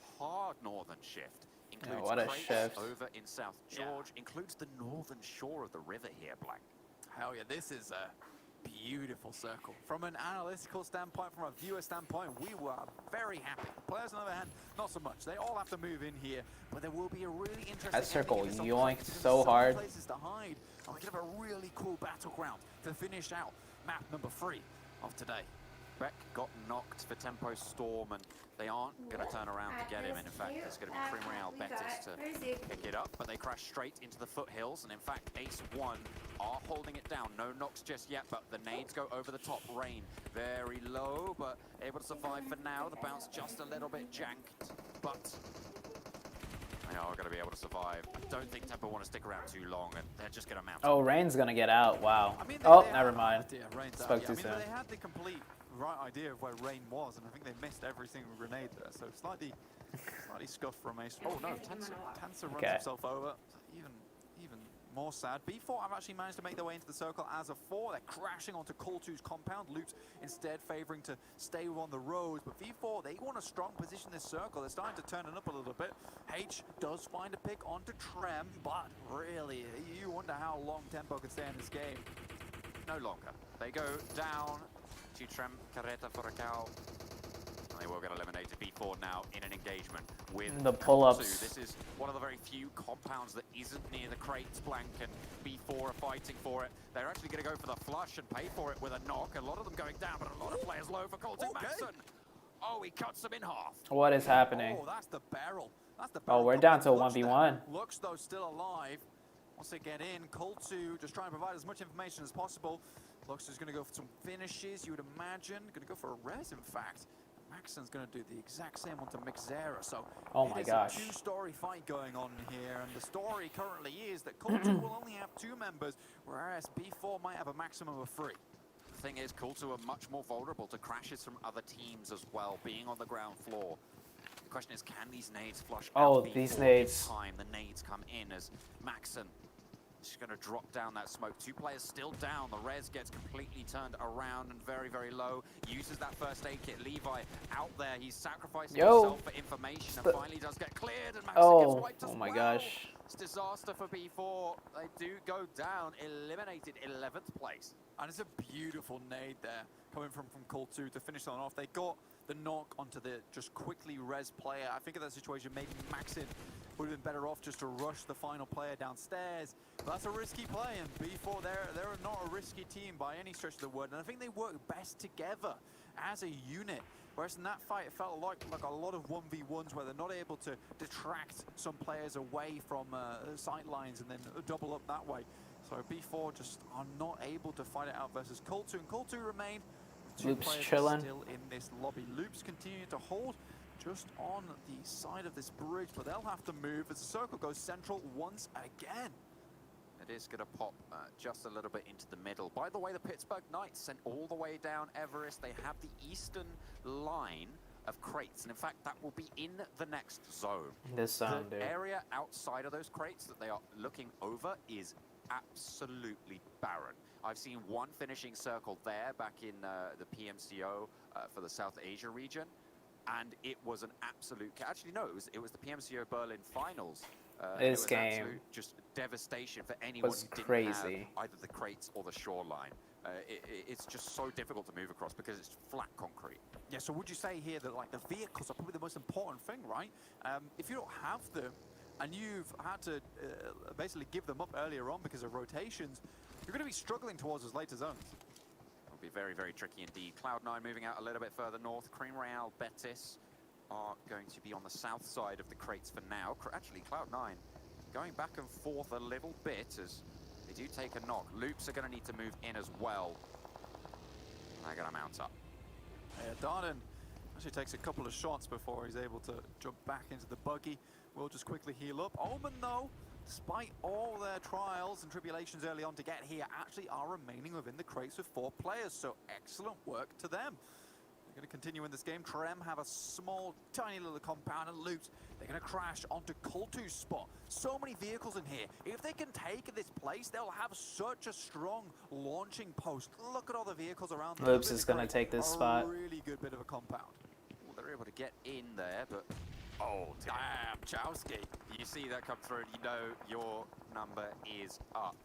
northern shift. Includes what a shift. Over in South George, includes the northern shore of the river here, Blank. Hell yeah, this is a beautiful circle. From an analytical standpoint, from a viewer standpoint, we were very happy. Players, on the other hand, not so much. They all have to move in here, but there will be a really interesting... That circle yoinked so hard. Places to hide, and we can have a really cool battleground to finish out map number 3 of today. Beck got knocked for Tempo Storm, and they aren't going to turn around to get him. And in fact, there's going to be Primreal Betis to pick it up, but they crash straight into the foothills. And in fact, Ace 1 are holding it down. No knocks just yet, but the nades go over the top. Rain very low, but able to survive for now. The bounce just a little bit janked, but they are going to be able to survive. I don't think Tempo want to stick around too long, and they're just going to mount. Oh, Rain's going to get out. Wow. I mean, Never mind. Spoke too soon. They had the complete right idea of where Rain was, and I think they missed every single grenade there. So slightly scuffed from Ace. Oh no, Tensa runs himself over. Even more sad. B4 have actually managed to make their way into the circle as a 4. They're crashing onto Call2's compound. Loops instead favoring to stay on the roads. But V4, they want a strong position in this circle. They're starting to turn it up a little bit. H does find a pick onto Trem, but really, you wonder how long Tempo can stay in this game. No longer. They go down to Trem Carreta for a cow. They will get eliminated. B4 now in an engagement with the pull-ups. This is one of the very few compounds that isn't near the crates blank, and B4 are fighting for it. They're actually going to go for the flush and pay for it with a knock. A lot of them going down, but a lot of players low for Colton Maxson. Oh, he cuts them in half. What is happening? Oh, that's the barrel. That's the barrel. Oh, we're down to a 1v1. Looks though still alive. Once they get in, Call2 just trying to provide as much information as possible. Looks is going to go for some finishes, you would imagine. Going to go for a res, in fact. Maxson's going to do the exact same onto Mixera, so oh my gosh. A two-story fight going on here, and the story currently is that Call2 will only have 2 members, whereas B4 might have a maximum of 3. The thing is, Call2 are much more vulnerable to crashes from other teams as well, being on the ground floor. The question is, can these nades flush out? Oh, these nades. Time the nades come in as Maxson is going to drop down that smoke. 2 players still down. The res gets completely turned around and very, very low. Uses that first aid kit. Levi out there. He's sacrificing himself for information and finally does get cleared. And Maxson gets wiped as well. Oh my gosh. It's disaster for B4. They do go down, eliminated 11th place. And it's a beautiful nade there coming from Call2 to finish on off. They got the knock onto the just quickly res player. I think in that situation, maybe Maxson would have been better off just to rush the final player downstairs. But that's a risky play, and B4, they're not a risky team by any stretch of the word. And I think they work best together as a unit. Whereas in that fight, it felt like a lot of 1v1s where they're not able to detract some players away from sight lines and then double up that way. So B4 just are not able to fight it out versus Call2, and Call2 remain. 2 Loops players chilling. Still in this lobby. Loops continue to hold just on the side of this bridge, but they'll have to move as the circle goes central once again. It is going to pop just a little bit into the middle. By the way, the Pittsburgh Knights sent all the way down Everest. They have the eastern line of crates, and in fact, that will be in the next zone. This zone, the area outside of those crates that they are looking over is absolutely barren. I've seen one finishing circle there back in the PMCO for the South Asia region, and it was an absolute... Actually, no, it was the PMCO Berlin finals. This game just devastation for anyone was who didn't crazy. have either the crates or the shoreline. It's just so difficult to move across because it's flat concrete. Yeah, so would you say here that like the vehicles are probably the most important thing, right? If you don't have them and you've had to basically give them up earlier on because of rotations, you're going to be struggling towards those later zones. It'll be very, very tricky indeed. Cloud9 moving out a little bit further north. Cream Real, Betis are going to be on the south side of the crates for now. Actually, Cloud9 going back and forth a little bit as they do take a knock. Loops are going to need to move in as well. They're going to mount up. Yeah, Darden actually takes a couple of shots before he's able to jump back into the buggy. We'll just quickly heal up. Omen, though, despite all their trials and tribulations early on to get here, actually are remaining within the crates with 4 players, so excellent work to them. They're going to continue in this game. Trem have a small, tiny little compound, and Loops, they're going to crash onto Call2's spot. So many vehicles in here. If they can take this place, they'll have such a strong launching post. Look at all the vehicles around them. Loops is going to take this spot. A really good bit of a compound. Well, they're able to get in there, but... Oh, damn, Chowski. You see that come through, and you know your number is up.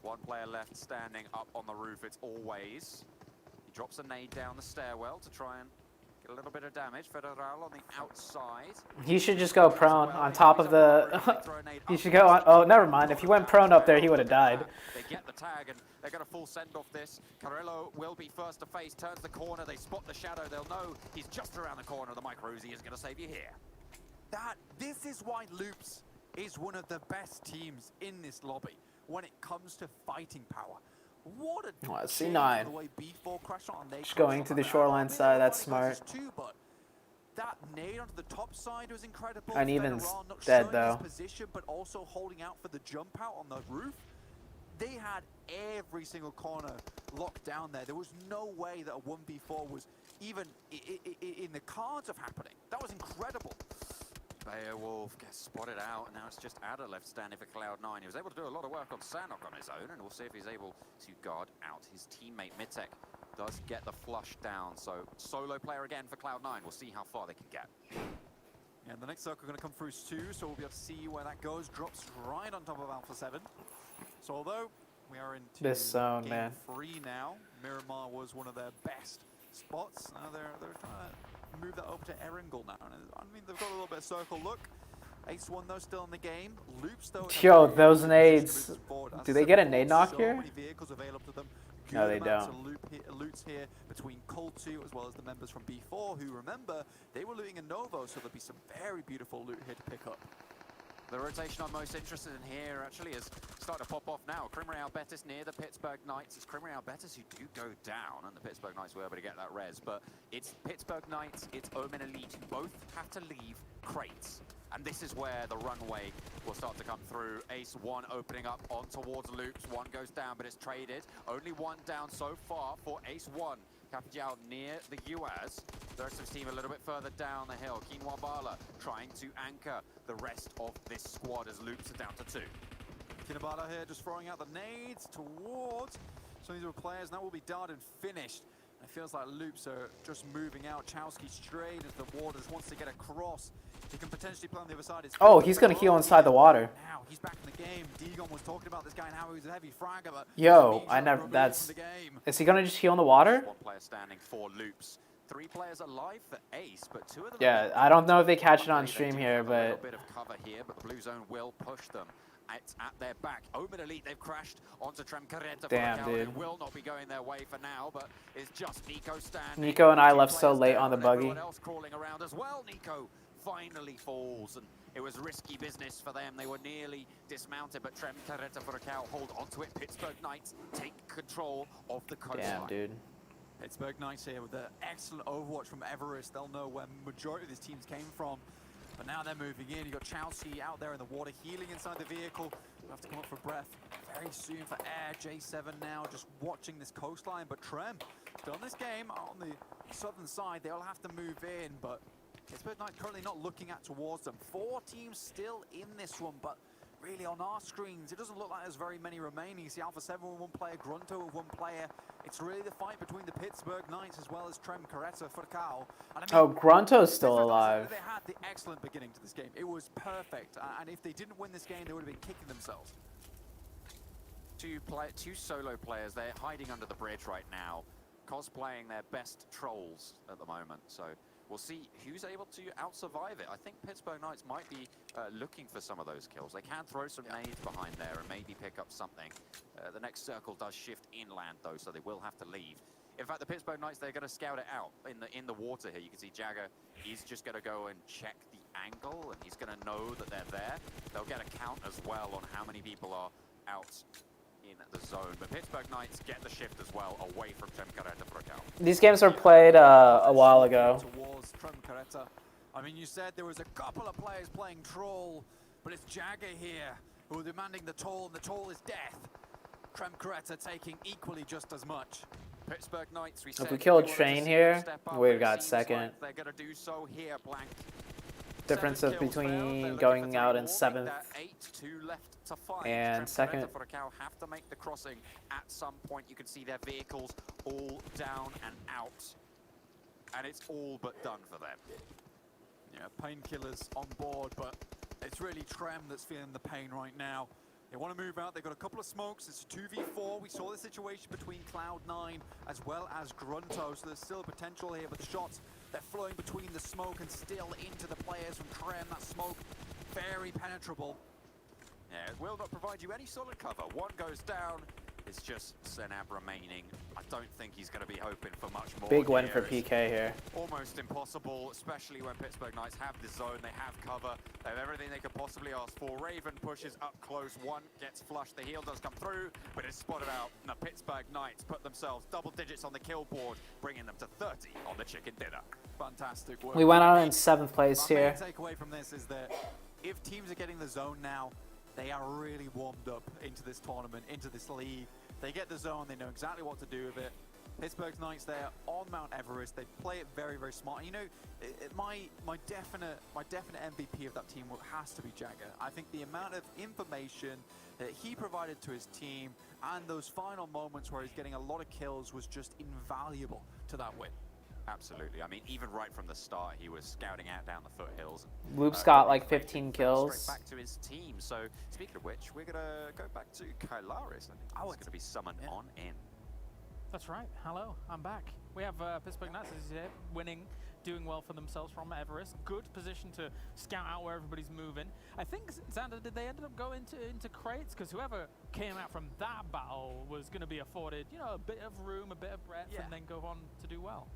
1 player left standing up on the roof, it's always. He drops a nade down the stairwell to try and get a little bit of damage. Federal on the outside. He should just go prone on top of the... He should go on... Oh, never mind. If he went prone up there, he would have died. They get the tag, and they're going to full send off this. Carrillo will be first to face, turns the corner. They spot the shadow. They'll know he's just around the corner. The Mike Rosie is going to save you here. This is why Loops is one of the best teams in this lobby when it comes to fighting power. What a C9. The way B4 crashed on. Just going to the shoreline side, that's smart. But that nade onto the top side was incredible. And even not dead showing though. his position, but also holding out for the jump out on the roof. They had every single corner locked down there. There was no way that a 1v4 was even in the cards of happening. That was incredible. Beowulf gets spotted out, and now it's just Adder left standing for Cloud9. He was able to do a lot of work on Sanok on his own, and we'll see if he's able to guard out his teammate. Mitek does get the flush down, so solo player again for Cloud9. We'll see how far they can get. And the next circle going to come through Stu, so we'll be able to see where that goes. Drops right on top of Alpha 7. So although we are into this zone, game man. 3 now, Miramar was one of their best spots. Now they're trying to move that over to Erangel now. And I mean, they've got a little bit of circle look. Ace 1 though still in the game. Loops though. Yo, those nades. Do they get a nade knock here? Many vehicles available to them. No, they don't. Loots here between Cold 2 as well as the members from B4 who, remember, they were looting a Novo, so there'll be some very beautiful loot here to pick up. The rotation I'm most interested in here actually is starting to pop off now. Crimreal Betis near the Pittsburgh Knights. It's Crimreal Betis who do go down, and the Pittsburgh Knights were able to get that res. But it's Pittsburgh Knights, it's Omen Elite who both have to leave crates. And this is where the runway will start to come through. Ace 1 opening up on towards Loops. 1 goes down, but it's traded. Only 1 down so far for Ace 1. Capijao near the UAS. The rest of his team a little bit further down the hill. Quinoa Bala trying to anchor the rest of this squad as Loops are down to 2. Kinabala here just throwing out the nades towards some of these other players. That will be done and finished. It feels like Loops are just moving out. Chowski straight as the Waters wants to get across. He can potentially play on the other side. Oh, he's going to heal inside the water. Now he's back in the game. Degon was talking about this guy and how he was a heavy fragger, but yo, I never. That's. Is he going to just heal in the water? 1 player standing for Loops. 3 players alive for Ace, but 2 of them. Yeah, I don't know if they catch it on stream here, but. A little bit of cover here, but the blue zone will push them. It's at their back. Omen Elite, they've crashed onto Trem Carreta. Damn, dude. It will not be going their way for now, but it's just Nico standing. Nico and I left so late on the buggy. Everyone else crawling around as well. Nico finally falls, and it was risky business for them. They were nearly dismounted, but Trem Carreta for a cow hold onto it. Pittsburgh Knights take control of the coastline. Damn, dude. Pittsburgh Knights here with the excellent overwatch from Everest. They'll know where majority of these teams came from. But now they're moving in. You've got Chowski out there in the water, healing inside the vehicle. We'll have to come up for breath very soon for air. J7 now just watching this coastline. But Trem, still in this game on the southern side. They'll have to move in, but Pittsburgh Knights currently not looking at towards them. 4 teams still in this one, but really on our screens, it doesn't look like there's very many remaining. You see Alpha 7 with 1 player, Grunto with 1 player. It's really the fight between the Pittsburgh Knights as well as Trem Carreta for Cal. And I mean, Grunto's still alive. They had the excellent beginning to this game. It was perfect. And if they didn't win this game, they would have been kicking themselves. 2 solo players, they're hiding under the bridge right now, cosplaying their best trolls at the moment. So we'll see who's able to out-survive it. I think Pittsburgh Knights might be looking for some of those kills. They can throw some nades behind there and maybe pick up something. The next circle does shift inland though, so they will have to leave. In fact, the Pittsburgh Knights, they're going to scout it out in the water here. You can see Jagger, he's just going to go and check the angle, and he's going to know that they're there. They'll get a count as well on how many people are out in the zone. But Pittsburgh Knights get the shift as well away from Trem Carreta for a count. These games were played a while ago. Towards Trem Carreta. I mean, you said there was a couple of players playing Troll, but it's Jagger here who are demanding the toll, and the toll is death. Trem Carreta taking equally just as much. Pittsburgh Knights, If we kill a train here, we've got second. Like they're going to do so here, Blank. Difference of between going out in 7th and 2nd. For a cow have to make the crossing at some point. You can see their vehicles all down and out, and it's all but done for them. Yeah, painkillers on board, but it's really Trem that's feeling the pain right now. They want to move out. They've got a couple of smokes. It's a 2v4. We saw the situation between Cloud9 as well as Grunto, so there's still potential here, but the shots, they're flowing between the smoke and still into the players from Trem. That smoke, very penetrable. Yeah, it will not provide you any solid cover. 1 goes down. It's just Senab remaining. I don't think he's going to be hoping for much more. Big win for PK here. Almost impossible, especially when Pittsburgh Knights have the zone, they have cover, they have everything they could possibly ask for. Raven pushes up close, 1 gets flushed, the heal does come through, but it's spotted out. And the Pittsburgh Knights put themselves double digits on the kill board, bringing them to 30 on the chicken dinner. Fantastic work. We went out in 7th place here. My main takeaway from this is that if teams are getting the zone now, they are really warmed up into this tournament, into this league. They get the zone, they know exactly what to do with it. Pittsburgh Knights there on Mount Everest. They play it very, very smart. You know, my definite MVP of that team has to be Jagger. I think the amount of information that he provided to his team and those final moments where he's getting a lot of kills was just invaluable to that win. Absolutely. I mean, even right from the start, he was scouting out down the foothills. Loop's got like 15 kills. Straight back to his team. So, speaking of which, we're gonna go back to Kylaris. I think he's gonna be summoned on in. That's right. Hello, I'm back. We have Pittsburgh Knights here, winning, doing well for themselves from Everest. Good position to scout out where everybody's moving. I think, Xander, did they end up going into crates? Because whoever came out from that battle was going to be afforded, you know, a bit of room, a bit of breadth, and then go on to do well.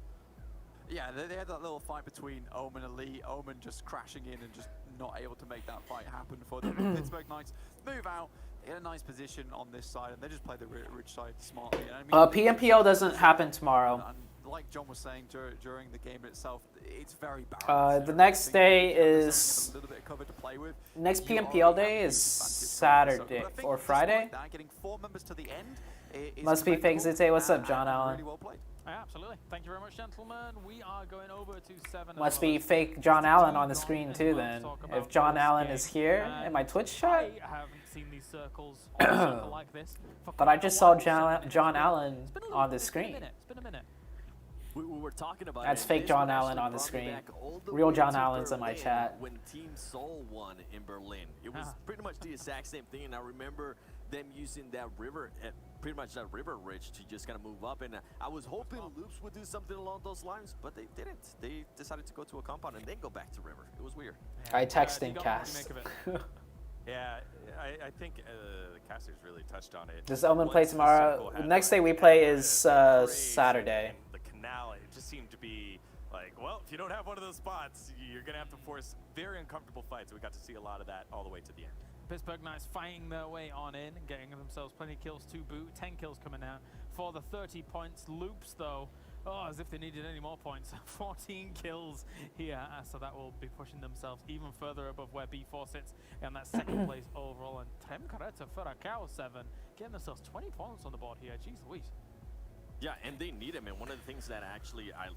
Yeah, they had that little fight between Omen and Lee. Omen just crashing in and just not able to make that fight happen for them. Pittsburgh Knights move out. They get a nice position on this side, and they just play the ridge side smartly. I mean, PMPL doesn't happen tomorrow. And like John was saying during the game itself, it's very balanced. The next day is... A little bit of cover to play with. Next PMPL day is Saturday or Friday. Getting 4 members to the end Must be fake Zite. What's up, John Allen? Really well played. Yeah, absolutely. Thank you very much, gentlemen. We are going over to 7. Must be fake John Allen on the screen too then. If John Allen is here in my Twitch chat. I haven't seen these circles on a circle like this. But I just saw John Allen on the screen. It's been a minute. We were talking about That's it. fake John Allen on the screen. Real John Allen's in my chat. When Team Soul won in Berlin, it was pretty much the exact same thing. And I remember them using that river, pretty much that river ridge, to just kind of move up. And I was hoping Loops would do something along those lines, but they didn't. They decided to go to a compound and then go back to river. It was weird. I texted Cass. Yeah, I think the casters really touched on it. Does Omen play tomorrow? The next day we play is Saturday. The canal, it just seemed to be like, well, if you don't have one of those spots, you're going to have to force very uncomfortable fights. We got to see a lot of that all the way to the end. Pittsburgh Knights fighting their way on in, getting themselves plenty of kills to boot. 10 kills coming out for the 30 points. Loops, though, as if they needed any more points. 14 kills here, so that will be pushing themselves even further above where B4 sits in that second place overall. And Trem Careta for a cow 7, getting themselves 20 points on the board here. Jeez Louise. Yeah, and they need him. And one of the things that actually I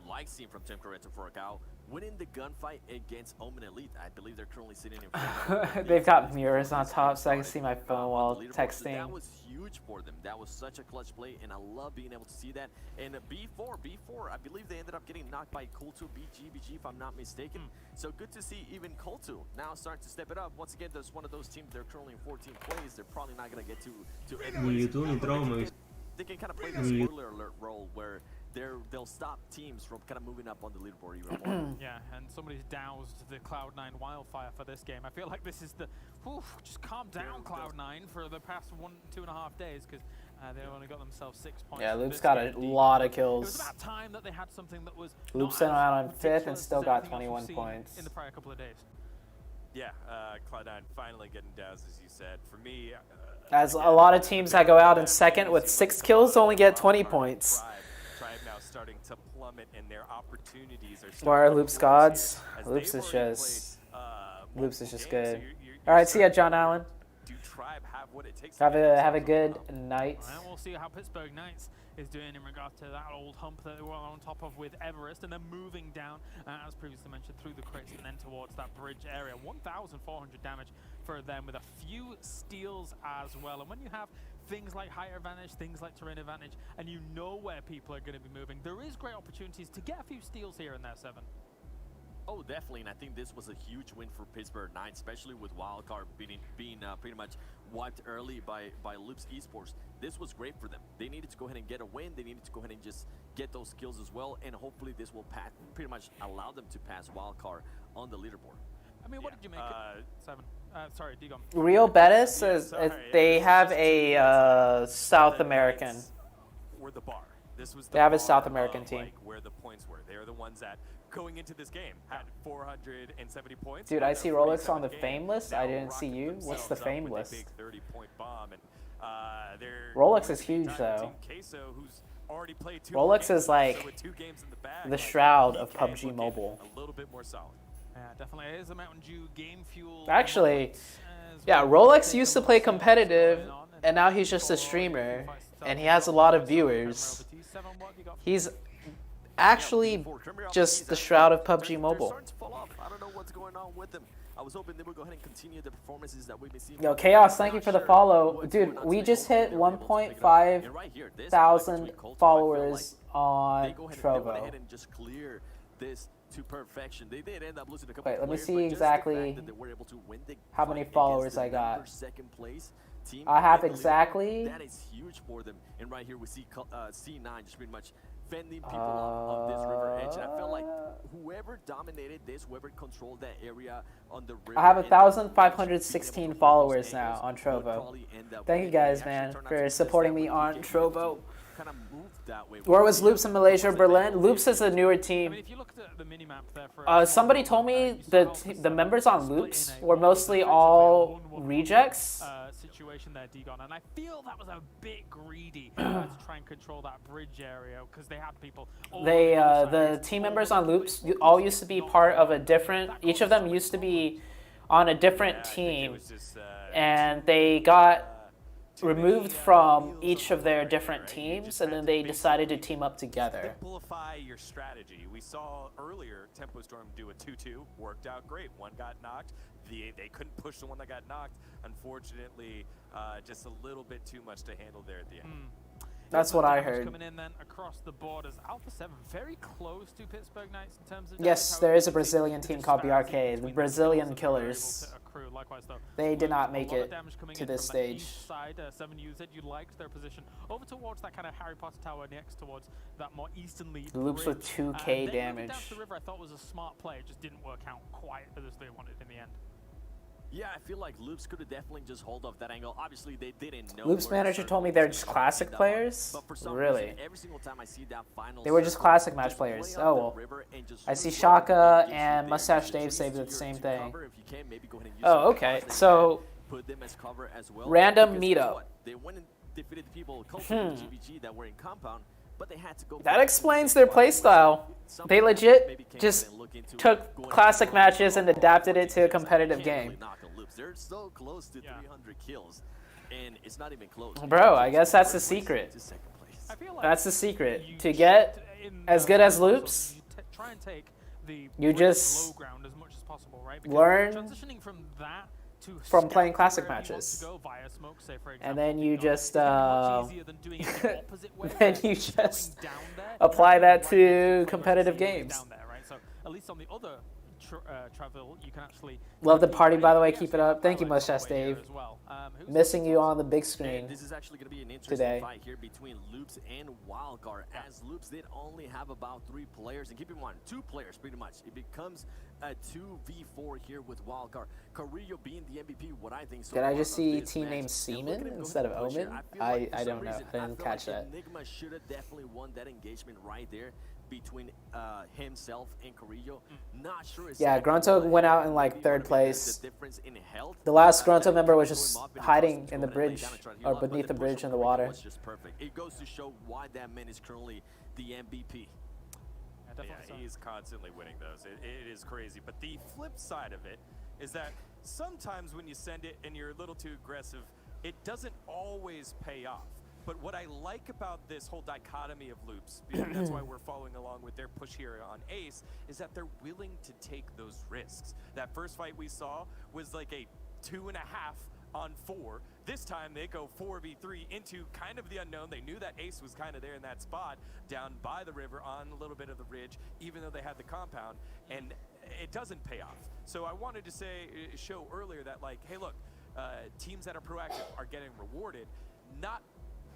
like seeing from Tim Corretto for a cow, winning the gunfight against Omen Elite. I believe they're currently sitting in front of They've got mirrors on top, so I can see my phone while texting. So that was huge for them. That was such a clutch play, and I love being able to see that. And B4, I believe they ended up getting knocked by Kultu, BG, if I'm not mistaken. So good to see even Kultu now starting to step it up. Once again, there's one of those teams, they're currently in 14 plays. They're probably not going to get to anyways. They can kind of play the spoiler alert role where they'll stop teams from kind of moving up on the leaderboard even more. Yeah, and somebody's doused the Cloud9 wildfire for this game. I feel like this is the, just calm down Cloud9 for the past 2.5 days, because they've only got themselves 6 points. Yeah, Loop's got a lot of kills. It was about time that they had something that was Loop's out on 5th and still got 21 points. In the prior couple of days. Yeah, Cloud9 finally getting doused, as you said. For me, as a lot of teams that go out in second with 6 kills only get 20 points. Tribe now starting to plummet, and their opportunities are Where are Loop's gods? Loops is just good. All right, see ya, John Allen. Do Tribe have what it takes? Have a good night. And we'll see how Pittsburgh Knights is doing in regard to that old hump that they were on top of with Everest, and then moving down, as previously mentioned, through the crates and then towards that bridge area. 1,400 damage for them with a few steals as well. And when you have things like height advantage, things like terrain advantage, and you know where people are going to be moving, there is great opportunities to get a few steals here and there, 7. Oh, definitely, and I think this was a huge win for Pittsburgh Knights, especially with Wildcard being pretty much wiped early by Loops Esports. This was great for them. They needed to go ahead and get a win. They needed to go ahead and just get those kills as well, and hopefully this will pretty much allow them to pass Wildcard on the leaderboard. I mean, what did you make it? 7. Sorry, Digom. Real Betis says they have a South American. Were the bar. This was they have a South American team. Like where the points were. They are the ones that going into this game had 470 points. Dude, I see Rolex on the fame list. I didn't see you. What's the fame list? Big 30-point bomb, and Rolex is huge though. Rolex is like the shroud of PUBG Mobile. A little bit more solid. Yeah, definitely. It is a Mountain Dew game fuel. Actually, yeah, Rolex used to play competitive, and now he's just a streamer. and he has a lot of viewers. He's actually just the Shroud of PUBG Mobile. I don't know what's going on with them. I was hoping they would go ahead and continue the performances that we've been seeing. Yo, Chaos, thank you for the follow. Dude, we just hit 1.5 thousand followers on Trovo. Just clear this to perfection. They did end up losing a couple. Wait, let me see exactly how many followers I got. I have exactly. That is huge for them. And right here we see C9 just pretty much fending people off of this river edge. And I felt like whoever dominated this, whoever controlled that area on the river. I have 1,516 followers now on Trovo. Thank you guys, man, for supporting me on Trovo. Kind of moved that way. Where was Loops in Malaysia or Berlin? Loops is a newer team. If you looked at the minimap there for somebody told me the members on Loops were mostly all rejects. Situation there, Digon, and I feel that was a bit greedy to try and control that bridge area because they had people. They the team members on Loops all used to be part of a different. Each of them used to be on a different team, and they got removed from each of their different teams, and then they decided to team up together. Simplify your strategy. We saw earlier Tempo Storm do a 2-2, worked out great. One got knocked. They couldn't push the one that got knocked. Unfortunately, just a little bit too much to handle there at the end. That's what I heard. Coming in then across the borders, Alpha 7 very close to Pittsburgh Knights in terms of. Yes, there is a Brazilian team called BRK, the Brazilian Killers. They did not make it to this stage. Side, 7 you said you liked their position over towards that kind of Harry Potter tower next towards that more easternly. Loops with 2k damage. Down to the river, I thought was a smart play. It just didn't work out quite as they wanted in the end. Yeah, I feel like Loops could have definitely just hold off that angle. Obviously, they didn't know. Loops manager told me they're just classic players? Really? Every single time I see that final they were just classic match players. Oh, well. I see Shaka and Mustache Dave say the same thing. Oh, okay. So, random meetup. They went and defeated the people GVG that were in compound. But they had to go. That explains their playstyle. They legit just took classic matches and adapted it to a competitive game. They're so close to 300 kills, and it's not even close. Bro, I guess that's the secret. That's the secret. To get as good as Loops, you just learn from playing classic matches, and then you just apply that to competitive games. You can actually love the party, by the way. Keep it up. Thank you, Mustache Dave. Missing you on the big screen this is actually going to be an interesting today. Fight here between Loops and Wildcard, as Loops did only have about 3 players, and keep in mind 2 players pretty much. It becomes a 2v4 here with Wildcard. Carrillo being the MVP. What I think. So did I just see team name Seaman instead of Omen? I don't know. I didn't catch that. Enigma should have definitely won that engagement right there between himself and Carrillo. Not sure. Yeah, Grunto went out in like 3rd place. The last Grunto member was just hiding in the bridge or beneath the bridge in the water. Just perfect. It goes to show why that man is currently the MVP. Yeah, he's constantly winning those. It is crazy. But the flip side of it is that sometimes when you send it and you're a little too aggressive, it doesn't always pay off. But what I like about this whole dichotomy of Loops, and that's why we're following along with their push here on Ace, is that they're willing to take those risks. That first fight we saw was like a 2.5 on 4. This time they go 4v3 into kind of the unknown. They knew that Ace was kind of there in that spot down by the river on a little bit of the ridge, even though they had the compound, and it doesn't pay off. So I wanted to show earlier that, like, hey, look, teams that are proactive are getting rewarded, not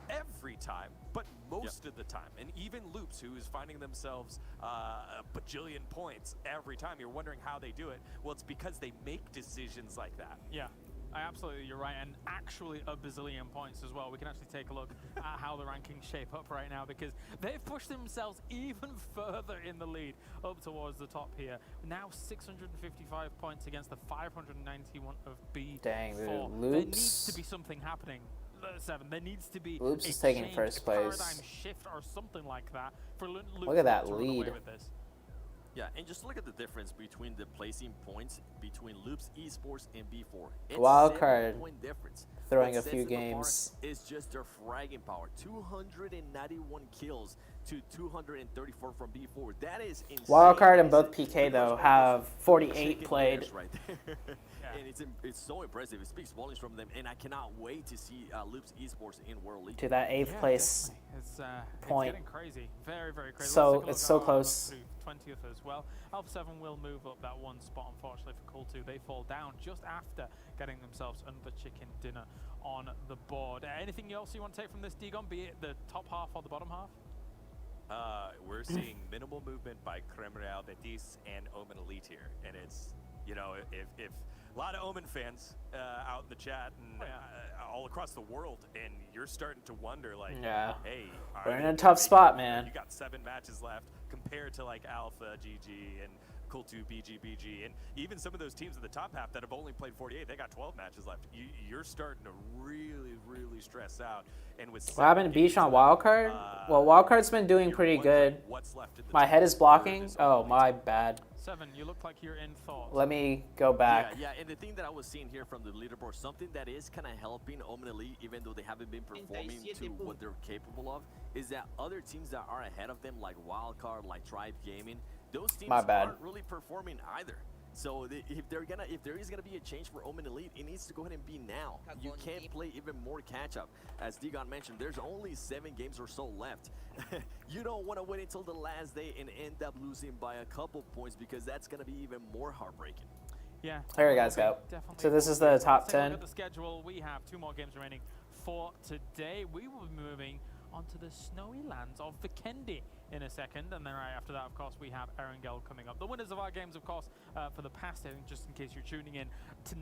every time, but most of the time. And even Loops, who is finding themselves a bajillion points every time, you're wondering how they do it. Well, it's because they make decisions like that. Yeah, absolutely, you're right. And actually a bazillion points as well. We can actually take a look at how the rankings shape up right now, because they've pushed themselves even further in the lead up towards the top here. Now 655 points against the 591 of B4. Dang, dude, There Loops. needs to be something happening. 7. There needs to be Loops a is taking change, first a place. paradigm shift or something like that for Loops Look at that to run away lead. with this. Yeah, and just look at the difference between the placing points between Loops Esports and B4. It's Wildcard 7-point difference. throwing What a few sets them apart games. is just their fragging power. 291 kills to 234 from B4. That is insane. Wildcard and both PK though have 48 played. Right there. And it's so impressive. It speaks volumes from them, and I cannot wait to see Loops Esports in World League. To that 8th place point. It's getting crazy. Very, very crazy. So it's so close. 20th as well. Alpha 7 will move up that one spot, unfortunately, for Cool2. They fall down just after getting themselves another chicken dinner on the board. Anything else you want to take from this, Digon, be it the top half or the bottom half? We're seeing minimal movement by Creme Real Betis and Omen Elite here. And it's, you know, if a lot of Omen fans out in the chat and all across the world, and you're starting to wonder, like, hey, we're in a tough spot, man. You got 7 matches left compared to like Alpha, GG, and Cool2, BG, and even some of those teams in the top half that have only played 48, they got 12 matches left. You're starting to really, really stress out. And with what happened to Beach on Wildcard? Well, Wildcard's been doing pretty good. My head is blocking. Oh, my bad. 7, you look like you're in thought. Let me go back. Yeah, and the thing that I was seeing here from the leaderboard, something that is kind of helping Omen Elite, even though they haven't been performing to what they're capable of, is that other teams that are ahead of them, like Wildcard, like Tribe Gaming, those teams aren't really performing either. So if there is gonna be a change for Omen Elite, it needs to go ahead and be now. You can't play even more catch up. As Digon mentioned, there's only 7 games or so left. You don't want to wait until the last day and end up losing by a couple points, because that's gonna be even more heartbreaking. Yeah. There you guys go. So this is the top 10. Look at the schedule. We have 2 more games remaining for today. We will be moving onto the snowy lands of Vikendi in a second, and then right after that, of course, we have Erangel coming up. The winners of our games, of course, for the past, I think, just in case you're tuning in,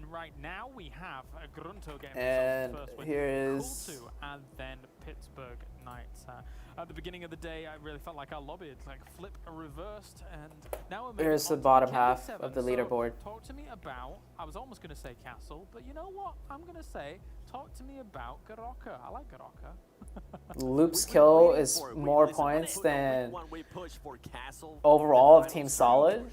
right now we have a Grunto game. And first win, here is Cool2, and then Pittsburgh Knights. At the beginning of the day, I really felt like our lobby had like flipped reversed, and now we're moving here's the on to bottom Vikendi half 7. of the leaderboard. So, talk to me about, I was almost going to say Castle, but you know what? I'm going to say, talk to me about Garoka. I like Garoka. Loop's kill is more points than overall of Team Solid.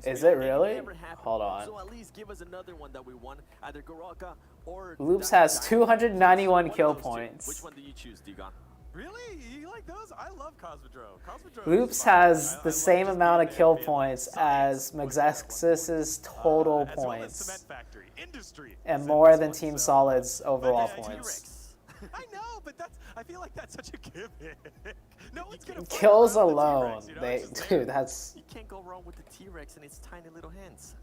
Is it really? Hold on. So at least give us another one that we won, either Garoka or Loops has 291 kill points. Which one do you choose, Digon? Really? You like those? I love Cosmodrome. Loops has the same amount of kill points as Magzexis's total points, and more than Team Solid's overall points. I know, but I feel like that's such a gimmick. No one's gonna kills alone. Dude, that's. You can't go wrong with the T-Rex and its tiny little hands.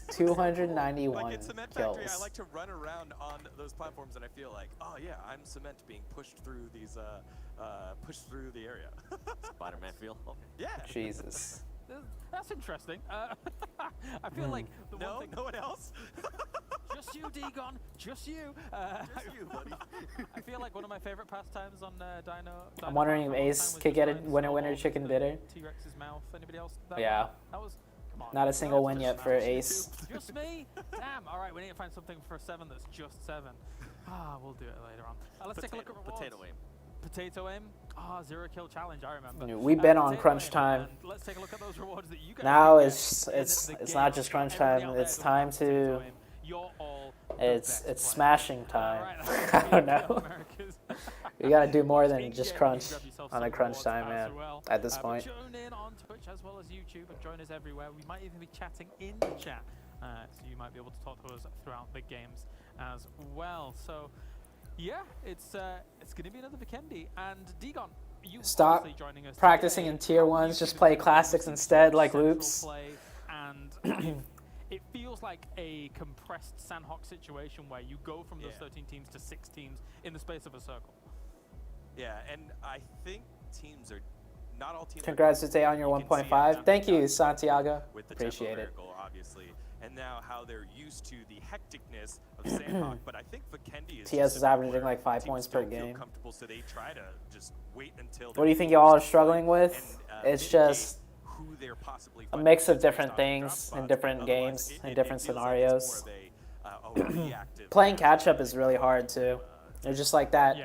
291 like in Cement kills. Factory, I like to run around on those platforms, and I feel like, oh yeah, I'm cement being pushed through these, pushed through the area. Spider-Man feel. Okay. Yeah. Jesus. That's interesting. I feel like the one thing. No one else. Just you, Digon. Just you. Just you, buddy. I feel like one of my favorite pastimes on Dino. I'm wondering if Ace could get a winner chicken dinner. T-Rex's mouth. Anybody else? Yeah. That was. Come on. Not a single win yet for Ace. Just me? Damn. All right, we need to find something for 7 that's just 7. We'll do it later on. Let's take a look at rewards. Potato aim. Potato aim. 0 kill challenge. I remember. We've been on crunch time. Let's take a look at those rewards that you guys. Now it's not just crunch time. It's time to. It's smashing time. I don't know. We gotta do more than just crunch on a crunch time, man. At this point. Join in on Twitch as well as YouTube, and join us everywhere. We might even be chatting in the chat, so you might be able to talk to us throughout the games as well. So, yeah, it's gonna be another Vikendi, and Digon, you stop joining us practicing today. in tier 1s. Just play classics instead, like Loops. And it feels like a compressed Sandhawk situation where you go from those 13 teams to 6 teams in the space of a circle. Yeah, and I think teams are not all teams. Congrats today on your 1.5. Thank you, Santiago. Appreciate it. Obviously, and now how they're used to the hecticness of Sandhawk, but I think Vikendi is. TS is averaging like 5 points per game. Comfortable, so they try to just wait until. What do you think y'all are struggling with? It's just a mix of different things in different games and different scenarios. Playing catch up is really hard too. It's just like that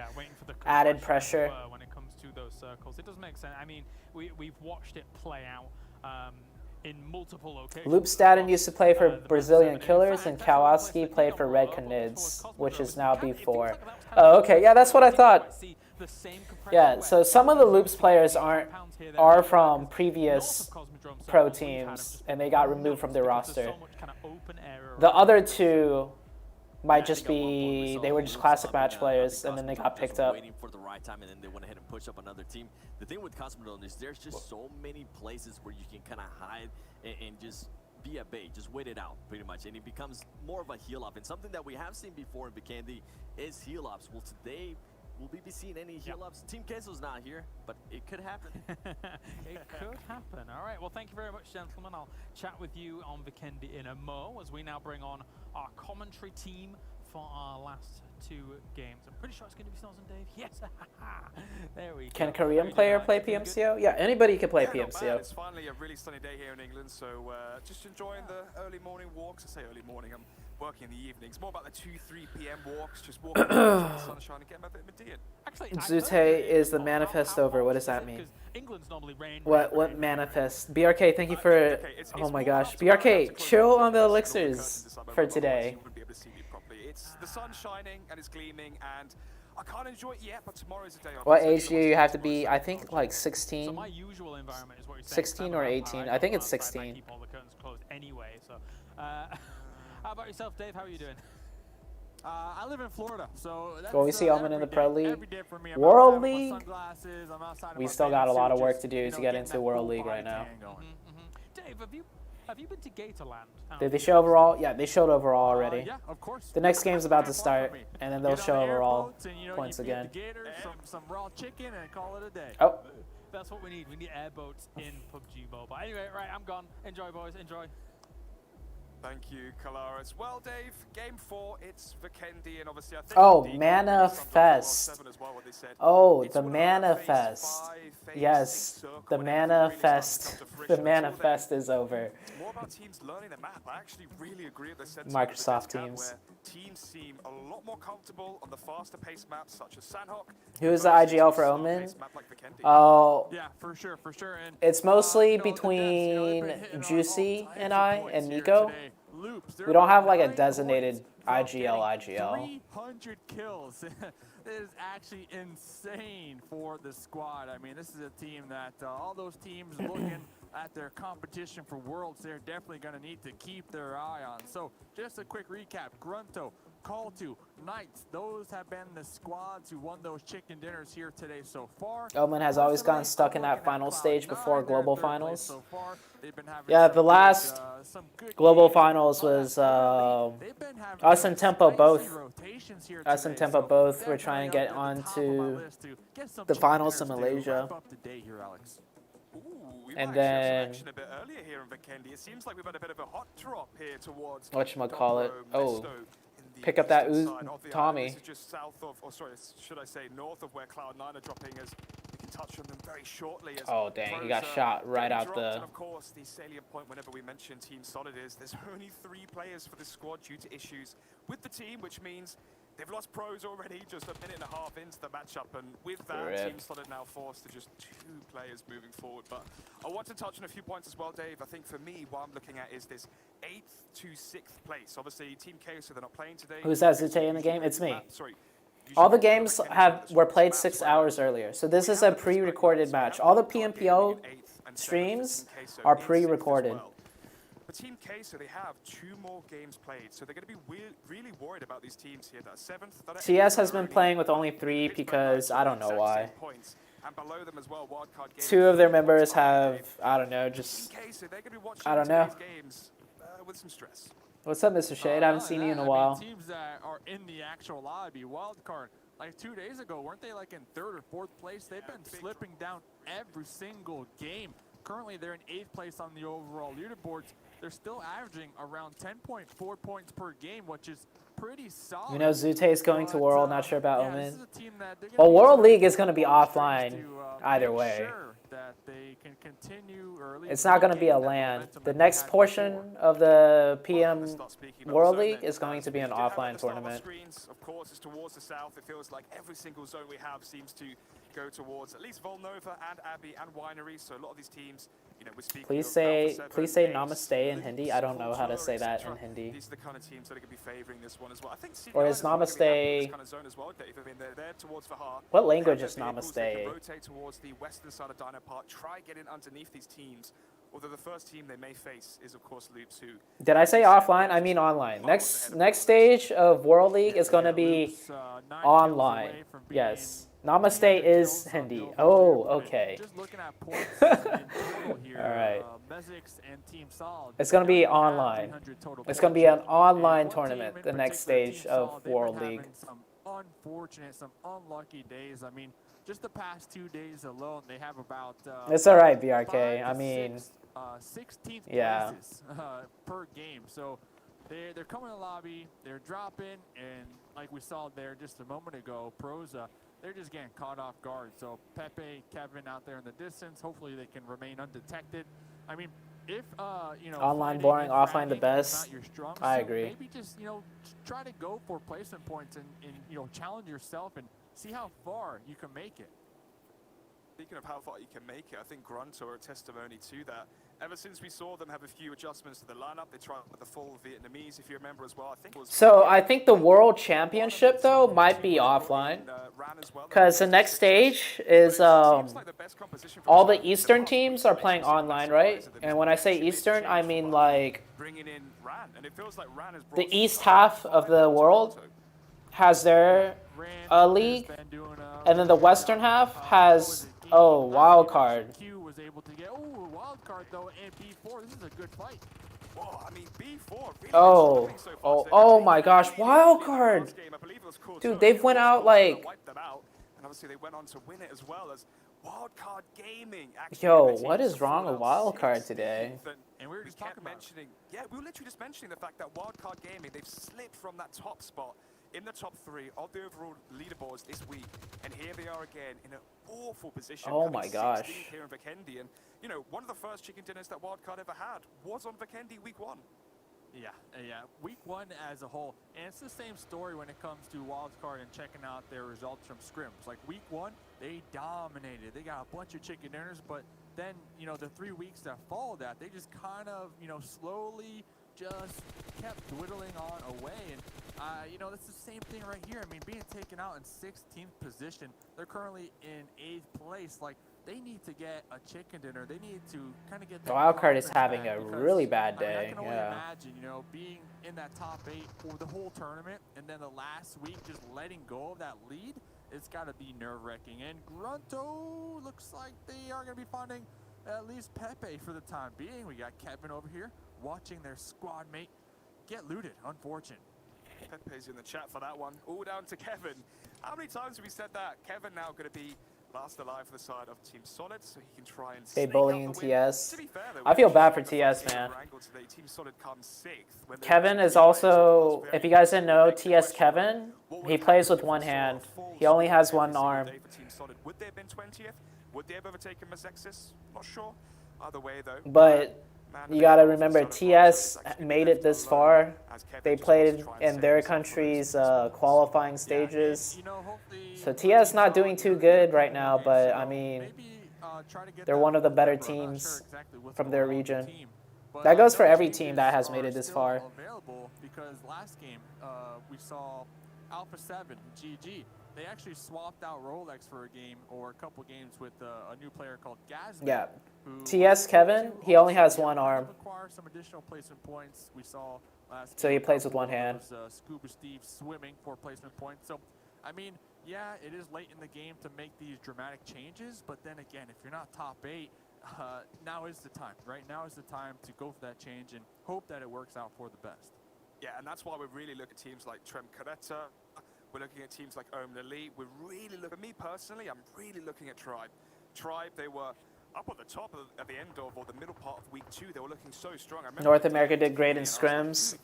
added pressure. When it comes to those circles, it does make sense. I mean, we've watched it play out in multiple locations. Loop Staten used to play for Brazilian Killers, and Kowalski played for Red Canids, which is now B4. Oh, okay, yeah, that's what I thought. Yeah, so some of the Loops players are from previous pro teams, and they got removed from their roster. The other two might just be, they were just classic match players, and then they got picked up. Waiting for the right time, and then they went ahead and pushed up another team. The thing with Cosmodrome is there's just so many places where you can kind of hide and just be a bait, just wait it out pretty much, and it becomes more of a heal up. And something that we have seen before in Vikendi is heal ups. Well, today will we be seeing any heal ups? Team Queso's not here, but it could happen. It could happen. All right, well, thank you very much, gentlemen. I'll chat with you on Vikendi in a mo as we now bring on our commentary team for our last 2 games. I'm pretty sure it's going to be Snows and Dave. Yes, there we go. Can a Korean player play PMCO? Yeah, anybody can play PMCO. Not bad. It's finally a really sunny day here in England, so just enjoying the early morning walks. I say early morning, I'm working in the evenings. More about the 2-3 p.m. walks, just walking in the sunshine and getting my vitamin D in. Zute is the manifest over. What does that mean? What manifest? BRK, thank you for... Oh my gosh. BRK, chill on the elixirs for today. It's the sun shining and it's gleaming, and I can't enjoy it yet, but tomorrow is a day off. What age do you have to be? I think like 16. So my usual environment is what you're saying. 16 or 18. I think it's 16. Keep all the curtains closed anyway. So, how about yourself, Dave? How are you doing? I live in Florida, so that's Well, we see Omen in the Pro League. every day for me. World League. We still got a lot of work to do to get into World League right now. Dave, have you been to Gatorland? Did they show overall? Yeah, they showed overall already. Yeah, of course. The next game's about to start, and then they'll show overall points you again. The gators, some raw chicken, and call it a day. Oh. That's what we need. We need airboats in PUBG Mobile. Anyway, right, I'm gone. Enjoy, boys. Enjoy. Thank you, Kalaris. Well, Dave, game 4, it's Vikendi, and obviously I think... Oh, Manifest. Oh, the Manifest. Yes, the Manifest. The Manifest is over. More about teams learning the map. I actually really agree with the sentiment. Microsoft Teams. Teams seem a lot more comfortable on the faster paced maps such as Sandhawk. Who's the IGL for Omen? Oh, yeah, for sure. And it's mostly between Juicy and I and Nico. We don't have like a designated IGL. 300 kills. It is actually insane for the squad. I mean, this is a team that all those teams looking at their competition for Worlds, they're definitely going to need to keep their eye on. So just a quick recap. Grunto, Call2, Knights, those have been the squads who won those chicken dinners here today so far. Omen has always gotten stuck in that final stage before global finals. Yeah, the last global finals was us and Tempo both. Us and Tempo both were trying to get onto the finals in Malaysia. And then a bit earlier here in Vikendi. It seems like we've had a bit of a hot drop here towards whatchamacallit. Oh, pick up that Tommy. This is just south of, or sorry, should I say north of where Cloud9 are dropping, as we can touch on them very shortly. As oh dang, he got shot right out the... And of course, the salient point whenever we mention Team Solid is there's only 3 players for this squad due to issues with the team, which means they've lost pros already just a minute and a half into the matchup, and with that, Team Solid now forced to just 2 players moving forward. But I want to touch on a few points as well, Dave. I think for me, what I'm looking at is this 8th to 6th place. Obviously, Team Chaos, so they're not playing today. Who's that Zute in the game? It's me. All the games were played 6 hours earlier, so this is a pre-recorded match. All the PMPL streams are pre-recorded. But Team K, so they have 2 more games played, so they're going to be really worried about these teams here. That 7th. TS has been playing with only 3 because I don't know why. And below them as well, wildcard games. 2 of their members have, I don't know, just, I don't know. With some stress. What's up, Mr. Shade? I haven't seen you in a while. Teams that are in the actual lobby, wildcard, like 2 days ago, weren't they like in 3rd or 4th place? They've been slipping down every single game. Currently, they're in 8th place on the overall leaderboards. They're still averaging around 10.4 points per game, which is pretty solid. You know, Zute is going to World, not sure about Omen. Well, World League is going to be offline either way. It's not going to be a LAN. The next portion of the PM World League is going to be an offline tournament. Of course, it's towards the south. It feels like every single zone we have seems to go towards at least Volnova and Abbey and Winery. So a lot of these teams, you know, we're speaking Please of say Namaste namaste in Hindi. I don't know how to say that in Hindi. These are the kind of teams that are going to be favoring this one as well. I think Or is namaste... this kind of zone as well, Dave. I mean, they're there towards Fahar. What language is namaste? namaste? Rotate towards the western side of Dino Park. Try getting underneath these teams. Although the first team they may face is, of course, Loops, who... Did I say offline? I mean online. Next stage of World League is going to be online. Yes. Namaste is Hindi. Oh, okay. Alright. It's going to be online. It's going to be an online tournament, the next stage of World League. Some unfortunate, some unlucky days. I mean, just the past 2 days alone, they have about... It's alright, BRK. I mean... 16th yeah. places per game. So they're coming to the lobby, they're dropping, and like we saw there just a moment ago, Proza, they're just getting caught off guard. So Pepe, Kevin out there in the distance, hopefully they can remain undetected. I mean, if you know, online boring, offline the best. I agree. Maybe just, you know, try to go for placement points and you know, challenge yourself and see how far you can make it. Speaking of how far you can make it, I think Grunto are a testimony to that. Ever since we saw them have a few adjustments to the lineup, they tried with the full Vietnamese, if you remember as well. I think it was so I think the World Championship, though, might be offline. Because the next stage is all the Eastern teams are playing online, right? And when I say Eastern, I mean like the East half of the world has their league, and then the Western half has... Oh, wild card. Q was able to get wild card though, and B4. This is a good fight. Whoa, I mean B4 really oh my gosh, wild card. Dude, they've went out like... And obviously they went on to win it as well as Wildcard Gaming. Yo, what is wrong with Wildcard today? And we were just mentioning, we were literally just mentioning the fact that Wildcard Gaming, they've slipped from that top spot in the top 3 of the overall leaderboards this week, and here they are again in an awful position. Oh my gosh! Here in Vikendi, and you know, one of the first chicken dinners that Wildcard ever had was on Vikendi week 1. Yeah. Week 1 as a whole, and it's the same story when it comes to Wildcard and checking out their results from scrims. Like week 1, they dominated. They got a bunch of chicken dinners, but then you know the 3 weeks that followed that, they just kind of slowly just kept dwindling on away. And you know, that's the same thing right here. I mean, being taken out in 16th position, they're currently in 8th place. Like, they need to get a chicken dinner. They need to kind of get... Wildcard is having a really bad day. I can only imagine, you know, being in that top 8 for the whole tournament, and then the last week just letting go of that lead. It's got to be nerve-wracking. And Grunto looks like they are going to be finding at least Pepe for the time being. We got Kevin over here watching their squad mate get looted. Unfortunate. Pepe's in the chat for that one. All down to Kevin. How many times have we said that? Kevin now going to be last alive for the side of Team Solid, so he can try and stay bullying TS. I feel bad for TS, man. Team Solid comes 6th. Kevin is also, if you guys didn't know, TS Kevin, he plays with one hand. He only has one arm. Would they have been 20th? Would they have overtaken Mazexis? Not sure. Either way, though. But you got to remember, TS made it this far. They played in their country's qualifying stages. So TS not doing too good right now, but I mean, they're one of the better teams from their region. That goes for every team that has made it this far. Because last game we saw Alpha 7, GG. They actually swapped out Rolex for a game or a couple games with a new player called Gazman. Yeah. TS Kevin, he only has one arm. Require some additional placement points. We saw last so he plays with one hand. Scuba Steve swimming for placement points. So, I mean, yeah, it is late in the game to make these dramatic changes. But then again, if you're not top 8, now is the time, right? Now is the time to go for that change and hope that it works out for the best. Yeah, and that's why we really look at teams like Trem Caretta. We're looking at teams like Ohm Lili. We're really looking, me personally, I'm really looking at Tribe. Tribe, they were up at the top at the end of, or the middle part of week 2. They were looking so strong. North America did great in scrims.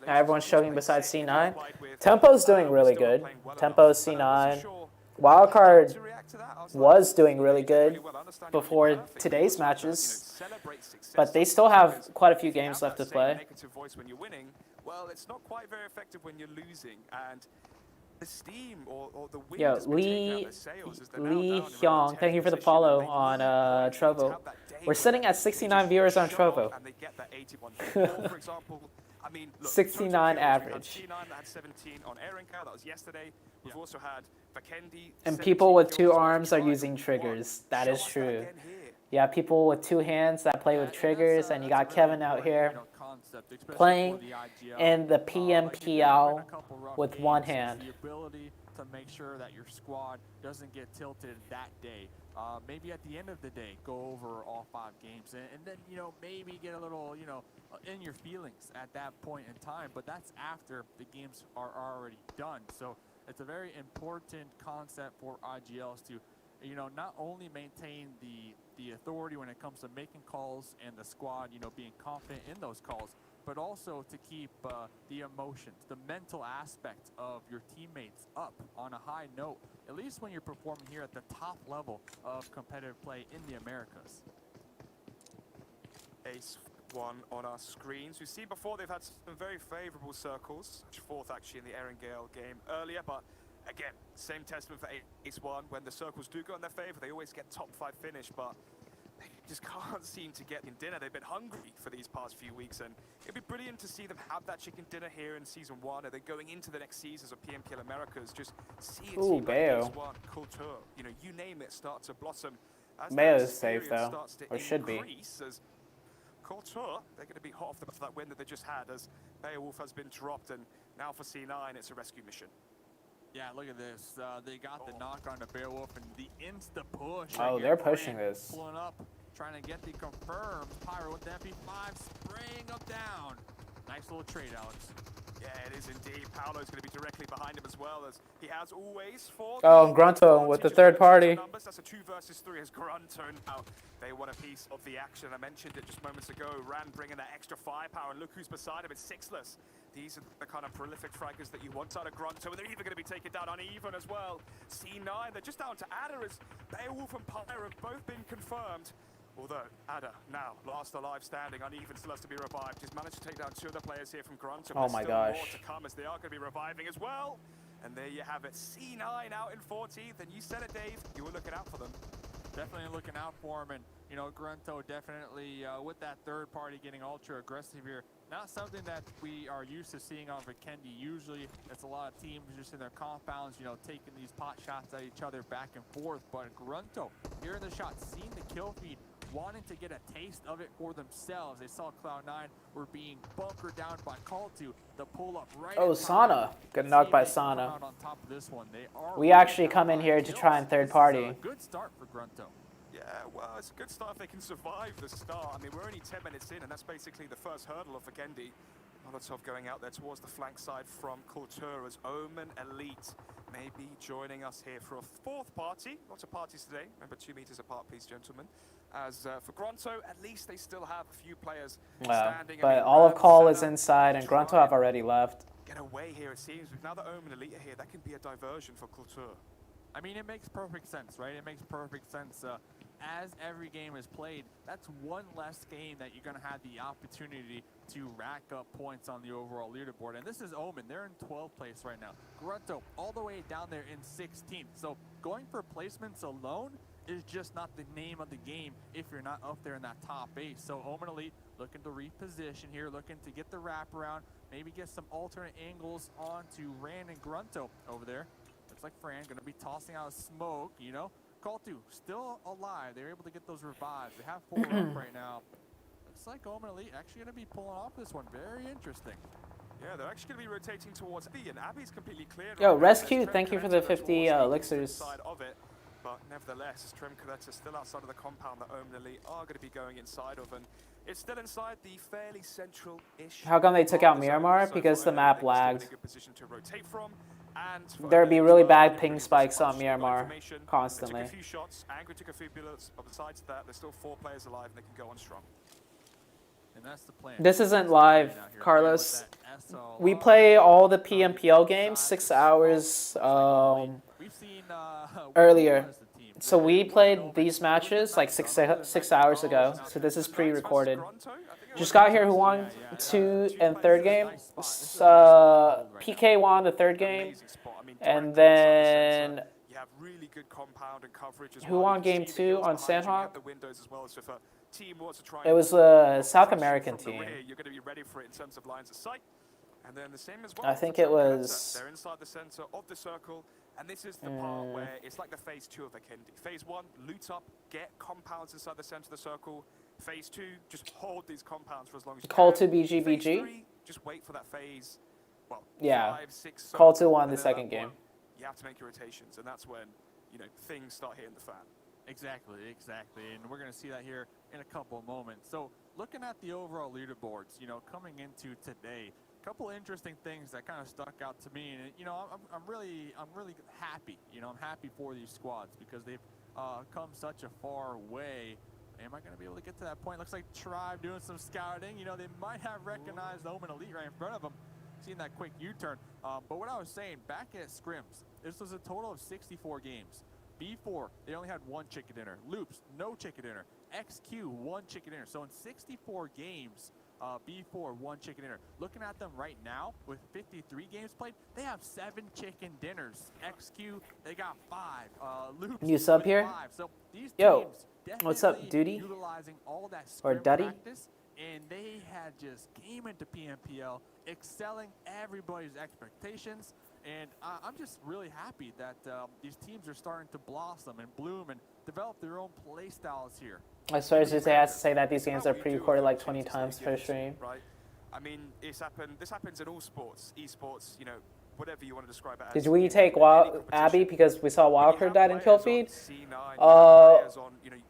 Everyone's struggling besides C9. Tempo's doing really good. Tempo's C9. Wildcard was doing really good before today's matches, but they still have quite a few games left to play. Well, it's not quite very effective when you're losing, and the steam or the wind Yo, has been taken out of their sails as they're now Lee down in Hyung, around thank you for the 10th follow position, on and they need points to Trovo. have that day We're where sitting at they 69 just viewers on shut Trovo. off and they get that 81. Or, for example, I mean, look, 69 total kills, average. we had C9 that had 17 on Erinka, that was yesterday. We've also had Vakendi. And people with 2 kills arms are on using triggers. That Show is us that true. again here. You have people with 2 hands that play with triggers, and you got Kevin out here playing in the PMPL with 1 hand. The ability to make sure that your squad doesn't get tilted that day. Maybe at the end of the day, go over all 5 games, and then, you know, maybe get a little, you know, in your feelings at that point in time. But that's after the games are already done. So it's a very important concept for IGLs to, you know, not only maintain the authority when it comes to making calls and the squad, you know, being confident in those calls, but also to keep the emotions, the mental aspect of your teammates up on a high note, at least when you're performing here at the top level of competitive play in the Americas. Ace 1 on our screens. We've seen before they've had some very favorable circles, 4th actually in the Erangel game earlier, but again, same testament for Ace 1. When the circles do go in their favor, they always get top 5 finish, but they just can't seem to get in dinner. They've been hungry for these past few weeks, and it'd be brilliant to see them have that chicken dinner here in Season 1, and then going into the next seasons of PMPL Americas, just see a team like Ace 1, Culture, you know, you name it, start to blossom. As Mayo their is safe, experience though, starts to or should be. increase, as Culture, they're going to be hot off the back of that win that they just had, as Beowulf has been dropped, and now for C9, it's a rescue mission. Yeah, look at this. They got the knock on the Beowulf and the insta-push. Oh, they're pushing this. Pulling up, trying to get the confirmed. Pyro with the MP5, spraying up down. Nice little trade, Alex. Yeah, it is indeed. Paolo's going to be directly behind him as well, as he has always fought. Oh, Grunto with the 3rd party. That's a 2 versus 3 as Grunto now. They want a piece of the action. I mentioned it just moments ago. Ran bringing that extra firepower, and look who's beside him. It's Sixless. These are the kind of prolific fraggers that you want out of Grunto, and they're even going to be taken down uneven as well. C9, they're just down to Ada, as Beowulf and Pyro have both been confirmed. Although Ada, now last alive standing, uneven, still has to be revived. He's managed to take down 2 other players here from Grunto. Oh my gosh. More to come, as they are going to be reviving as well. And there you have it. C9 out in 14th, and you said it, Dave. You were looking out for them. Definitely looking out for him, and, you know, Grunto definitely with that 3rd party getting ultra aggressive here. Not something that we are used to seeing on Vikendi. Usually it's a lot of teams just in their compounds, you know, taking these pot shots at each other back and forth. But Grunto, hearing the shot, seeing the kill feed, wanting to get a taste of it for themselves. They saw Cloud9 were being bunkered down by Call2. The pull up right. Oh, Sana. Good knock by Sana. On top of this one. We actually come in here to try and 3rd party. Good start for Grunto. Yeah, well, it's a good start if they can survive the start. I mean, we're only 10 minutes in, and that's basically the first hurdle of Vikendi. Molotov going out there towards the flank side from Culture, as Omen Elite may be joining us here for a 4th party. Lots of parties today. Remember, 2 meters apart, please, gentlemen. As for Grunto, at least they still have a few players standing. But all of Call is inside, and Grunto have already left. Get away here, it seems. Now that Omen Elite are here, that can be a diversion for Culture. I mean, it makes perfect sense, right? It makes perfect sense. As every game is played, that's one less game that you're going to have the opportunity to rack up points on the overall leaderboard. And this is Omen. They're in 12th place right now. Grunto all the way down there in 16th. So going for placements alone is just not the name of the game if you're not up there in that top 8. So Omen Elite looking to reposition here, looking to get the wraparound, maybe get some alternate angles onto Rand and Grunto over there. Looks like Fran going to be tossing out smoke, you know. Call2 still alive. They're able to get those revives. They have 4 up right now. Looks like Omen Elite actually going to be pulling off this one. Very interesting. Yeah, they're actually going to be rotating towards Abby, and Abby's completely cleared. Yo, Rescue, thank you for the 50 elixirs. Side of it. But nevertheless, as Trem Coletta still outside of the compound that Omen Elite are going to be going inside of, and it's still inside the fairly central-ish. How come they took out Miramar? Because the map lagged. There'd be really bad ping spikes on Miramar constantly. Took a few shots, Angry took a few bullets, but besides that, there's still 4 players alive and they can go on strong. And that's the plan. This isn't live, Carlos. We play all the PMPL games 6 hours earlier. So we played these matches like six hours ago. So this is pre-recorded. Just got here who won 2 and 3rd game. PK won the 3rd game. And then You have really good compound and coverage as who well. won game 2 on Sandhawk? The windows as well. So if a team wants to try It was a South American from the team. rear, you're going to be ready for it in terms of lines of sight. And then the same as well. I think it was. They're inside the center of the circle, and this is the part where it's like the phase 2 of Vikendi. Phase 1, loot up, get compounds inside the center of the circle. Phase 2, just hold these compounds for as long as you Call can. to BGBG. Phase 3, just wait for that phase. Well, Yeah. 5, 6. Call to won the second game. You have to make your rotations, and that's when things start hitting the fan. Exactly, and we're going to see that here in a couple of moments. So looking at the overall leaderboards, coming into today, a couple of interesting things that kind of stuck out to me, and I'm really happy. I'm happy for these squads because they've come such a far way. Am I going to be able to get to that point? Looks like Tribe doing some scouting. They might have recognized the Omen Elite right in front of them, seeing that quick U-turn. But what I was saying, back at Scrims, this was a total of 64 games. B4, they only had 1 chicken dinner. Loops, no chicken dinner. XQ, 1 chicken dinner. So in 64 games, B4, 1 chicken dinner. Looking at them right now, with 53 games played, they have 7 chicken dinners. XQ, they got 5. Loops, New sub here? 5. So these Yo, teams what's up, Duty? utilizing all that Or Duddy? practice, and they had just came into PMPL excelling everybody's expectations. And I'm just really happy that these teams are starting to blossom and bloom and develop their own play styles here. I started to say that these games are pre-recorded like 20 times per stream. Right. I mean, this happens in all sports, esports, whatever you want to describe it as. Did we take Abby because we saw Wildcard died in kill feed?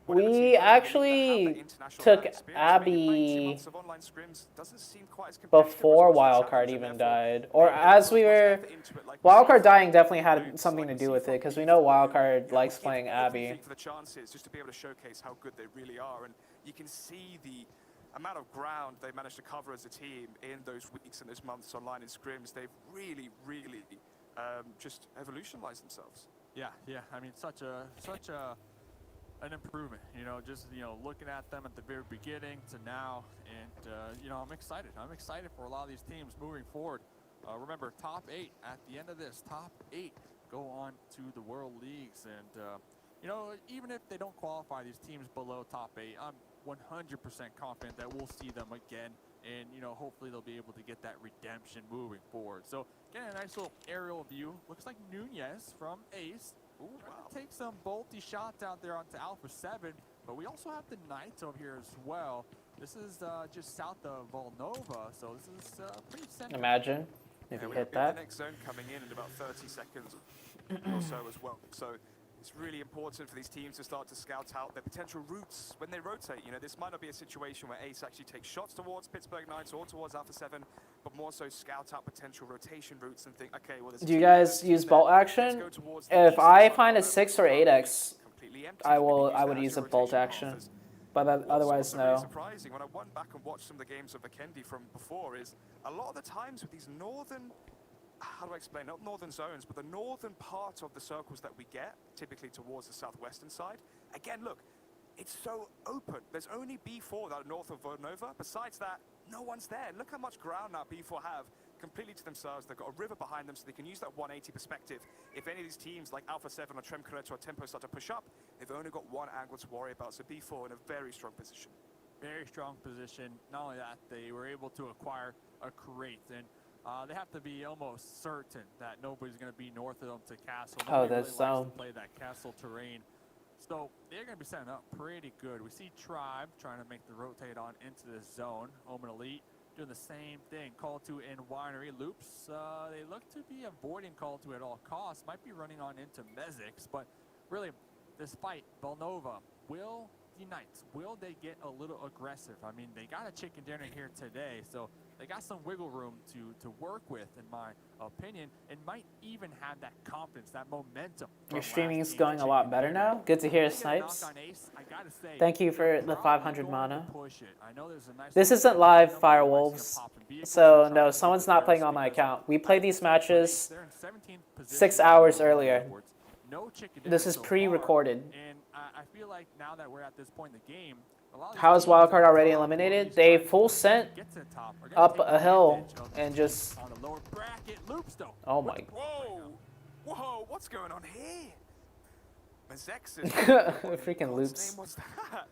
We actually took Abby before Wildcard even died. Or as we were... Wildcard dying definitely had something to do with it, because we know Wildcard likes playing Abby. For the chances, just to be able to showcase how good they really are. And you can see the amount of ground they managed to cover as a team in those weeks and those months online in scrims. They've really, really just evolutionized themselves. Yeah. I mean, such an improvement. Just looking at them at the very beginning to now, and I'm excited. I'm excited for a lot of these teams moving forward. Remember, top 8 at the end of this. Top 8 go on to the World Leagues, and even if they don't qualify, these teams below top 8, I'm 100% confident that we'll see them again, and hopefully they'll be able to get that redemption moving forward. So getting a nice little aerial view. Looks like Nunez from Ace. Ooh, wow. Take some bolty shots out there onto Alpha 7, but we also have the Knights over here as well. This is just south of Volnova, so this is pretty central. Imagine if you hit that. The next zone coming in about 30 seconds or so as well. So it's really important for these teams to start to scout out their potential routes when they rotate. This might not be a situation where Ace actually takes shots towards Pittsburgh Knights or towards Alpha 7, but more so scout out potential rotation routes and think, okay, well, do you guys use bolt action? If I find a 6 or 8x, I would use a bolt action. But otherwise, no. Surprising when I went back and watched some of the games of Vikendi from before is a lot of the times with these northern, how do I explain, not northern zones, but the northern part of the circles that we get, typically towards the southwestern side. Again, look, it's so open. There's only B4 that are north of Volnova. Besides that, no one's there. Look how much ground now B4 have completely to themselves. They've got a river behind them, so they can use that 180 perspective. If any of these teams like Alpha 7 or Trem Corretto or Tempo start to push up, they've only got one angle to worry about. So B4 in a very strong position. Very strong position. Not only that, they were able to acquire a crate, and they have to be almost certain that nobody's going to be north of them to castle. Nobody really likes to play that castle terrain. So they're going to be setting up pretty good. We see Tribe trying to make the rotate on into the zone. Omen Elite doing the same thing. Call to in Winery Loops. They look to be avoiding Call to at all costs. Might be running on into Mezix, but really, despite Volnova, will the Knights, will they get a little aggressive? I mean, they got a chicken dinner here today, so they got some wiggle room to work with, in my opinion, and might even have that confidence, that momentum. Your streaming is going a lot better now. Good to hear, Snipes. Thank you for the 500 mana. This isn't live, Firewolves, so no, someone's not playing on my account. We play these matches 6 hours earlier. This is pre-recorded. And I feel like now that we're at this point in the game, how is Wildcard already eliminated? They full sent up a hill and just... Oh my... Whoa, what's going on here? Mazex is freaking loops. Name was that?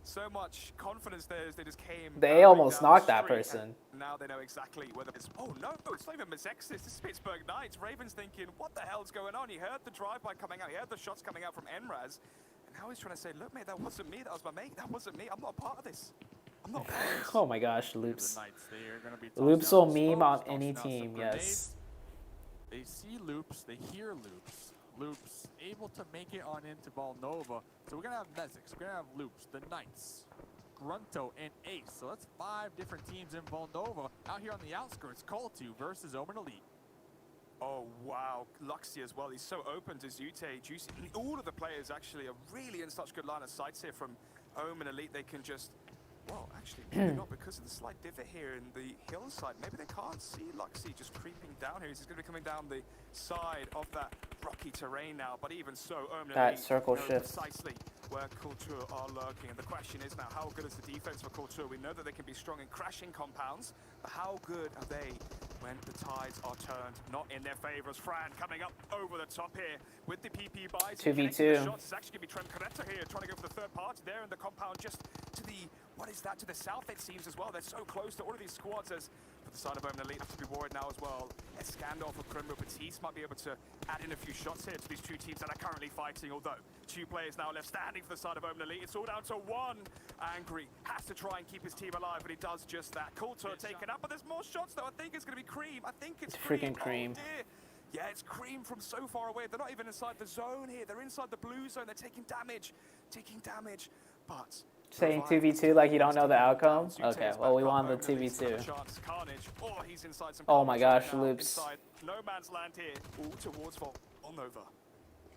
So much confidence there as they just came. They almost knocked that person. Now they know exactly whether it's. Oh no, it's not even Mazexis. This is Pittsburgh Knights. Raven's thinking, what the hell's going on? He heard the drive-by coming out. He heard the shots coming out from Enraz. And now he's trying to say, look, mate, that wasn't me. That was my mate. That wasn't me. I'm not a part of this. I'm not a part of this. Oh my gosh, loops. Loops Loops will meme on any team, yes. They see loops, they hear loops. Loops able to make it on into Volnova. So we're gonna have Mezix, we're gonna have Loops, the Knights, Grunto, and Ace. So that's 5 different teams in Volnova. Out here on the outskirts, Call2 versus Omen Elite. Oh wow, Luxy as well. He's so open to Zute, Juicy. All of the players actually are really in such good line of sight here from Omen Elite. They can just, well, actually maybe not, because of the slight divot here in the hillside. Maybe they can't see Luxy just creeping down here. He's going to be coming down the side of that rocky terrain now. But even so, Omen that Elite circle know shift precisely where Kultur are lurking. And the question is now, how good is the defense for Kultur? We know that they can be strong in crashing compounds, but how good are they when the tides are turned not in their favor? As Fran coming up over the top here with the PP buys. 2v2. Shots. It's actually going to be Trem Coretta here trying to go for the third party there in the compound just to the, what is that, to the south it seems as well. They're so close to all of these squads as for the side of Omen Elite have to be worried now as well. A standoff of Grimro Batiste might be able to add in a few shots here to these two teams that are currently fighting, although 2 players now left standing for the side of Omen Elite. It's all down to 1. Angry has to try and keep his team alive, but he does just that. Kultur taken up, but there's more shots though. I think it's going to be Cream. I think it's freaking Cream. Oh, dear. Yeah, it's Cream from so far away. They're not even inside the zone here. They're inside the blue zone. They're taking damage. But saying 2v2 like you don't know the outcome? Okay, well, we won the 2v2. Oh my gosh, Loops. No man's land here, all towards Volnova.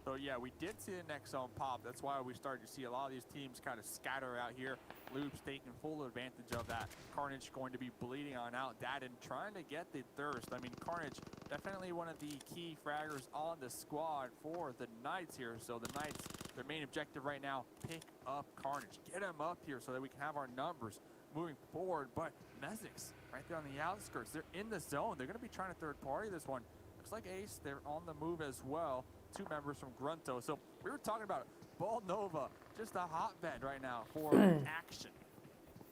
So yeah, we did see the next zone pop. That's why we started to see a lot of these teams kind of scatter out here. Loops taking full advantage of that. Carnage going to be bleeding on out. Dadden trying to get the thirst. I mean, Carnage definitely one of the key fraggers on the squad for the Knights here. So the Knights, their main objective right now, pick up Carnage. Get him up here so that we can have our numbers moving forward. But Mezix, right there on the outskirts, they're in the zone. They're going to be trying to third party this one. Looks like Ace, they're on the move as well. 2 members from Grunto. So we were talking about Volnova, just a hotbed right now for action.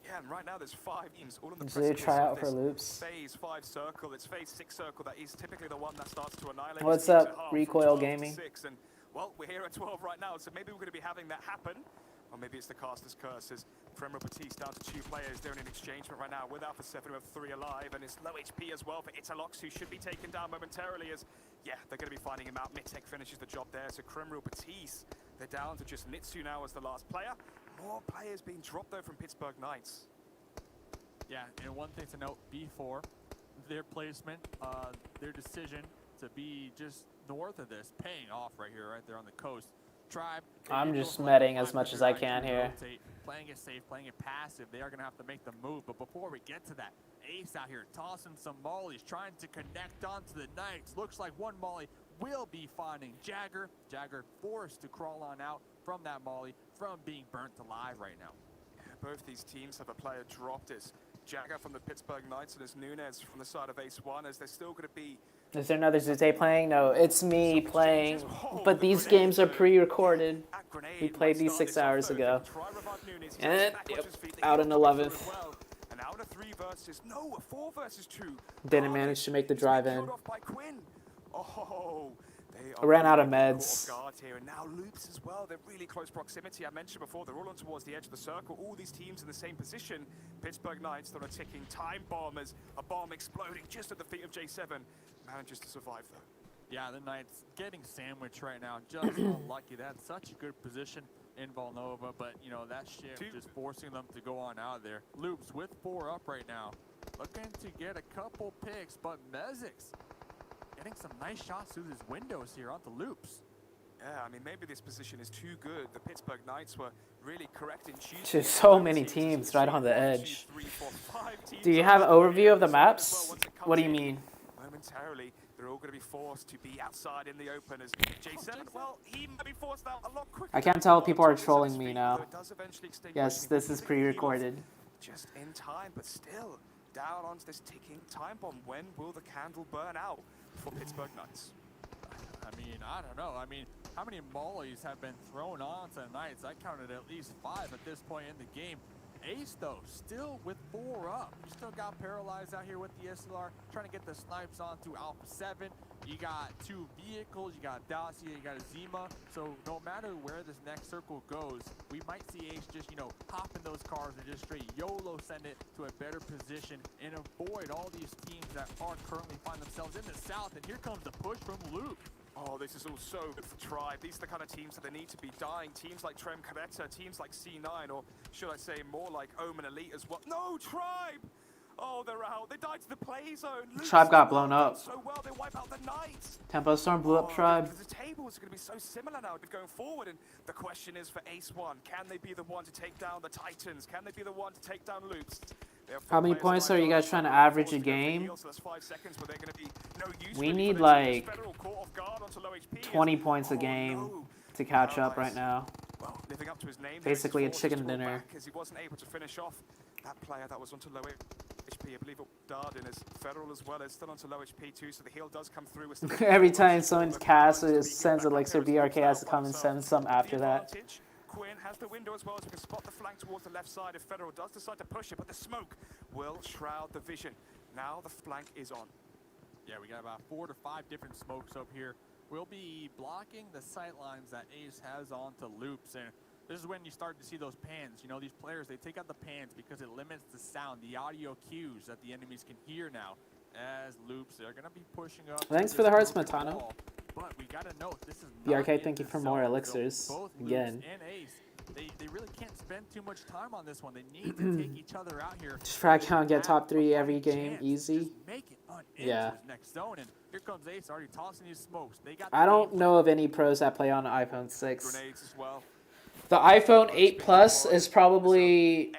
Yeah, and right now there's 5 teams all on the precipice try out for Loops. Phase 5 circle. It's phase 6 circle that is typically the one that starts to annihilate. What's up, Recoil Gaming? And well, we're here at 12 right now, so maybe we're going to be having that happen. Or maybe it's the caster's curse as Fremro Batiste down to 2 players. They're in an exchange right now with Alpha 7 who have 3 alive, and it's low HP as well for Italox, who should be taken down momentarily as, yeah, they're going to be finding him out. Mitek finishes the job there, so Fremro Batiste, they're down to just Nitsu now as the last player. More players being dropped though from Pittsburgh Knights. Yeah, and one thing to note, B4, their placement, their decision to be just north of this, paying off right here, right there on the coast. Tribe. I'm just medding as much as I can here. Playing it safe, playing it passive. They are going to have to make the move. But before we get to that, Ace out here tossing some mollies, trying to connect onto the Knights. Looks like one molly will be finding Jagger. Jagger forced to crawl on out from that molly, from being burnt alive right now. Yeah, both these teams have a player dropped. It's Jagger from the Pittsburgh Knights and it's Nunez from the side of Ace 1 as they're still going to be. Is there another Zute playing? No, it's me playing. But these games are pre-recorded. We played these 6 hours ago. And yep, out in 11th. And out of 3 versus, no, 4 versus 2. Didn't manage to make the drive in. Oh, I ran out of meds. Here. And now Loops as well. They're really close proximity. I mentioned before, they're all on towards the edge of the circle. All these teams in the same position. Pittsburgh Knights, they're a ticking time bomb as a bomb exploding just at the feet of J7. Manages to survive though. Yeah, the Knights getting sandwiched right now. Just unlucky. They had such a good position in Volnova, but you know, that shift just forcing them to go on out of there. Loops with 4 up right now. Looking to get a couple picks, but Mezix getting some nice shots through his windows here onto Loops. Yeah, I mean, maybe this position is too good. The Pittsburgh Knights were really correct in choosing. There's so many teams right on the edge. Do you have an overview of the maps? What do you mean? Momentarily, they're all going to be forced to be outside in the open as J7, well, he might be forced out a lot quicker. I can't tell if people are trolling me now. Yes, this is pre-recorded. Just in time, but still down onto this ticking time bomb. When will the candle burn out for Pittsburgh Knights? I mean, I don't know. I mean, how many mollies have been thrown on tonight? I counted at least 5 at this point in the game. Ace, though, still with 4 up. You still got Paralyzed out here with the SLR, trying to get the snipes onto Alpha 7. You got 2 vehicles, you got Dacia, you got a Zima. So no matter where this next circle goes, we might see Ace just, you know, hop in those cars and just straight YOLO send it to a better position and avoid all these teams that are currently find themselves in the south. And here comes the push from Luke. Oh, this is all so good for Tribe. These are the kind of teams that they need to be dying. Teams like Trem Caretta, teams like C9, or should I say more like Omen Elite as well. No, Tribe! Oh, they're out. They died to the play zone. Tribe got blown up. So well, they wipe out the Knights. Tempo Storm blew up Tribe. The tables are going to be so similar now going forward, and the question is for Ace 1, can they be the one to take down the Titans? Can they be the one to take down Loops? How many points are you guys trying to average a game? We need like 20 points a game to catch up right now. Well, living up to his name, basically a chicken dinner. He wasn't able to finish off that player that was onto low HP. I believe Darden is Federal as well, is still onto low HP too, so the heal does come through. Every time someone casts, it sends Elixir, BRK has to come and send some after that. Quinn has the window as well, so we can spot the flank towards the left side if Federal does decide to push it, but the smoke will shroud the vision. Now the flank is on. Yeah, we got about 4 to 5 different smokes up here. We'll be blocking the sight lines that Ace has onto Loops, and this is when you start to see those pans. You know, these players, they take out the pans because it limits the sound, the audio cues that the enemies can hear now. As Loops, they're going to be pushing up. Thanks for the hearts, Matano. But we got to note, this is BRK, thank you for more elixirs. Both again. Loops and Ace, they really can't spend too much time on this one. They need to take each other out here. Just frag count, get top 3 every game, easy. Yeah. Next zone, and here comes Ace already tossing his smokes. They got I don't know of any pros that play on an iPhone 6. Grenades as well. The iPhone 8 Plus is probably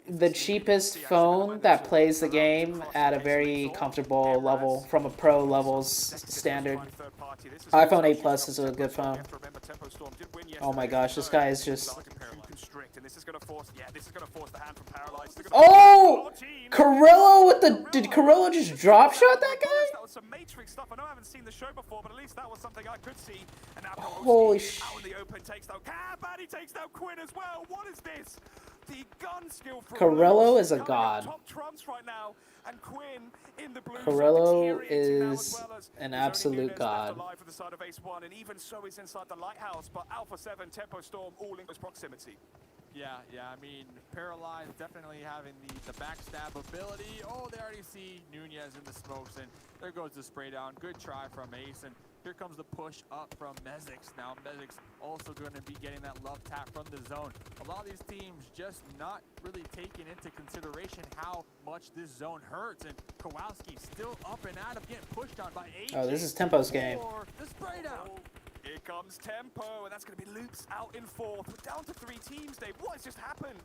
the cheapest phone that plays the game at a very comfortable level from a pro levels standard. iPhone 8 Plus is a good phone. Oh my gosh, this guy is just... Oh! Carrillo with the... Did Carrillo just drop shot that guy? That was some Matrix stuff. I know I haven't seen the show before, but at least that was something I could see. And now holy shit. Out in the open takes down Cabani, takes down Quinn as well. What is this? The gun skill from Carrillo is a god. Top trumps right now. And Quinn in the blue Carrillo is an absolute god. For the side of Ace 1, and even so is inside the lighthouse, but Alpha 7, Tempo Storm, all in close proximity. Yeah, I mean, Paralyzed definitely having the backstab ability. Oh, they already see Nunez in the smokes, and there goes the spray down. Good try from Ace, and here comes the push up from Mezix. Now, Mezix also going to be getting that love tap from the zone. A lot of these teams just not really taking into consideration how much this zone hurts, and Kowalski still up and out of getting pushed on by Ace. Oh, this is Tempo's game. The spray down. Here comes Tempo, and that's going to be Loops out in 4th. We're down to 3 teams, Dave. What has just happened?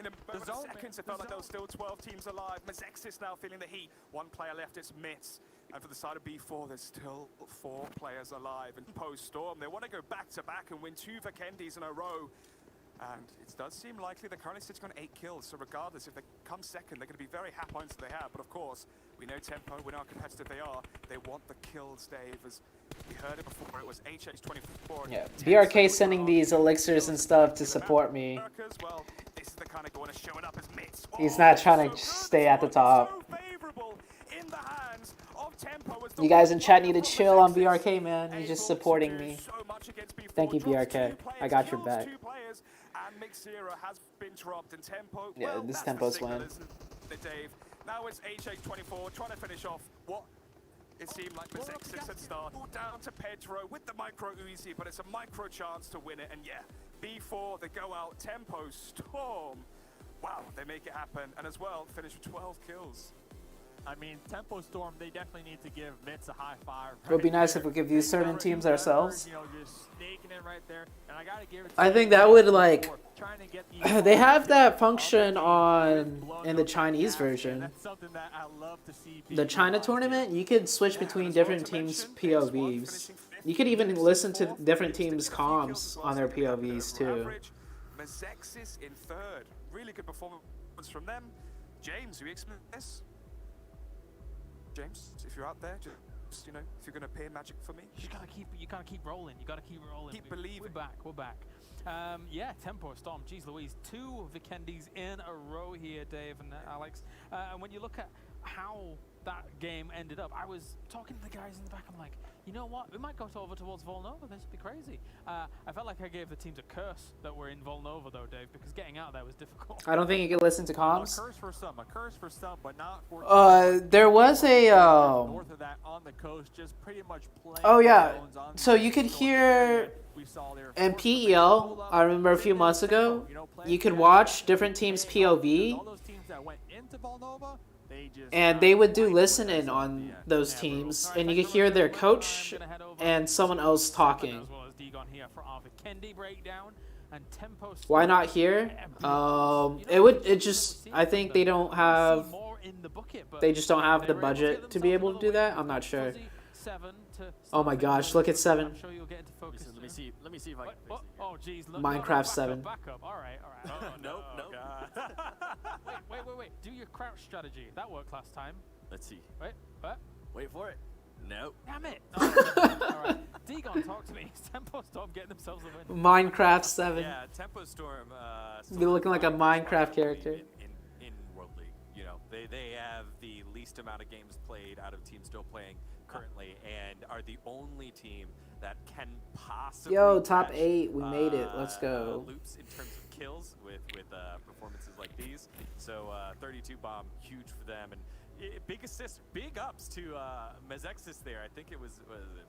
In a moment of seconds, it felt like there were still 12 teams alive. Mazexis now feeling the heat. 1 player left, it's Mitz. And for the side of B4, there's still 4 players alive. And post-Storm, they want to go back-to-back and win 2 Vikendis in a row. And it does seem likely they're currently sitting on 8 kills, so regardless, if they come second, they're going to be very happy points that they have. But of course, we know Tempo, we know how competitive they are. They want the kills, Dave, as we heard it before. It was HX24. Yeah, BRK sending these elixirs and stuff to support me. Well, this is the kind of going to show it up as Mitz. He's not trying to stay at the top. You guys in chat need to chill on BRK, man. He's just supporting me. Thank you, BRK. I got your back. Yeah, this Tempo's win. Now it's HH24 trying to finish off what it seemed like Mazexis had started. Down to Pedro with the micro Uzi, but it's a micro chance to win it. And yeah, B4, they go out. Tempo Storm. Wow, they make it happen. And as well, finish with 12 kills. I mean, Tempo Storm, they definitely need to give Mitz a high five. It would be nice if we could view certain teams ourselves. You know, just snaking it right there. And I gotta give it I think that would like they have that function on in the Chinese version. That's something that I love to see. The China tournament, you could switch between different teams' POVs. You could even listen to different teams' comms on their POVs too. Mazexis in 3rd. Really good performance from them. James, who expects this? James, if you're out there, you know, if you're going to appear magic for me. You gotta keep rolling. You gotta keep rolling. Keep believing. We're back. Yeah, Tempo Storm. Jeez Louise, 2 Vikendis in a row here, Dave and Alex. And when you look at how that game ended up, I was talking to the guys in the back. I'm like, you know what? We might go over towards Volnova. This would be crazy. I felt like I gave the teams a curse that we're in Volnova, though, Dave, because getting out there was difficult. I don't think you can listen to comms. A curse for some, but not for there was a north of that on the coast, just pretty much playing. Oh yeah, so you could hear in PEL. I remember a few months ago, you could watch different teams' POV, and they would do listening on those teams, and you could hear their coach and someone else talking. Why not here? I think they don't have, they just don't have the budget to be able to do that. I'm not sure. Oh my gosh, look at 7. I'm sure you'll get into focus. Let me see if I can fix it. Oh jeez, Minecraft 7. Back up. All right. Nope. Wait. Do your crouch strategy. That worked last time. Let's see. Wait for it. Nope. Damn it. All right. Degon, talk to me. Tempo Storm getting themselves a win. Minecraft 7. Yeah, Tempo Storm. Be looking like a Minecraft character. In World League, you know, they have the least amount of games played out of teams still playing currently, and are the only team that can possibly top 8, we made it. Let's go. Loops in terms of kills with performances like these. So 32 bomb, huge for them, and big assist, big ups to Mezexis there. I think it was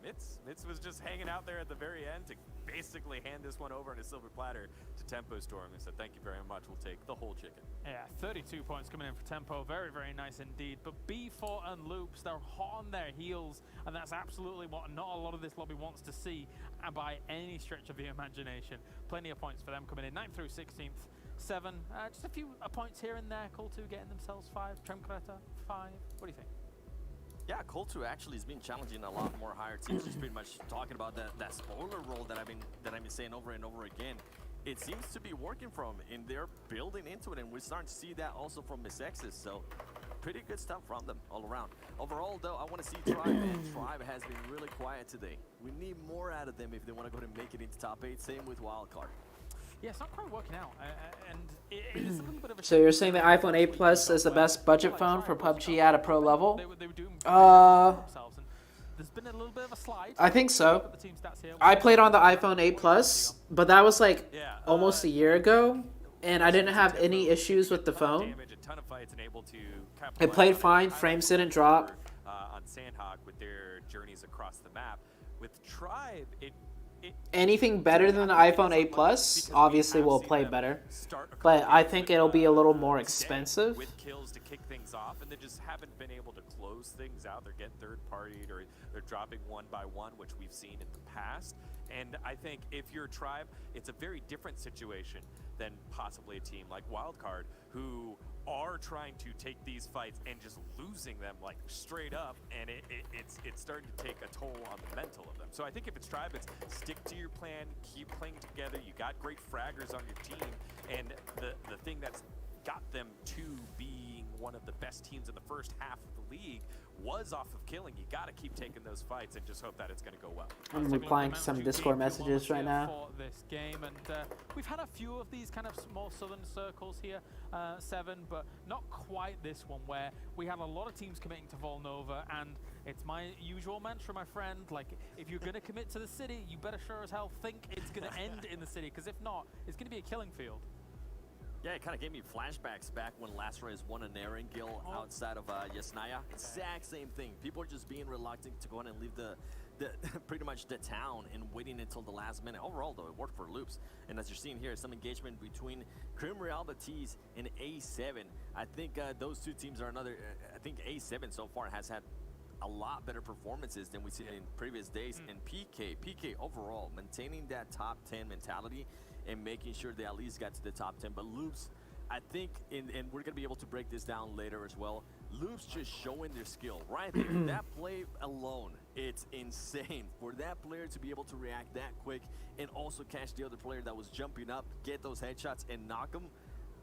Mitz. Mitz was just hanging out there at the very end to basically hand this one over on a silver platter to Tempo Storm and said, thank you very much, we'll take the whole chicken. Yeah, 32 points coming in for Tempo. Very, very nice indeed. But B4 and Loops, they're hot on their heels, and that's absolutely what not a lot of this lobby wants to see by any stretch of the imagination. Plenty of points for them coming in, 9th through 16th. 7, just a few points here and there. Call2 getting themselves 5, Tremkreta 5. What do you think? Yeah, Call2 actually has been challenging a lot more higher teams. Just pretty much talking about that spoiler role that I've been saying over and over again. It seems to be working for them, and they're building into it, and we're starting to see that also from Mezexis. So pretty good stuff from them all around. Overall, though, I want to see Tribe, and Tribe has been really quiet today. We need more out of them if they want to go and make it into top 8. Same with Wildcard. Yeah, it's not quite working out, and it is a little bit of a... So you're saying the iPhone 8 Plus is the best budget phone for PUBG at a pro level? They were doing there's been a little bit of a slide. I think so. I played on the iPhone 8 Plus, but that was like almost a year ago, and I didn't have any issues with the phone. It played fine, frames didn't drop. On Sandhawk with their journeys across the map. With Tribe, anything better than the iPhone 8 Plus obviously will play better, but I think it'll be a little more expensive. With kills to kick things off, and they just haven't been able to close things out. They're getting third-partied, or they're dropping one by one, which we've seen in the past. And I think if you're Tribe, it's a very different situation than possibly a team like Wildcard, who are trying to take these fights and just losing them like straight up, and it's starting to take a toll on the mental of them. So I think if it's Tribe, it's stick to your plan, keep playing together. You got great fraggers on your team, and the thing that's got them to being one of the best teams in the first half of the league was off of killing. You got to keep taking those fights and just hope that it's going to go well. I'm replying to some Discord messages right now. For this game, and we've had a few of these kind of small southern circles here, 7, but not quite this one, where we had a lot of teams committing to Volnova, and it's my usual mantra, my friend, like, if you're going to commit to the city, you better sure as hell think it's going to end in the city, because if not, it's going to be a killing field. Yeah, it kind of gave me flashbacks back when Lazarus won an Erangel outside of Yasnaya. Exact same thing. People are just being reluctant to go in and leave the pretty much the town and waiting until the last minute. Overall, though, it worked for Loops. And as you're seeing here, some engagement between Crim Real Betis and A7. I think those two teams are another. I think A7 so far has had a lot better performances than we've seen in previous days. And PK overall, maintaining that top 10 mentality and making sure they at least got to the top 10. But Loops, I think, and we're going to be able to break this down later as well, Loops just showing their skill right there. That play alone, it's insane. For that player to be able to react that quick and also catch the other player that was jumping up, get those headshots and knock them,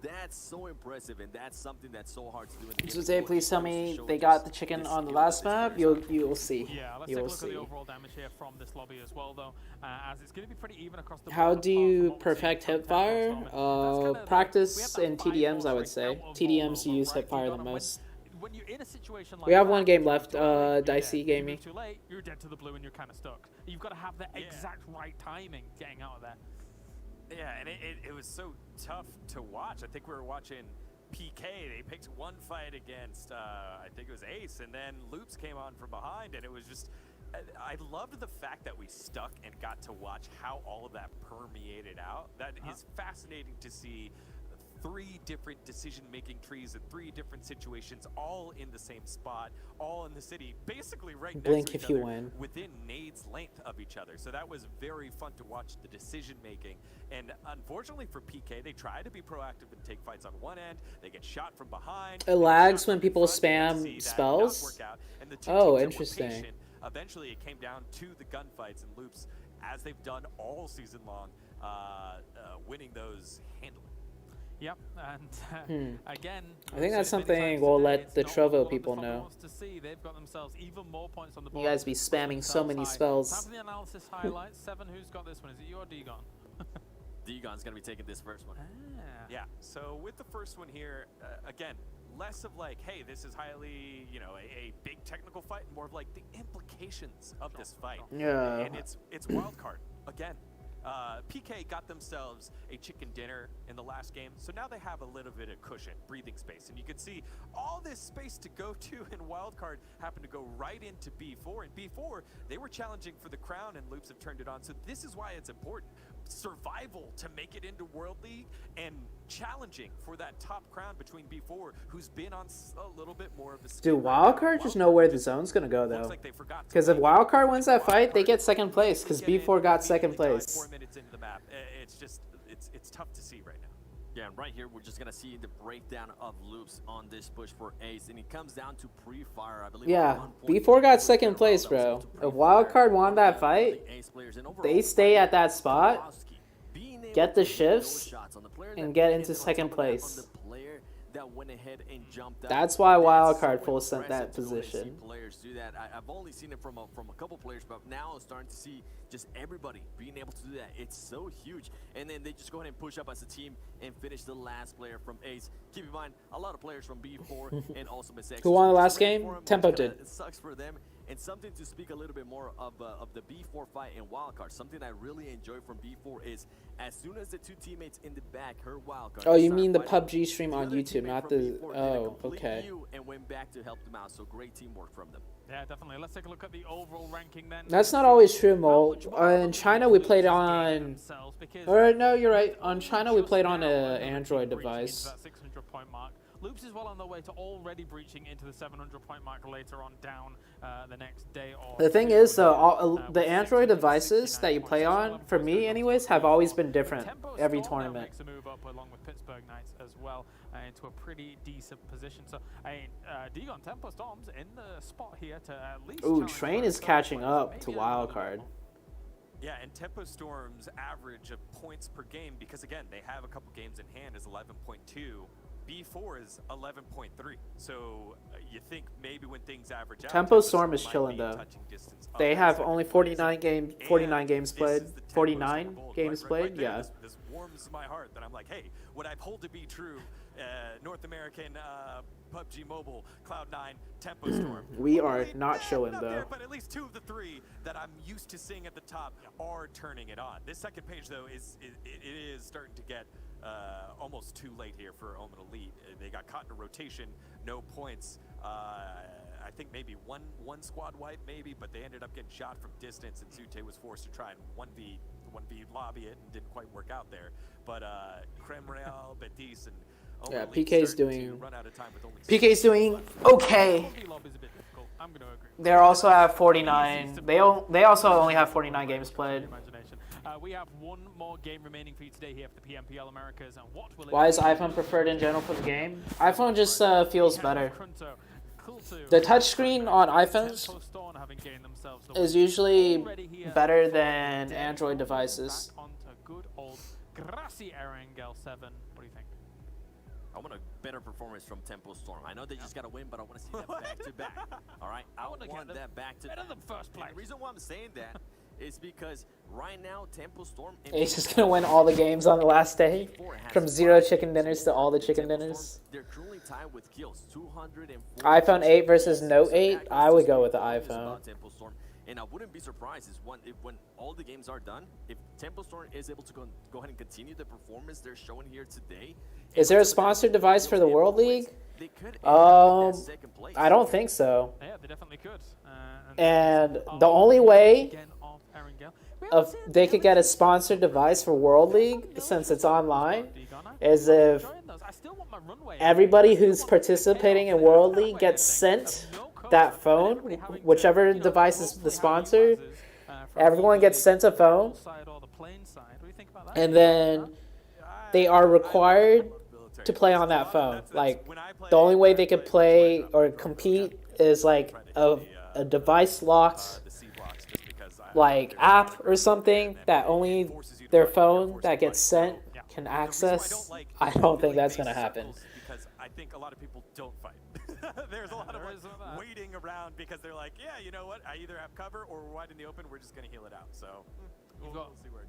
That's so impressive, and that's something that's so hard to do. In the Jose, please tell me they got the chicken on the last map. You'll see. Yeah, let's take a look at the overall damage here from this lobby as well, though, as it's going to be pretty even across the board. How do you perfect hipfire? Practice in TDMs, I would say. TDMs use hipfire the most. When you're in a situation like we have one game left, Dicey Gaming. Too late, you're dead to the blue and you're kind of stuck. You've got to have the exact right timing getting out of there. Yeah, and it was so tough to watch. I think we were watching PK. They picked one fight against, I think it was Ace, and then Loops came on from behind, and it was just, I loved the fact that we stuck and got to watch how all of that permeated out. That is fascinating to see. 3 different decision-making trees in 3 different situations, all in the same spot, all in the city, basically right Blink next to if each you other, win. within nades length of each other. So that was very fun to watch the decision-making. And unfortunately for PK, they try to be proactive and take fights on one end. They get shot from behind. It lags when people spam spells. Oh, interesting. Eventually, it came down to the gunfights and Loops, as they've done all season long, winning those handily. Yep, and again, I think that's something we'll let the Trovo people know. They've got themselves even more points on the board. You guys be spamming so many spells. Time for the analysis highlights. 7, who's got this one? Is it you or Degon? Degon's going to be taking this first one. Yeah, so with the first one here, again, less of like, hey, this is highly, you know, a big technical fight, and more of like the implications of this fight. Yeah. And it's wild card again. PK got themselves a chicken dinner in the last game, so now they have a little bit of cushion, breathing space, and you can see all this space to go to, and wildcard happened to go right into B4, and B4, they were challenging for the crown, and Loops have turned it on, so this is why it's important. Survival to make it into World League, and challenging for that top crown between B4, who's been on a little bit more of a... Do wildcard just know where the zone's gonna go, though? Because if wildcard wins that fight, they get second place, because B4 got second place. 4 minutes into the map. It's just, it's tough to see right now. Yeah, and right here, we're just going to see the breakdown of Loops on this push for Ace, and it comes down to pre-fire, I believe. Yeah, B4 got second place, bro. If wildcard won that fight, they stay at that spot, get the shifts, and get into second place. That's why wildcard full sent that position. Players do that. I've only seen it from a couple players, but now I'm starting to see just everybody being able to do that. It's so huge. And then they just go ahead and push up as a team and finish the last player from Ace. Keep in mind, a lot of players from B4 and also Miss X. Who won the last game? Tempo did. It sucks for them. And something to speak a little bit more of the B4 fight in wildcard. Something I really enjoy from B4 is as soon as the 2 teammates in the back heard wildcard. Oh, you mean the PUBG stream on YouTube, not the... Oh, okay. And went back to help them out. So great teamwork from them. Yeah, definitely. Let's take a look at the overall ranking then. That's not always true, Mo. In China, we played on... Or no, you're right. On China, we played on an Android device. That 600-point mark. Loops is well on their way to already breaching into the 700-point mark later on down the next day. The thing is, though, the Android devices that you play on, for me anyways, have always been different every tournament. Makes a move up along with Pittsburgh Knights as well into a pretty decent position. So, Degon Tempo Storms in the spot here to at least... Ooh, Train is catching up to Wildcard. Yeah, and Tempo Storm's average of points per game, because again, they have a couple games in hand, is 11.2. B4 is 11.3. So you think maybe when things average out, Tempo Storm is chilling though. They have only 49 games played. 49 games played. Yeah. This warms my heart that I'm like, hey, what I hold to be true, North American PUBG Mobile, Cloud9, Tempo Storm. We are not showing though. There, but at least 2 of the 3 that I'm used to seeing at the top are turning it on. This second page though is starting to get almost too late here for Omen Elite. They got caught in a rotation, no points. I think maybe one squad wipe maybe, but they ended up getting shot from distance, and Zute was forced to try and 1v lobby it and didn't quite work out there. But Cremreal, Betis, and yeah, PK's doing okay. They also have 49. They also only have 49 games played. We have one more game remaining for you today here for the PMPL Americas. And what will Why is iPhone preferred in general for the game? iPhone just feels better. The touchscreen on iPhones is usually better than Android devices. Good old grassy Erangel 7. What do you think? I want a better performance from Tempo Storm. I know they just got to win, but I want to see that back-to-back. All right? I want that back-to-back. Better than first place. The reason why I'm saying that is because right now, Tempo Storm... Ace is going to win all the games on the last day. From 0 chicken dinners to all the chicken dinners. They're currently tied with kills. 204. iPhone 8 versus Note 8? I would go with the iPhone. And I wouldn't be surprised if when all the games are done, if Tempo Storm is able to go ahead and continue the performance they're showing here today. Is there a sponsored device for the World League? I don't think so. Yeah, they definitely could. And the only way they could get a sponsored device for World League, since it's online, is if everybody who's participating in World League gets sent that phone, whichever device is the sponsor, everyone gets sent a phone, and then they are required to play on that phone. Like, the only way they could play or compete is like a device locked like app or something that only their phone that gets sent can access. I don't think that's gonna happen. Because I think a lot of people don't fight. There's a lot of waiting around because they're like, yeah, you know what? I either have cover or we're wide in the open. We're just gonna heal it out. So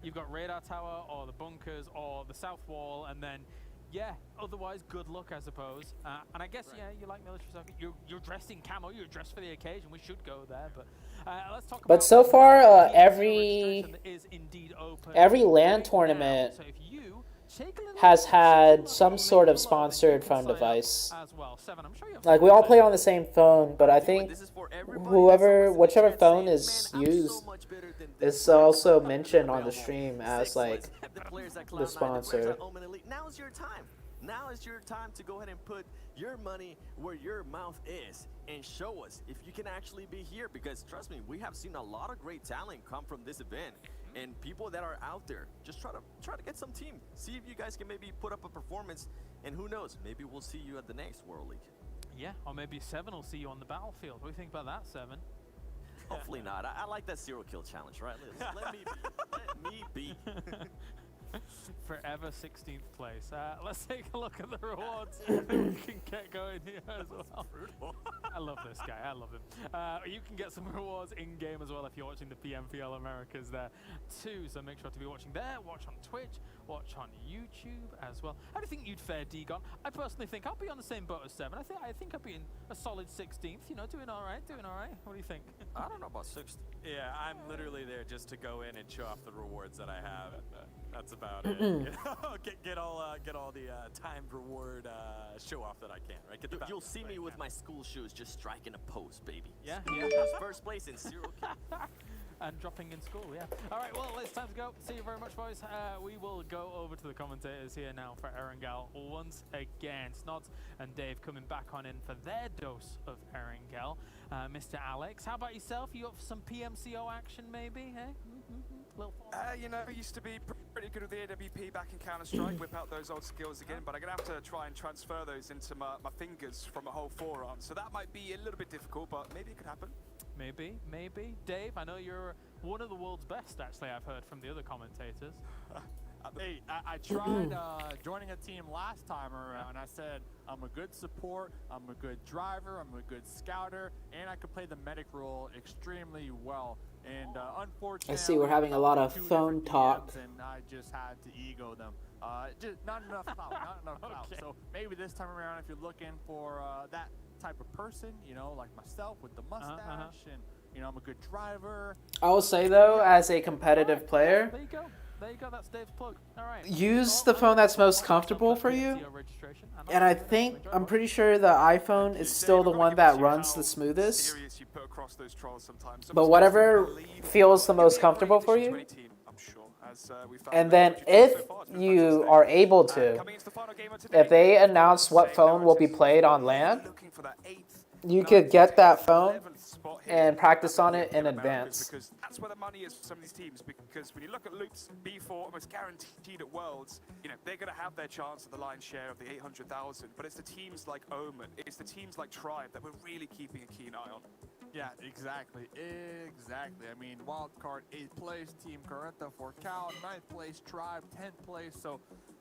you've got radar tower or the bunkers or the south wall, and then otherwise good luck, I suppose. And I guess you like military stuff. You're dressed in camo. You're dressed for the occasion. We should go there, but let's talk. But so far, every LAN tournament has had some sort of sponsored phone device. Like, we all play on the same phone, but I think whichever phone is used is also mentioned on the stream as like the sponsor. Now's your time. Now is your time to go ahead and put your money where your mouth is and show us if you can actually be here, because trust me, we have seen a lot of great talent come from this event, and people that are out there just try to get some team, see if you guys can maybe put up a performance, and who knows, maybe we'll see you at the next World League. Yeah, or maybe Seven will see you on the battlefield. What do you think about that, Seven? Hopefully not. I like that 0 kill challenge, right? Let me be. Forever 16th place. Let's take a look at the rewards that we can get going here as well. I love this guy. I love him. You can get some rewards in-game as well if you're watching the PMPL Americas there too. So make sure to be watching there. Watch on Twitch. Watch on YouTube as well. How do you think you'd fare, Degon? I personally think I'll be on the same boat as Seven. I think I'll be in a solid 16th. You know, doing all right. What do you think? I don't know about 6th. Yeah, I'm literally there just to go in and show off the rewards that I have. That's about it. You know? get all the timed reward show off that I can. Right? You'll see me with my school shoes just striking a pose, baby. Yeah. First place in 0 kill. And dropping in school, yeah. All right, well, it's time to go. See you very much, boys. We will go over to the commentators here now for Erangel once again. Snods and Dave coming back on in for their dose of Erangel. Mr. Alex, how about yourself? You up for some PMCO action, maybe? Hey? You know, I used to be pretty good with the AWP back in Counter-Strike, whip out those old skills again, but I'm going to have to try and transfer those into my fingers from a whole forearm. So that might be a little bit difficult, but maybe it could happen. Maybe. Dave, I know you're one of the world's best, actually, I've heard from the other commentators. Hey, I tried joining a team last time around. I said I'm a good support, I'm a good driver, I'm a good scouter, and I could play the medic role extremely well. And unfortunately, I see we're having a lot of phone talk. And I just had to ego them. Just not enough clout, Okay. So maybe this time around, if you're looking for that type of person, you know, like myself with the mustache, and you know, I'm a good driver. I will say though, as a competitive player, there you go, that's Dave's plug. All right. Use the phone that's most comfortable for you. And I'm pretty sure the iPhone is still the one that runs the smoothest. But whatever feels the most comfortable for you. And then if you are able to, if they announce what phone will be played on LAN, you could get that phone and practice on it in advance. Because that's where the money is for some of these teams. Because when you look at Loops, B4 almost guaranteed at Worlds, you know, they're going to have their chance at the lion's share of the 800,000. But it's the teams like Omen, it's the teams like Tribe that we're really keeping a keen eye on. Yeah, exactly. I mean, wildcard 8th place, Team Caretta for Cal, 9th place Tribe, 10th place. So,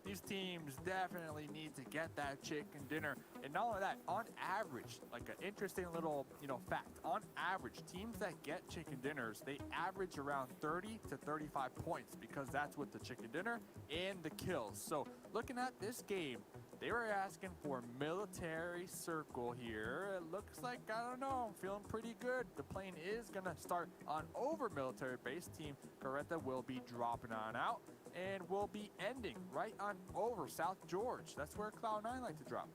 these teams definitely need to get that chicken dinner. And not only that, on average, like an interesting little, fact, on average, teams that get chicken dinners, they average around 30 to 35 points because that's with the chicken dinner and the kills. So looking at this game, they were asking for military circle here. It looks like, I don't know, I'm feeling pretty good. The plane is going to start on over military base. Team Coretta will be dropping on out and will be ending right on over South George. That's where Cloud9 like to drop.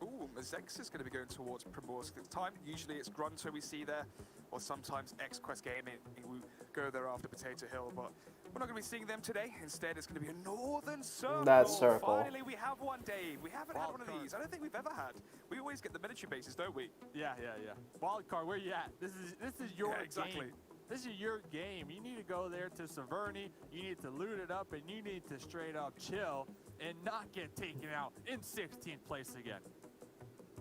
Ooh, Mazex is going to be going towards Primorsk this time. Usually it's Grunto we see there, or sometimes X-Quest Gaming who go there after Potato Hill, but we're not going to be seeing them today. Instead, it's going to be a Northern Circle. That circle. Finally, we have one, Dave. We haven't had one of these. I don't think we've ever had. We always get the military bases, don't we? Yeah. Wildcard, where you at? This is your exactly. game. This is your game. You need to go there to Severny. You need to loot it up, and you need to straight up chill and not get taken out in 16th place again.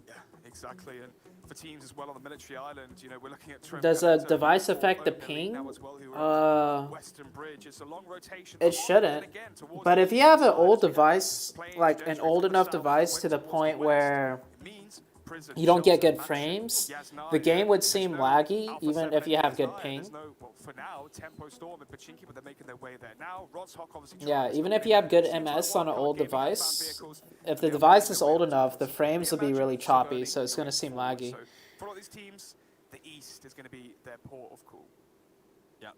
Yeah, exactly. And for teams as well on the military island, we're looking at Does a device affect the ping? Western Bridge. It's a long rotation. It shouldn't. But if you have an old device, like an old enough device to the point where you don't get good frames, the game would seem laggy even if you have good ping. For now, Tempo Storm and Pachinki, but they're making their way there. Now, Roshok obviously Yeah, even if you have good MS on an old device, if the device is old enough, the frames will be really choppy, so it's going to seem laggy. So for all these teams, the East is going to be their port of call. Yeah,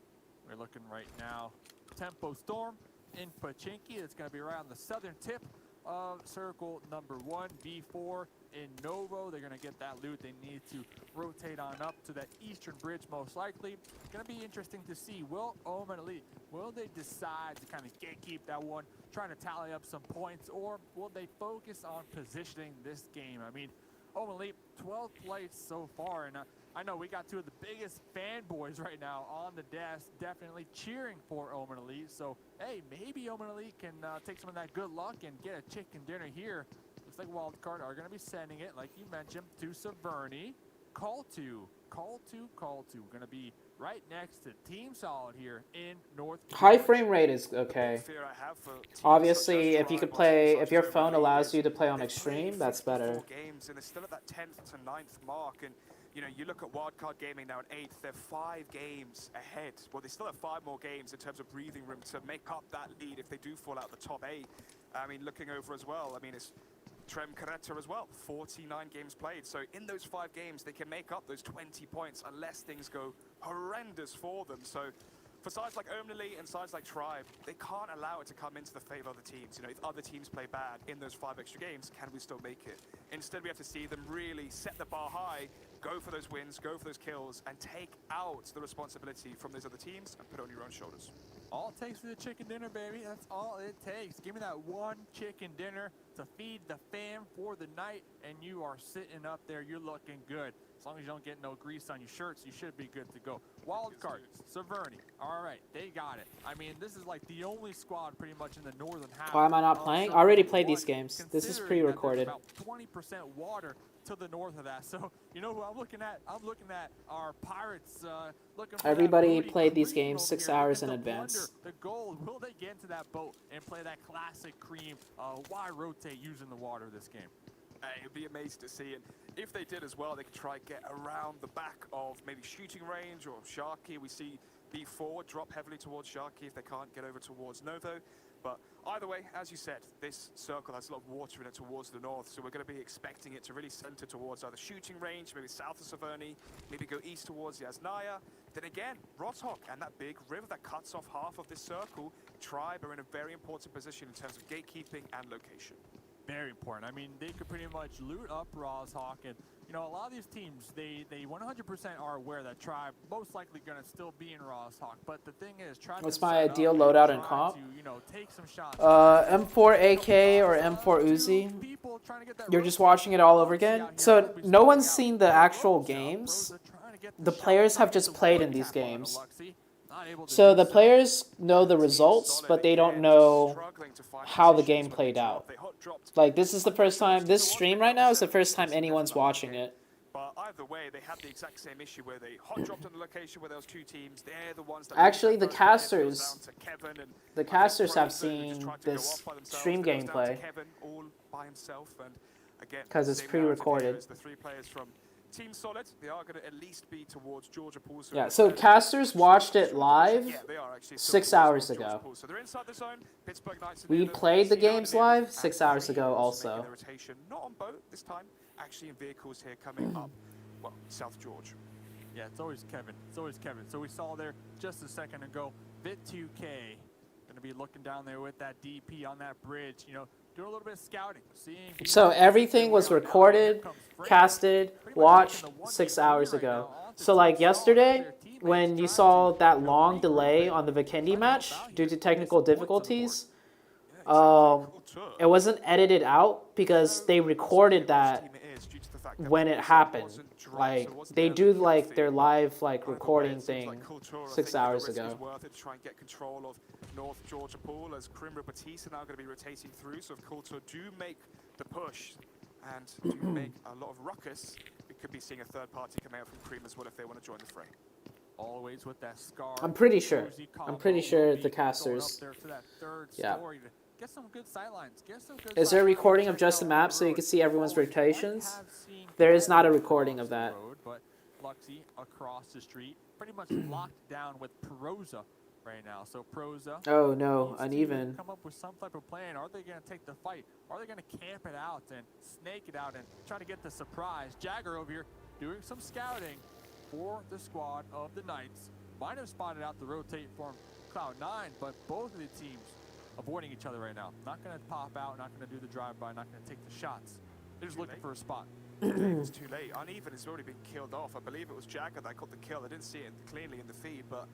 we're looking right now. Tempo Storm in Pachinki. It's going to be right on the southern tip of circle number 1, B4 in Novo. They're going to get that loot. They need to rotate on up to that eastern bridge most likely. Going to be interesting to see, will Omen Elite, will they decide to kind of gatekeep that one, trying to tally up some points, or will they focus on positioning this game? I mean, Omen Elite, 12th place so far, and I know we got two of the biggest fanboys right now on the desk, definitely cheering for Omen Elite. So, hey, maybe Omen Elite can take some of that good luck and get a chicken dinner here. Looks like Wildcard are going to be sending it, like you mentioned, to Severny. Call to. Going to be right next to Team Solid here in North. High frame rate is okay. Obviously, if you could play, if your phone allows you to play on extreme, that's better. Games and they're still at that 10th to 9th mark, and you look at Wildcard Gaming now at 8th. They're 5 games ahead. Well, they still have 5 more games in terms of breathing room to make up that lead if they do fall out the top 8. I mean, looking over as well, I mean, it's Trem Coretta as well, 49 games played. So in those 5 games, they can make up those 20 points unless things go horrendous for them. So for sides like Omnily and sides like Tribe, they can't allow it to come into the favor of the teams. If other teams play bad in those 5 extra games, can we still make it? Instead, we have to see them really set the bar high, go for those wins, go for those kills, and take out the responsibility from those other teams and put it on your own shoulders. All it takes for the chicken dinner, baby. That's all it takes. Give me that one chicken dinner to feed the fam for the night, and you are sitting up there. You're looking good. As long as you don't get no grease on your shirts, you should be good to go. Wildcard, Severny. All right, they got it. I mean, this is like the only squad pretty much in the northern half. Why am I not playing? I already played these games. This is pre-recorded. About 20% water to the north of that. So, you know who I'm looking at? I'm looking at our Pirates. Looking for Everybody played these games 6 hours in advance. The gold. Will they get into that boat and play that classic cream? Why rotate using the water this game? It would be amazing to see, and if they did as well, they could try get around the back of maybe shooting range or Sharky. We see B4 drop heavily towards Sharky if they can't get over towards Novo. But either way, as you said, this circle has a lot of water in it towards the north, so we're going to be expecting it to really center towards either shooting range, maybe south of Severny, maybe go east towards Yasnaya. Then again, Roshok and that big river that cuts off half of this circle. Tribe are in a very important position in terms of gatekeeping and location. Very important. I mean, they could pretty much loot up Roshok, and a lot of these teams, they 100% are aware that Tribe most likely going to still be in Roshok. But the thing is, Tribe. What's my ideal loadout in comp? Take some shots. M4 AK or M4 Uzi. You're just watching it all over again. So no one's seen the actual games. The players have just played in these games. So the players know the results, but they don't know how the game played out. Like, this is the first time, this stream right now is the first time anyone's watching it. either way, they had the exact same issue where they hot dropped on the location where there was 2 teams. They're the ones that Actually, the casters Kevin, have seen this stream gameplay Kevin all by himself, and again, because it's same narrative here pre-recorded. as the 3 players from Team Solid, they are going to at least be towards Georgia Pool. Yeah, so casters watched it live 6 hours ago. So they're inside the zone. Pittsburgh Knights We played the games live 6 hours ago also. Not on boat this time, actually in vehicles here coming up, well, South George. Yeah, it's always Kevin. It's always Kevin. So we saw there just a second ago, Vit2K going to be looking down there with that DP on that bridge, you know, doing a little bit of scouting. So everything was recorded, casted, watched 6 hours ago. So like yesterday, when you saw that long delay on the Vikendi match due to technical difficulties, it wasn't edited out because they recorded that when it happened. Like they do like their live like recording thing 6 hours ago. Try and get control of North Georgia Pool as Krimra Batiste are now going to be rotating through. So if Kultur do make the push and do make a lot of ruckus, we could be seeing a third party coming out from Cream as well if they want to join the fray. Always with that scar. I'm pretty sure the casters. Yeah. Get some good sightlines. Is there a recording of just the map so you can see everyone's rotations? There is not a recording of that. But Luxy across the street, pretty much locked down with Proza right now. So Proza. Oh no, uneven. Come up with some type of plan. Are they going to take the fight? Are they going to camp it out and snake it out and try to get the surprise? Jagger over here doing some scouting for the squad of the Knights. Might have spotted out the rotate from Cloud9, but both of the teams avoiding each other right now. Not going to pop out, not going to do the drive-by, not going to take the shots. They're just looking for a spot. It's too late. Uneven has already been killed off. I believe it was Jagger that got the kill. I didn't see it cleanly in the feed, but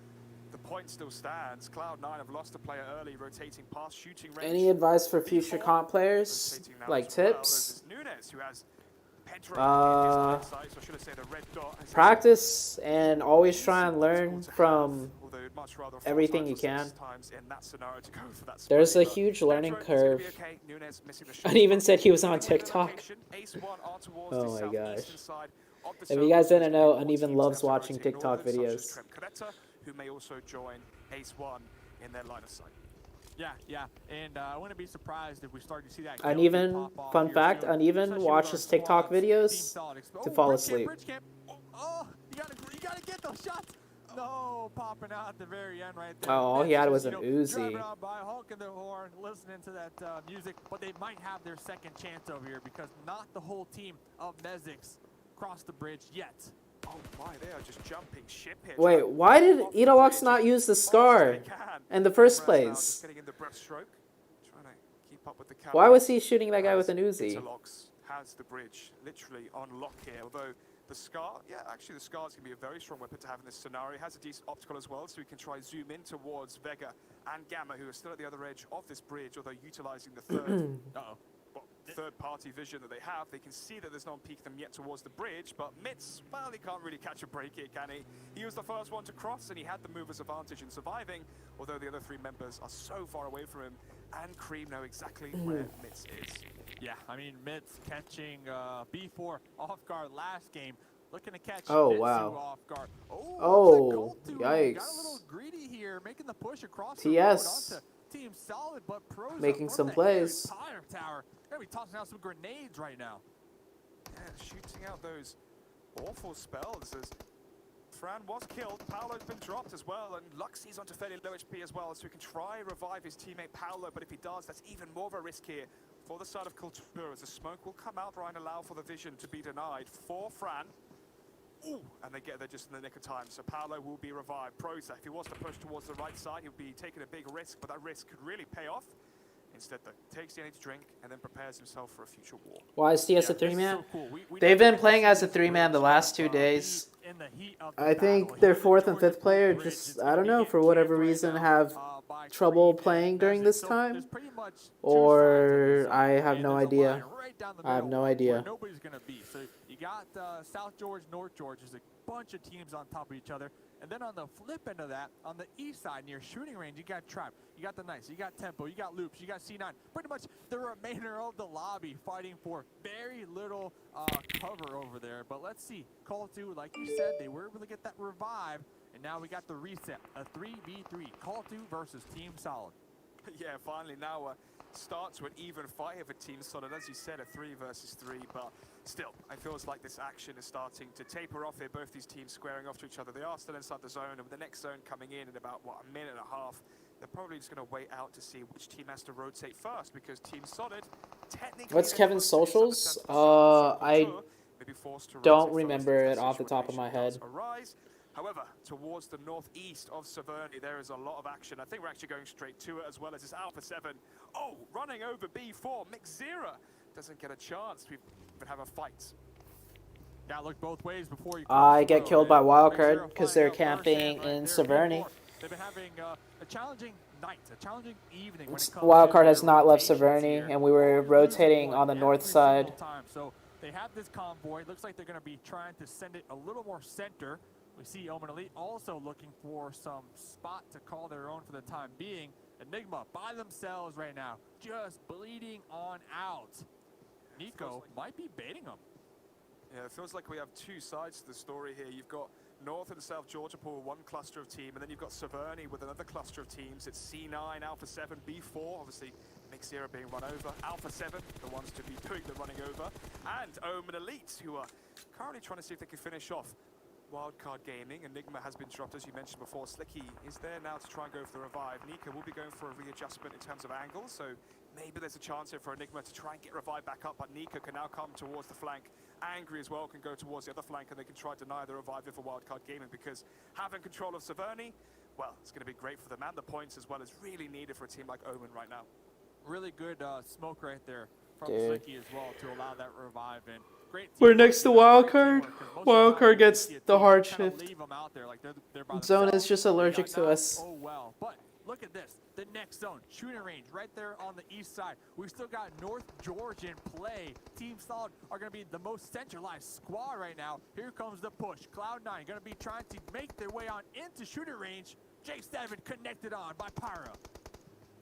the point still stands. Cloud9 have lost a player early, rotating past shooting range. Any advice for future comp players? Like tips? Nunes, who has practice and always try and learn from everything you can. There's a huge learning curve. Uneven said he was on TikTok. Oh my gosh. If you guys didn't know, Uneven loves watching TikTok videos. Who may also join Ace One in their line of sight. Yeah, and I wouldn't be surprised if we start to see that. Uneven, fun fact, Uneven watches TikTok videos to fall asleep. Oh, you gotta get those shots. No, popping out at the very end right there. Oh, all he had was an Uzi. Driving out by honking the horn, listening to that music, but they might have their second chance over here because not the whole team of Mezix crossed the bridge yet. Oh my, they are just jumping ship here. Wait, why did Edolux not use the scar in the first place? Why was he shooting that guy with an Uzi? Has the bridge literally on lock here, although the scar, actually the scar is going to be a very strong weapon to have in this scenario. It has a decent optical as well, so we can try zoom in towards Vega and Gamma, who are still at the other edge of this bridge, although utilizing the third-party vision that they have. They can see that there's no one peeking them yet towards the bridge, but Mitz, well, he can't really catch a break here, can he? He was the first one to cross, and he had the mover's advantage in surviving, although the other 3 members are so far away from him, and Cream know exactly where Mitz is. Yeah, I mean, Mitz catching B4 off guard last game, looking to catch Mitsu off guard. Oh, yikes. Got a little greedy here, making the push across TS. the road onto Team Solid, but Proza making some plays. Tower. They're gonna be tossing out some grenades right now. Yeah, shooting out those awful spells as Fran was killed. Paolo's been dropped as well, and Luxy's onto fairly low HP as well, so he can try and revive his teammate Paolo, but if he does, that's even more of a risk here for the side of Kultura, as the smoke will come out, try and allow for the vision to be denied for Fran. Ooh, and they get there just in the nick of time, so Paolo will be revived. Proza, if he was to push towards the right side, he'll be taking a big risk, but that risk could really pay off. Instead, though, takes the energy drink and then prepares himself for a future war. Why is TS a 3-man? They've been playing as a 3-man the last 2 days. I think their 4th and 5th player just, I don't know, for whatever reason, have trouble playing during this time. Or I have no idea. I have no idea. Nobody's going to be. So you got South George, North George. There's a bunch of teams on top of each other. And then on the flip end of that, on the east side near shooting range, you got Trap, you got the Nice, you got Tempo, you got Loops, you got C9. Pretty much the remainder of the lobby fighting for very little cover over there. But let's see, Call 2, like you said, they were able to get that revive, and now we got the reset, a 3v3, Call 2 versus Team Solid. Yeah, finally now start to an even fight here for Team Solid. As you said, a 3 versus 3, but still, it feels like this action is starting to taper off here. Both these teams squaring off to each other. They are still inside the zone, and with the next zone coming in about, what, a minute and a half, they're probably just going to wait out to see which team has to rotate first, because Team Solid, technically... What's Kevin's socials? I don't remember it off the top of my head. However, towards the northeast of Severny, there is a lot of action. I think we're actually going straight to it, as well as this Alpha 7. Oh, running over B4. Mixera doesn't get a chance to even have a fight. Gotta look both ways before you... I get killed by Wildcard because they're camping in Severny. They've been having a challenging night, a challenging evening. Wildcard has not left Severny, and we were rotating on the north side. So they have this convoy. Looks like they're going to be trying to send it a little more center. We see Omen Elite also looking for some spot to call their own for the time being. Enigma by themselves right now, just bleeding on out. Nico might be baiting them. Yeah, it feels like we have two sides to the story here. You've got North and South Georgia Pool, one cluster of team, and then you've got Severny with another cluster of teams. It's C9, Alpha 7, B4, obviously Mixera being run over. Alpha 7, the ones to be doing the running over. And Omen Elite, who are currently trying to see if they can finish off Wildcard Gaming. Enigma has been dropped, as you mentioned before. Slicky is there now to try and go for the revive. Nika will be going for a readjustment in terms of angles, so maybe there's a chance here for Enigma to try and get revive back up, but Nika can now come towards the flank. Angry as well can go towards the other flank, and they can try to deny the revive for Wildcard Gaming, because having control of Severny, well, it's going to be great for them, and the points as well is really needed for a team like Omen right now. Really good smoke right there from Slicky as well to allow that revive in. We're next to Wildcard. Wildcard gets the hard shift. Zone is just allergic to us. Oh well, but look at this. The next zone, shooting range, right there on the east side. We've still got North Georgia in play. Team Solid are going to be the most centralized squad right now. Here comes the push. Cloud9 going to be trying to make their way on into shooting range. J7 connected on by Pyra.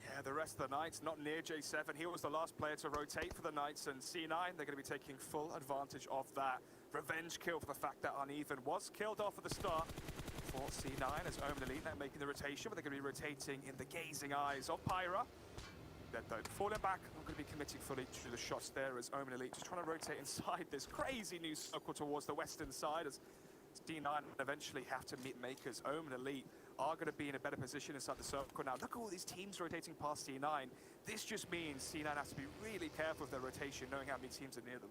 Yeah, the rest of the Knights not near J7. He was the last player to rotate for the Knights, and C9, they're going to be taking full advantage of that. Revenge kill for the fact that Uneven was killed off at the start for C9 as Omen Elite now making the rotation, but they're going to be rotating in the gazing eyes of Pyra. They're falling back, not going to be committing fully to the shots there as Omen Elite just trying to rotate inside this crazy new circle towards the western side as C9 eventually have to meet makers. Omen Elite are going to be in a better position inside the circle now. Look at all these teams rotating past C9. This just means C9 has to be really careful with their rotation, knowing how many teams are near them.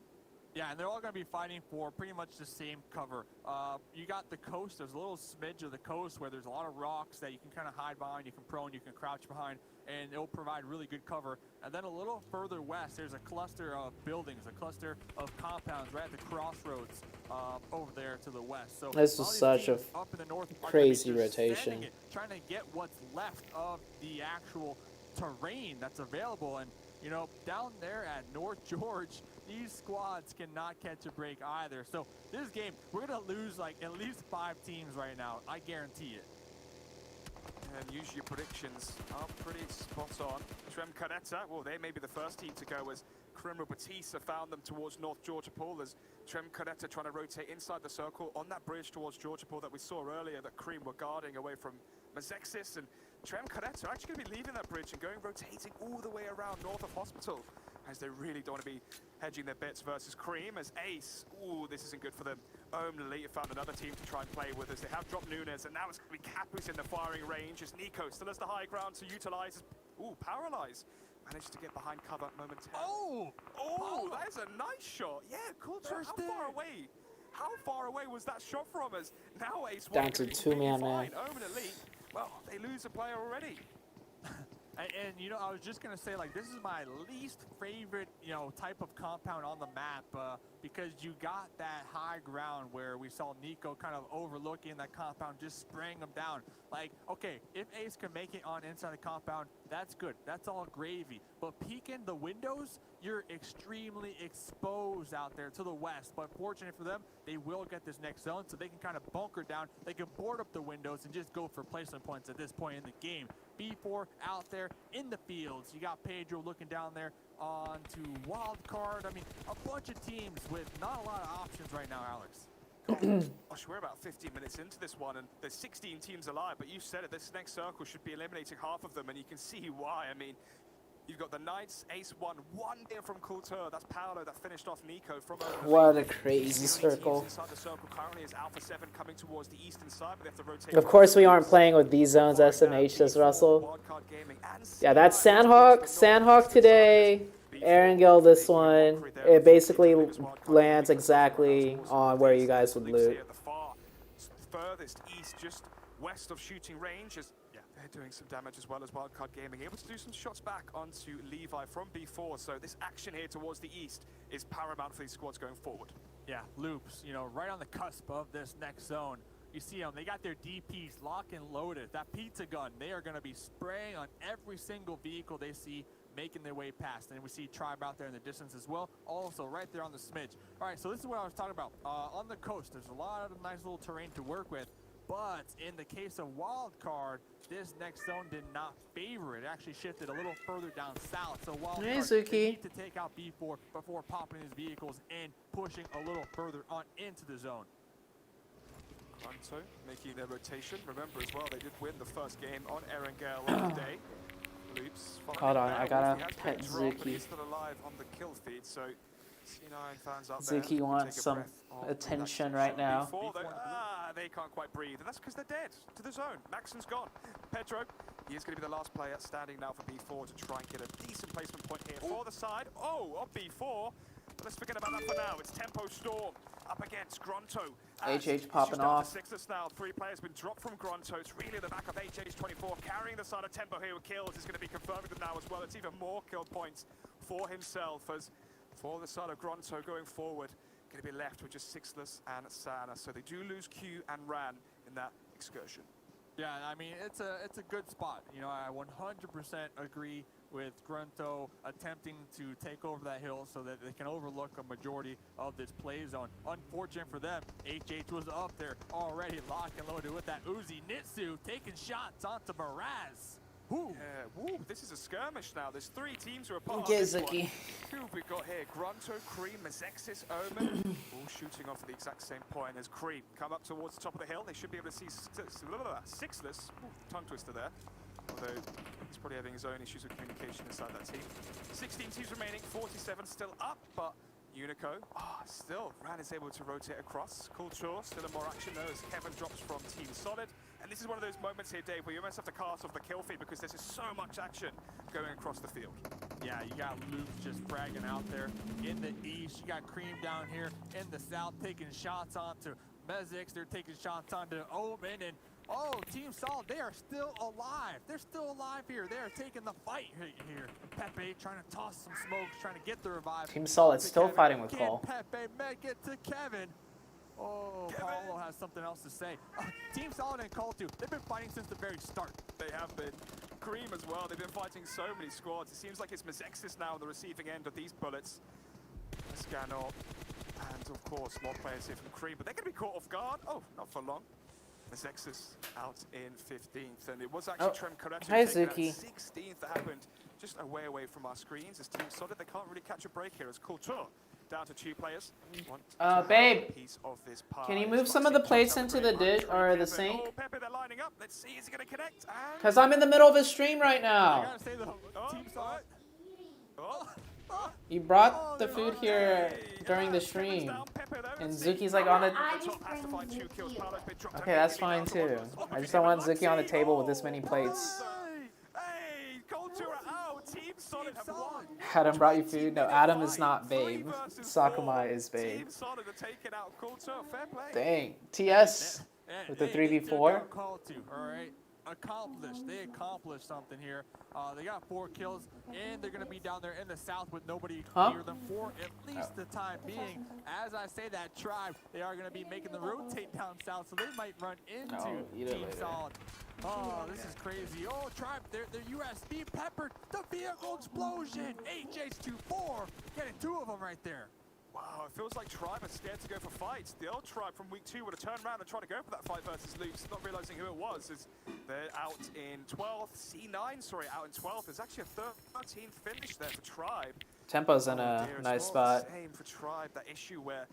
Yeah, and they're all going to be fighting for pretty much the same cover. You got the coast. There's a little smidge of the coast where there's a lot of rocks that you can kind of hide behind. You can prone, you can crouch behind, and it'll provide really good cover. And then a little further west, there's a cluster of buildings, a cluster of compounds right at the crossroads over there to the west. So this is such a crazy rotation. Trying to get what's left of the actual terrain that's available. And, you know, down there at North George, these squads cannot catch a break either. So this game, we're going to lose like at least 5 teams right now. I guarantee it. And usually your predictions are pretty spot on. Trem Caretta, well, they may be the first team to go as Criminal Batista found them towards North Georgia Pool as Trem Caretta trying to rotate inside the circle on that bridge towards Georgia Pool that we saw earlier that Cream were guarding away from Mazexis. And Trem Caretta are actually going to be leaving that bridge and rotating all the way around north of Hospital, as they really don't want to be hedging their bets versus Cream as Ace. Ooh, this isn't good for them. Omen Elite found another team to try and play with as they have dropped Nunes, and now it's going to be Capus in the firing range as Nico still has the high ground to utilize. Ooh, Paralyze. Managed to get behind cover momentarily. Oh, that is a nice shot. Yeah, cool. How far away was that shot from us? Now Ace down to 2-man man. Omen Elite, well, they lose a player already. And, you know, I was just going to say, like, this is my least favorite, you know, type of compound on the map because you got that high ground where we saw Nico kind of overlooking that compound, just spraying them down. Like, okay, if Ace can make it on inside the compound, that's good. That's all gravy. But peeking the windows, you're extremely exposed out there to the west. But fortunate for them, they will get this next zone, so they can kind of bunker down. They can board up the windows and just go for placement points at this point in the game. B4 out there in the fields. You got Pedro looking down there on to wild card. I mean, a bunch of teams with not a lot of options right now, Alex. Gosh, we're about 15 minutes into this one, and there's 16 teams alive, but you said it, this next circle should be eliminating half of them, and you can see why. I mean, you've got the Knights, Ace one there from Kultur. That's Paolo that finished off Nico from What a crazy circle. Inside the circle currently is Alpha 7 coming towards the eastern side, but they have to rotate. Of course we aren't playing with these zones, SMH, says Russell. Yeah, that's Sandhawk. Sandhawk today. Erangel this one. It basically lands exactly on where you guys would loot. Furthest east, just west of shooting range, is they're doing some damage as well as Wildcard Gaming, able to do some shots back onto Levi from B4. So this action here towards the east is paramount for these squads going forward. Yeah, loops, you know, right on the cusp of this next zone. You see them, they got their DPs locked and loaded. That pizza gun, they are going to be spraying on every single vehicle they see making their way past. And we see Tribe out there in the distance as well, also right there on the smidge. All right, so this is what I was talking about. On the coast, there's a lot of nice little terrain to work with, but in the case of Wildcard, this next zone did not favor it. It actually shifted a little further down south. So Wildcard need to take out B4 before popping his vehicles and pushing a little further on into the zone. Grunto making their rotation. Remember as well, they did win the first game on Erangel on the day. Loops. Hold on, I gotta pet Zuki. He's still alive on the kill feed, so C9 fans out Zuki wants some attention right now. They can't quite breathe, and that's because they're dead to the zone. Maxon's gone. Pedro, he is going to be the last player standing now for B4 to try and get a decent placement point here for the side. Oh, on B4. But let's forget about that for now. It's Tempo Storm up against Grunto. HH popping off. Sixers now. 3 players been dropped from Grunto. It's really the back of HH24 carrying the side of Tempo here with kills. Is going to be confirming them now as well. It's even more kill points for himself as for the side of Grunto going forward. Going to be left with just Sixless and Sana. So they do lose Q and Ran in that excursion. Yeah, I mean, it's a good spot. You know, I 100% agree with Grunto attempting to take over that hill so that they can overlook a majority of this play zone. Unfortunate for them, HH was up there already locked and loaded with that Uzi. Nitsu taking shots onto Miraz. Yeah, woo, this is a skirmish now. There's 3 teams who are part of this one. Who have we got here? Grunto, Cream, Mazexis, Omen, all shooting off at the exact same point as Cream. Come up towards the top of the hill. They should be able to see Sixless. Ooh, tongue twister there. Although he's probably having his own issues with communication inside that team. 16 teams remaining, 47 still up, but Unico, still, Ran is able to rotate across. Kultur, still in more action though as Kevin drops from Team Solid. And this is one of those moments here, Dave, where you almost have to cast off the kill feed because there's just so much action going across the field. Yeah, you got Luke just fragging out there in the east. You got Cream down here in the south taking shots onto Mezix. They're taking shots onto Omen. And oh, Team Solid, they are still alive. They're still alive here. They are taking the fight here. Pepe trying to toss some smokes, trying to get the revive. Team Solid still fighting with Cole. Pepe make it to Kevin. Oh, Paulo has something else to say. Team Solid and Cole too. They've been fighting since the very start. They have been. Cream as well. They've been fighting so many squads. It seems like it's Mazexis now on the receiving end of these bullets. Scan up. And of course, more players here from Cream, but they're going to be caught off guard. Oh, not for long. Mazexis out in 15th, and it was actually Trem Corretto taking 16th that happened just away from our screens. As Team Solid, they can't really catch a break here as Kultur down to 2 players. Babe, can you move some of the plates into the dish or the sink? Oh, Pepe, they're lining up. Let's see, is he going to connect? Because I'm in the middle of a stream right now. I gotta say Team Solid. You brought the food here during the stream, and Zuki's like on the... Okay, that's fine too. I just don't want Zuki on the table with this many plates. Adam brought you food? No, Adam is not Babe. Sakurai is Babe. Dang. TS with the 3v4. accomplished. They accomplished something here. They got 4 kills, and they're going to be down there in the south with nobody near them for at least the time being. As I say that, Tribe, they are going to be making the rotate down south, so they might run into Team Solid. Oh, this is crazy. Oh, Tribe, they're USB peppered. The vehicle explosion. HH24 getting 2 of them right there. Wow, it feels like Tribe are scared to go for fights. The old Tribe from week 2 would have turned around and tried to go for that fight versus Loops, not realizing who it was. As they're out in 12th. C9, sorry, out in 12th. There's actually a 13th finish there for Tribe. Tempo's in a nice spot. Same for Tribe, that issue where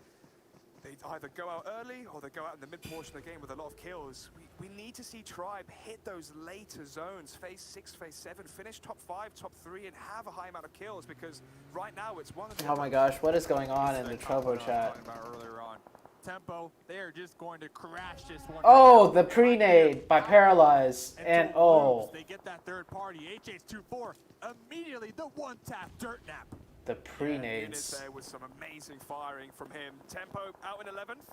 they either go out early or they go out in the mid portion of the game with a lot of kills. We need to see Tribe hit those later zones, phase 6, phase 7, finish top 5, top 3, and have a high amount of kills, because right now it's one of the... Oh my gosh, what is going on in the Trovo chat? Earlier on. Tempo, they are just going to crash this one. Oh, the pre-nade by Paralyze. And oh. They get that third party. HH24, immediately the one-tap dirt nap. The pre-nades. There was some amazing firing from him. Tempo out in 11th.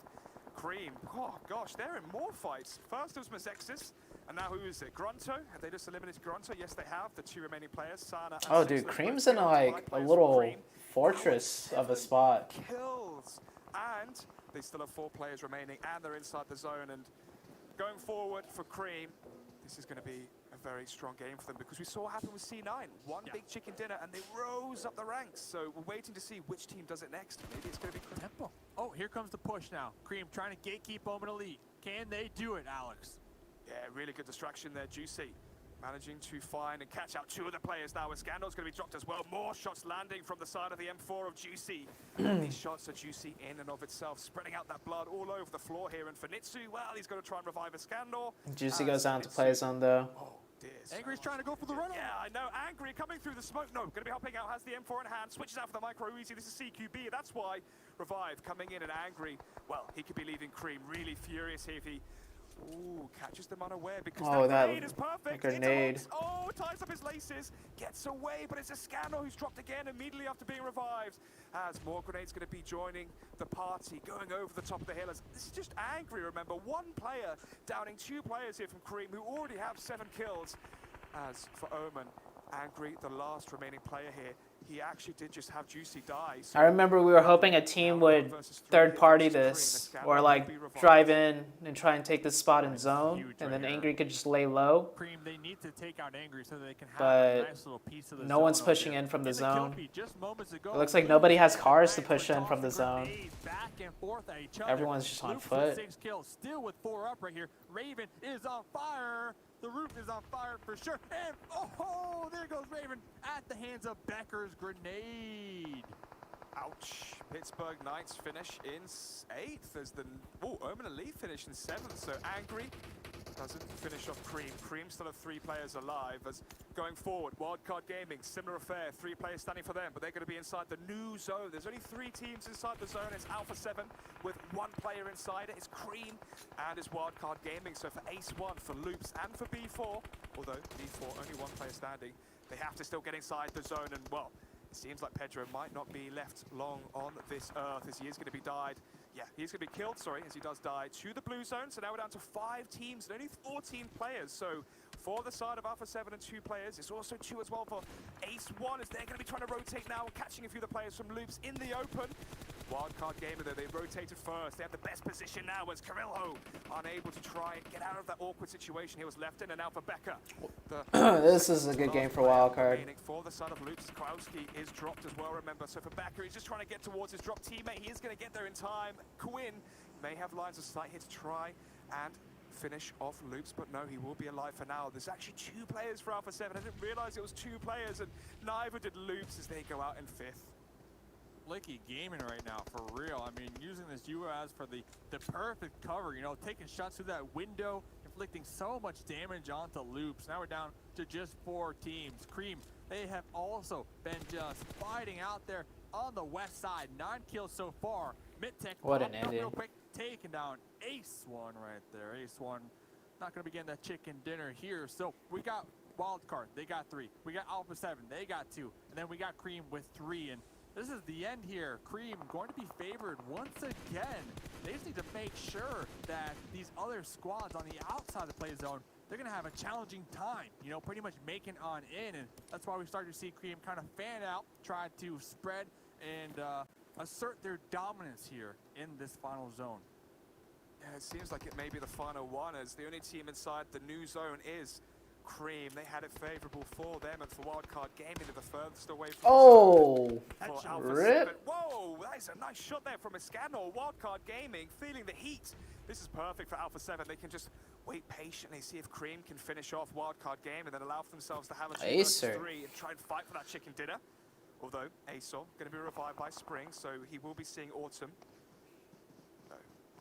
Cream, oh gosh, they're in more fights. First it was Mazexis, and now who is it? Grunto? Have they just eliminated Grunto? Yes, they have. The 2 remaining players, Sana and oh, dude, Cream's in like a little fortress of a spot. Kills, and they still have 4 players remaining, and they're inside the zone. And going forward for Cream, this is going to be a very strong game for them, because we saw what happened with C9. One big chicken dinner, and they rose up the ranks. So we're waiting to see which team does it next. Maybe it's going to be Cream. Tempo. Oh, here comes the push now. Cream trying to gatekeep Omen Elite. Can they do it, Alex? Yeah, really good distraction there, Juicy. Managing to find and catch out 2 of the players now, and Scandal's going to be dropped as well. More shots landing from the side of the M4 of Juicy. These shots are Juicy in and of itself, spreading out that blood all over the floor here. And for Nitsu, well, he's going to try and revive a Scandal. Juicy goes down to play zone though. Oh, dear. Angry's trying to go for the run. Yeah, I know. Angry coming through the smoke. No, going to be helping out. Has the M4 in hand. Switches out for the micro easy. This is CQB. That's why Revive coming in and Angry. Well, he could be leaving Cream. Really furious here if he... Ooh, catches them unaware, because that grenade is perfect. Grenade. Oh, ties up his laces, gets away, but it's a Scandal who's dropped again immediately after being revived. As more grenades going to be joining the party, going over the top of the hill. As this is just Angry, remember. 1 player downing 2 players here from Cream, who already have 7 kills. As for Omen, Angry, the last remaining player here, he actually did just have Juicy die. So I remember we were hoping a team would third party this, or like drive in and try and take this spot in zone, and then Angry could just lay low. Cream, they need to take out Angry so they can have but a nice little piece of the no one's pushing in from the zone. It It looks like nobody has cars to push in from the zone. Everyone's just on foot. 6 kills, still with 4 up right here. Raven is on fire. The roof is on fire for sure. And oh, there goes Raven at the hands of Becker's grenade. Ouch. Pittsburgh Knights finish in 8th as the... Oh, Omen Elite finished in 7th, so Angry doesn't finish off Cream. Cream still have 3 players alive. As going forward, Wildcard Gaming, similar affair, 3 players standing for them, but they're going to be inside the new zone. There's only 3 teams inside the zone. It's Alpha 7 with 1 player inside it. It's Cream and it's Wildcard Gaming. So for Ace 1, for Loops, and for B4, although B4 only 1 player standing, they have to still get inside the zone. And well, it seems like Pedro might not be left long on this earth, as he is going to be died. Yeah, he's going to be killed, sorry, as he does die to the blue zone. So now we're down to 5 teams and only 14 players. So for the side of Alpha 7 and 2 players, it's also 2 as well for Ace 1, as they're going to be trying to rotate now and catching a few of the players from Loops in the open. Wildcard Gamer, though, they rotated first. They have the best position now as Carillo unable to try and get out of that awkward situation he was left in. And now for Becker. This is a good game for Wildcard. For the side of Loops, Kowalski is dropped as well, remember. So for Becker, he's just trying to get towards his drop teammate. He is going to get there in time. Quinn may have lines of sight here to try and finish off Loops, but no, he will be alive for now. There's actually 2 players for Alpha 7. I didn't realize it was 2 players, and neither did Loops as they go out in 5th. Flicky gaming right now, for real. I mean, using this UAS for the perfect cover, you know, taking shots through that window, inflicting so much damage onto Loops. Now we're down to just 4 teams. Cream, they have also been just fighting out there on the west side. 9 kills so far. Midtech, what an ending. Real quick, taking down Ace 1 right there. Ace 1 not going to be getting that chicken dinner here. So we got Wildcard, they got 3. We got Alpha 7, they got 2. And then we got Cream with 3. And this is the end here. Cream going to be favored once again. They just need to make sure that these other squads on the outside of the play zone they're going to have a challenging time, you know, pretty much making on in. And that's why we started to see Cream kind of fan out, try to spread and assert their dominance here in this final zone. Yeah, it seems like it may be the final one, as the only team inside the new zone is Cream. They had it favorable for them, and for Wildcard Gaming, they're the furthest away from Rip. Whoa, that is a nice shot there from Escanor. Wildcard Gaming feeling the heat. This is perfect for Alpha 7. They can just wait patiently, see if Cream can finish off Wildcard Game, and then allow for themselves to have a 2 versus 3 and try and fight for that chicken dinner. Although, Acer going to be revived by Spring, so he will be seeing Autumn.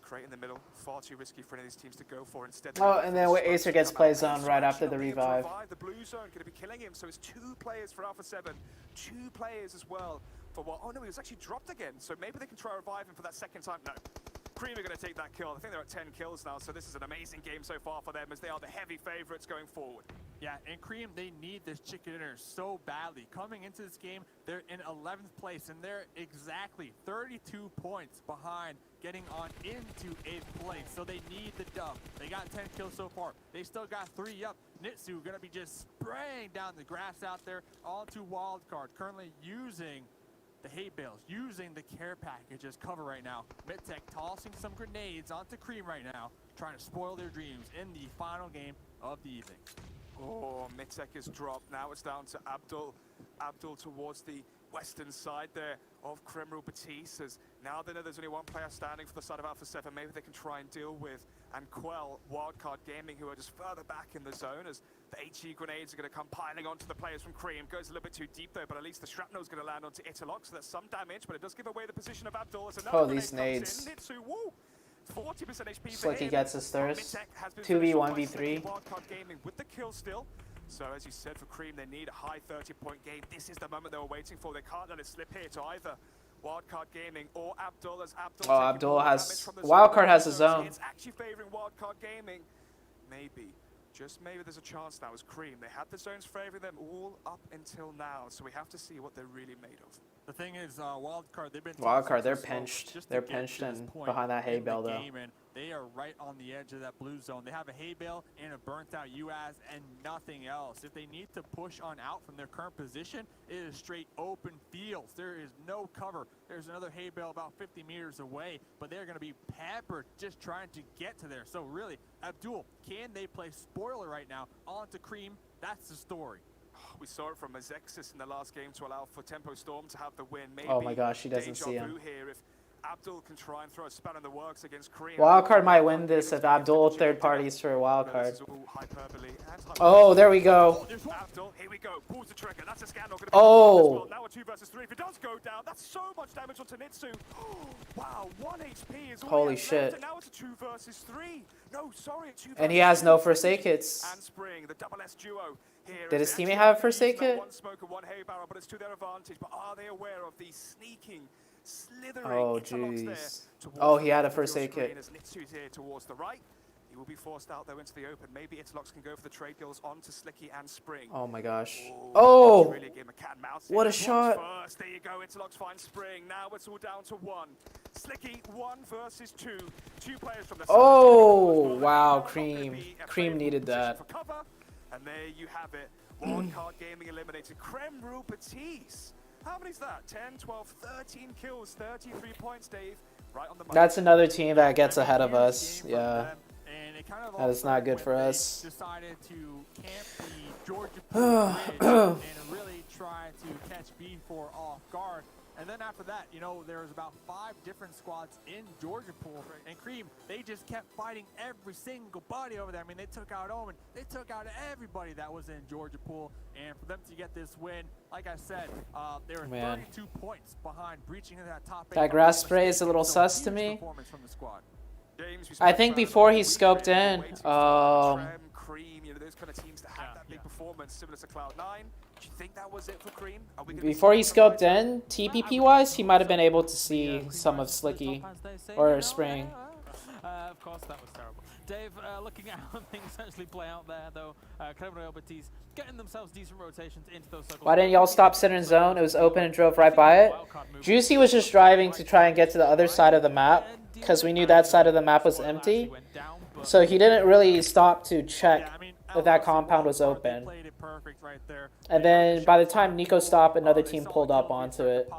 Crate in the middle, far too risky for any of these teams to go for. Instead, and then Acer gets play zone right after the revive. The blue zone going to be killing him, so it's 2 players for Alpha 7, 2 players as well for what? Oh no, he was actually dropped again, so maybe they can try to revive him for that second time. No. Cream are going to take that kill. I think they're at 10 kills now, so this is an amazing game so far for them, as they are the heavy favorites going forward. Yeah, and Cream, they need this chicken dinner so badly. Coming into this game, they're in 11th place, and they're exactly 32 points behind getting on into 8th place. So they need the dub. They got 10 kills so far. They still got 3 up. Nitsu going to be just spraying down the grass out there onto Wildcard, currently using the hay bales, using the care package as cover right now. Midtech tossing some grenades onto Cream right now, trying to spoil their dreams in the final game of the evening. Oh, Midtech is dropped. Now it's down to Abdul. Abdul towards the western side there of Kremrul Batiste, as now they know there's only 1 player standing for the side of Alpha 7. Maybe they can try and deal with and quell Wildcard Gaming, who are just further back in the zone, as the HE grenades are going to come piling onto the players from Cream. Goes a little bit too deep though, but at least the shrapnel is going to land onto Italok, so that's some damage, but it does give away the position of Abdul. As another these nades. Nitsu, woo! 40% HP. Slicky gets his thirst. 2v, 1v3. Wildcard Gaming with the kill still. So as you said, for Cream, they need a high 30-point game. This is the moment they were waiting for. They can't let it slip here to either Wildcard Gaming or Abdul, as Abdul. Oh, Abdul has Wildcard has a zone. It's actually favoring Wildcard Gaming. Maybe, just maybe, there's a chance now as Cream. They had the zones favoring them all up until now, so we have to see what they're really made of. The thing is, Wildcard, they've been Wildcard, they're pinched. They're pinched and behind that hay bale though. They are right on the edge of that blue zone. They have a hay bale and a burnt out UAS and nothing else. If they need to push on out from their current position, it is straight open fields. There is no cover. There's another hay bale about 50 meters away, but they're going to be peppered just trying to get to there. So really, Abdul, can they play spoiler right now onto Cream? That's the story. We saw it from Azexis in the last game to allow for Tempo Storm to have the win. Maybe oh my gosh, he doesn't see him. Here if Abdul can try and throw a span in the works against Cream. Wildcard might win this if Abdul third parties for Wildcard. Oh, there we go. Abdul, here we go. Pulls the trigger. That's a scandal. Oh. Now a 2 versus 3. If it does go down, that's so much damage onto Nitsu. Wow, 1 HP is all holy shit. and now it's a 2 versus 3. No, sorry, 2 and he has no first aid kits. And Spring, the double S duo. Did his teammate have a first aid kit? 1 smoke and 1 hay barrel, but it's to their advantage. But are they aware of the sneaking, slithering jeez. Oh, he had a first aid kit. As Nitsu's here towards the right. He will be forced out though into the open. Maybe Italox can go for the trade deals onto Slicky and Spring. Oh my gosh. Oh! Really a game of cat and mouse. What a shot. First. There you go. Italox finds Spring. Now it's all down to 1. Slicky 1 versus 2. 2 players from the oh, wow, Cream. Cream needed that. For cover. And there you have it. Wildcard Gaming eliminated Kremrul Batiste. How many's that? 10, 12, 13 kills, 33 points, Dave. Right on the money. That's another team that gets ahead of us. Yeah. That is not good for us. Decided to camp the Georgia Pool and really try to catch B4 off guard. And then after that, you know, there was about 5 different squads in Georgia Pool. And Cream, they just kept fighting every single body over there. I mean, they took out Omen. They took out everybody that was in Georgia Pool. And for them to get this win, like I said, they were 32 points behind, breaching into that top 8. That grass spray is a little sus to me. I think before he scoped in, Cream, you know, those kind of teams that have that big performance, similar to Cloud9. Do you think that was it for Cream? Before he scoped in, TPP-wise, he might have been able to see some of Slicky or Spring. Of course, that was terrible. Dave, looking at how things actually play out there, though, Kremrul Batiste getting themselves decent rotations into those circles. Why didn't y'all stop center and zone? It was open and drove right by it. Juicy was just driving to try and get to the other side of the map because we knew that side of the map was empty. So he didn't really stop to check that compound was open. Played it perfect right there. And then by the time Nico stopped, another team pulled up onto it.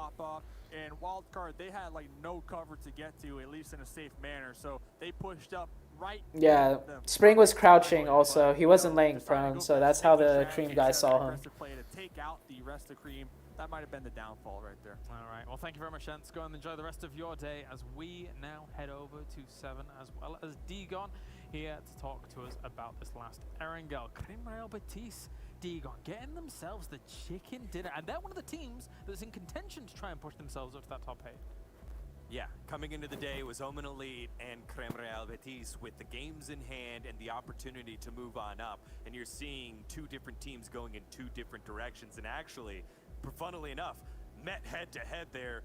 And wildcard, they had like no cover to get to, at least in a safe manner. So they pushed up right. Yeah, Spring was crouching also. He wasn't laying prone, so that's how the Cream guy saw him. Play to take out the rest of Cream. That might have been the downfall right there. All right. Well, thank you very much, gents. Go and enjoy the rest of your day as we now head over to 7 as well as Digon here to talk to us about this last Erangel. Creme Real Betis, Digon getting themselves the chicken dinner. And they're one of the teams that's in contention to try and push themselves up to that top 8. Yeah, coming into the day, it was Omen Elite and Creme Real Betis with the games in hand and the opportunity to move on up. And you're seeing two different teams going in two different directions. And actually, funnily enough, met head-to-head there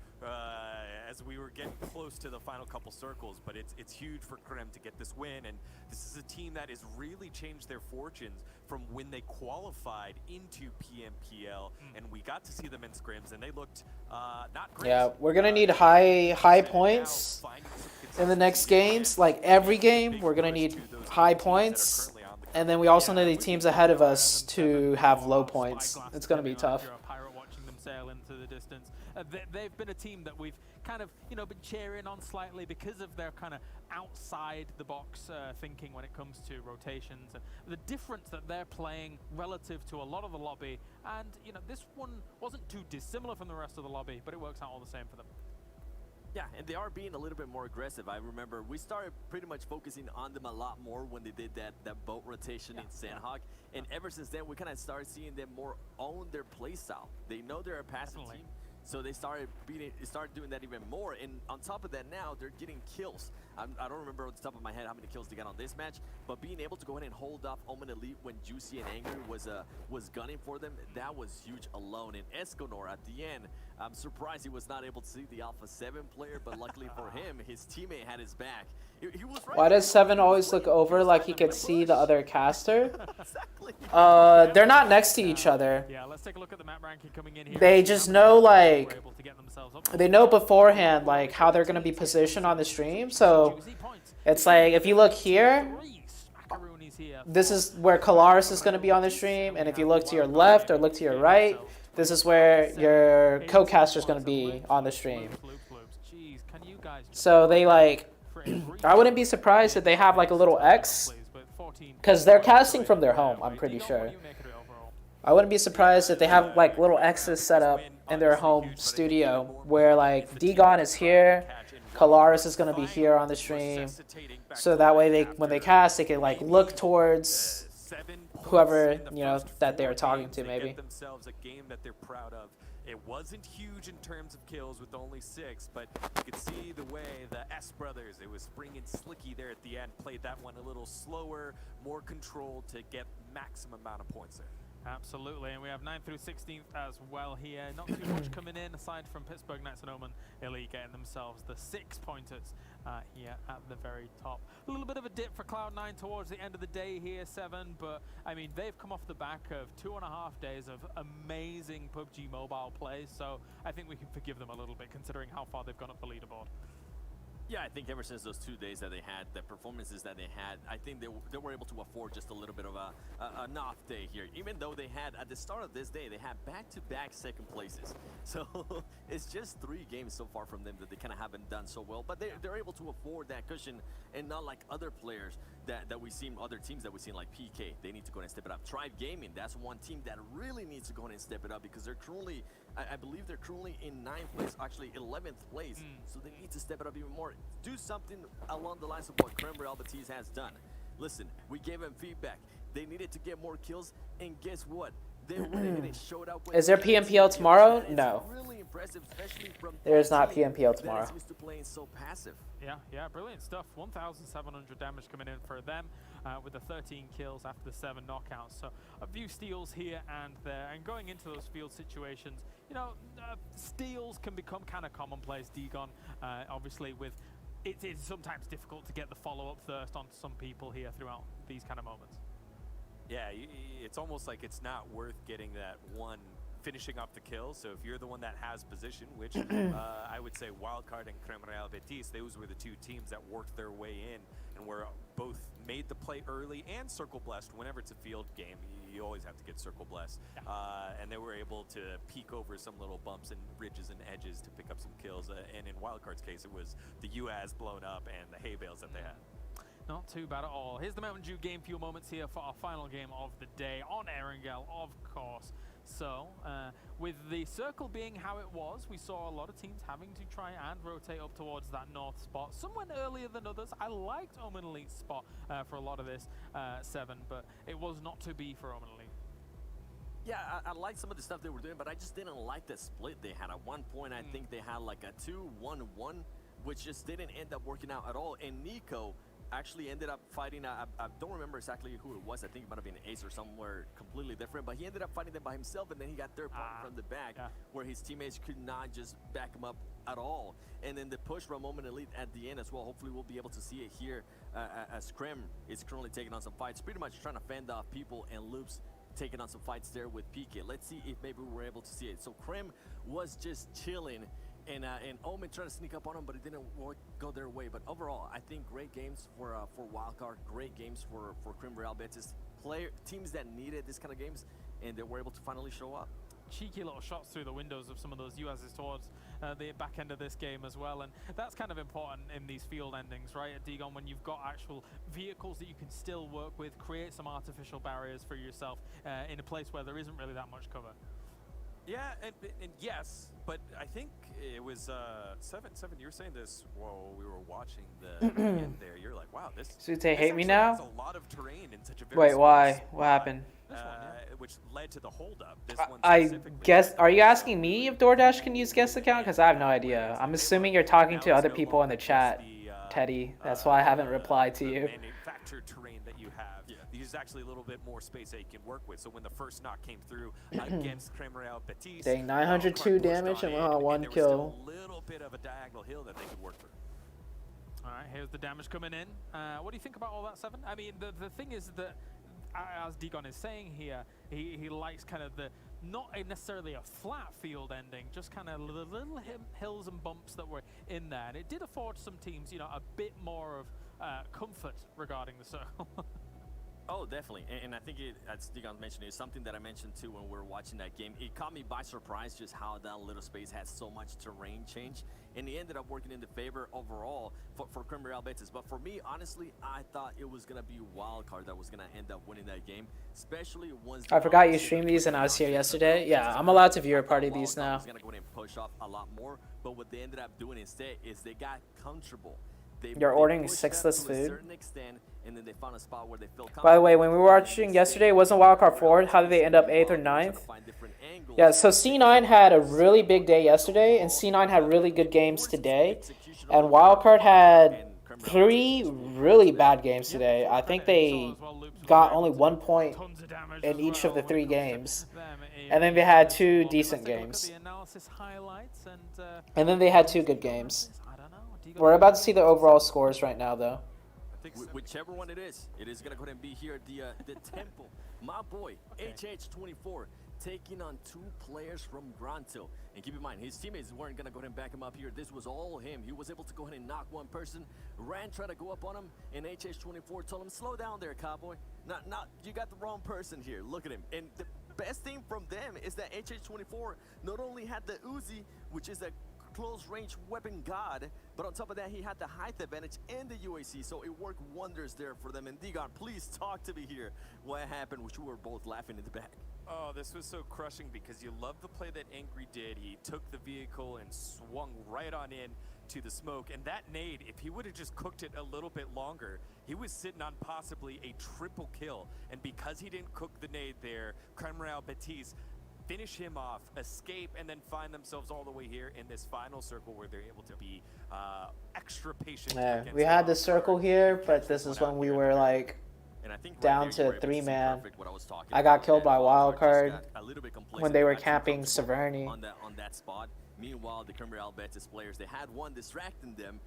as we were getting close to the final couple circles. But it's huge for Creme to get this win. And this is a team that has really changed their fortunes from when they qualified into PMPL. And we got to see them in scrims, and they looked not great. Yeah, we're going to need high points in the next games. Like every game, we're going to need high points. And then we also need the teams ahead of us to have low points. It's going to be tough. Sail into the distance. They've been a team that we've kind of, been cheering on slightly because of their kind of outside the box thinking when it comes to rotations and the difference that they're playing relative to a lot of the lobby. And, this one wasn't too dissimilar from the rest of the lobby, but it works out all the same for them. Yeah, and they are being a little bit more aggressive. I remember we started pretty much focusing on them a lot more when they did that boat rotation in Sandhawk. And ever since then, we kind of started seeing them more own their play style. They know they're a passive team, so they started doing that even more. And on top of that now, they're getting kills. I don't remember off the top of my head how many kills they got on this match, but being able to go ahead and hold off Omen Elite when Juicy and Angry was gunning for them, that was huge alone. And Esconor at the end, I'm surprised he was not able to see the Alpha 7 player, but luckily for him, his teammate had his back. He was right. Why does 7 always look over like he could see the other caster? They're not next to each other. Yeah, let's take a look at the map ranking coming in here. They just know, like, they know beforehand, like, how they're going to be positioned on the stream. So it's like, if you look here, this is where Kalaris is going to be on the stream. And if you look to your left or look to your right, this is where your co-caster is going to be on the stream. So they, like, I wouldn't be surprised if they have like a little X, because they're casting from their home, I'm pretty sure. I wouldn't be surprised if they have like little X's set up in their home studio where like Digon is here, Kalaris is going to be here on the stream, so that way when they cast, they can like look towards whoever, that they're talking to maybe. Themselves a game that they're proud of. It wasn't huge in terms of kills with only 6, but you could see the way the S brothers, it was Spring and Slicky there at the end, played that one a little slower, more controlled to get maximum amount of points there. Absolutely, and we have 9th through 16th as well here. Not too much coming in aside from Pittsburgh Knights and Omen Elite getting themselves the 6 pointers here at the very top. A little bit of a dip for Cloud9 towards the end of the day here, 7, but I mean, they've come off the back of 2.5 days of amazing PUBG Mobile play, so I think we can forgive them a little bit considering how far they've gone up the leaderboard. Yeah, I think ever since those 2 days that they had, the performances that they had, I think they were able to afford just a little bit of an off day here. Even though they had, at the start of this day, they had back-to-back second places. So it's just 3 games so far from them that they kind of haven't done so well. But they're able to afford that cushion, and not like other players that we've seen, other teams that we've seen like PK. They need to go and step it up. Tribe Gaming, that's one team that really needs to go and step it up because they're currently, I believe they're currently in 9th place, actually 11th place. So they need to step it up even more. Do something along the lines of what Creme Real Betis has done. Listen, we gave them feedback. They needed to get more kills, and guess what? They showed up. Is there PMPL tomorrow? No. Really impressive, especially from there is not PMPL tomorrow. Used to playing so passive. Yeah, brilliant stuff. 1,700 damage coming in for them with the 13 kills after the 7 knockouts. So a few steals here and there. And going into those field situations, steals can become kind of commonplace, Digon. Obviously, with it's sometimes difficult to get the follow-up thirst on some people here throughout these kind of moments. Yeah, it's almost like it's not worth getting that one finishing off the kill. So if you're the one that has position, which I would say Wildcard and Creme Real Betis, those were the two teams that worked their way in and were both made the play early and circle blessed. Whenever it's a field game, you always have to get circle blessed. And they were able to peek over some little bumps and ridges and edges to pick up some kills. And in Wildcard's case, it was the UAS blown up and the hay bales that they had. Not too bad at all. Here's the Mountain Dew Game Fuel moments here for our final game of the day on Erangel, of course. So, with the circle being how it was, we saw a lot of teams having to try and rotate up towards that north spot. Some went earlier than others. I liked Omen Elite's spot for a lot of this 7, but it was not to be for Omen Elite. Yeah, I liked some of the stuff they were doing, but I just didn't like the split they had. At one point, I think they had like a 2-1-1, which just didn't end up working out at all. And Nico actually ended up fighting, I don't remember exactly who it was. I think it might have been Ace or somewhere completely different, but he ended up fighting them by himself, and then he got third party from the back, where his teammates could not just back him up at all. And then the push from Omen Elite at the end as well. Hopefully we'll be able to see it here as Krem is currently taking on some fights, pretty much trying to fend off people, and Loops taking on some fights there with PK. Let's see if maybe we're able to see it. So Krem was just chilling, and Omen trying to sneak up on him, but it didn't go their way. But overall, I think great games for Wildcard, great games for Creme Real Betis. Teams that needed this kind of games, and they were able to finally show up. Cheeky little shots through the windows of some of those USs towards the back end of this game as well, and that's kind of important in these field endings, right, at Digon, when you've got actual vehicles that you can still work with, create some artificial barriers for yourself in a place where there isn't really that much cover. Yeah, and yes, but I think it was Seven, you were saying this while we were watching the end there. You're like, wow, this hate me now? has a lot of terrain in such a very Wait, small why? spot, What happened? which led to the holdup. This one I specifically. guess, are you asking me if DoorDash can use guest account? Because I have no idea. I'm assuming you're talking to other people in the chat, Teddy. That's why I haven't replied to you. Manufactured terrain that you have. There's actually a little bit more space that you can work with. So when the first knock came through against Creme Real Betis, Dang, 902 damage and 1 there was kill. still a little bit of a diagonal hill that they could work through. All right, here's the damage coming in. What do you think about all that, Seven? I mean, the thing is that, as Digon is saying here, he likes kind of the, not necessarily a flat field ending, just kind of little hills and bumps that were in there. And it did afford some teams, you know, a bit more of comfort regarding the circle. Oh, definitely. And I think, as Digon mentioned, it's something that I mentioned too when we were watching that game. It caught me by surprise just how that little space had so much terrain change. And it ended up working in the favor overall for Creme Real Betis. But for me, honestly, I thought it was going to be Wildcard that was going to end up winning that game, especially once... I forgot you streamed these and I was here yesterday. Yeah, I'm allowed to viewer party these now. I was going to go ahead and push off a lot more, but what they ended up doing instead is they got comfortable. You're ordering 6-less food? Extent, and then they found a spot where they feel By the way, when we were watching yesterday, wasn't Wildcard 4? How did they end up 8th or 9th? Yeah, so C9 had a really big day yesterday, and C9 had really good games today. And Wildcard had 3 really bad games today. I think they got only 1 point in each of the 3 games. And then they had 2 decent games. And then they had 2 good games. We're about to see the overall scores right now, though. Whichever one it is going to go ahead and be here at the Temple. My boy, HH24, taking on 2 players from Granto. And keep in mind, his teammates weren't going to go ahead and back him up here. This was all him. He was able to go ahead and knock one person. Ran, tried to go up on him, and HH24 told him, slow down there, cowboy. Not, you got the wrong person here. Look at him. And the best thing from them is that HH24 not only had the Uzi, which is a close-range weapon god, but on top of that, he had the height advantage and the UAC, so it worked wonders there for them. And Digon, please talk to me here. What happened, which we were both laughing in the back. Oh, this was so crushing because you love the play that Angry did. He took the vehicle and swung right on in to the smoke, and that nade, if he would have just cooked it a little bit longer, he was sitting on possibly a triple kill. And because he didn't cook the nade there, Creme Real Betis finish him off, escape, and then find themselves all the way here in this final circle where they're able to be extra patient. Yeah, we had the circle here, but this is when we were like down to 3-man. I got killed by Wildcard when they were camping Severny. On that spot. Meanwhile, the Creme Real Betis players, they had one distracting them,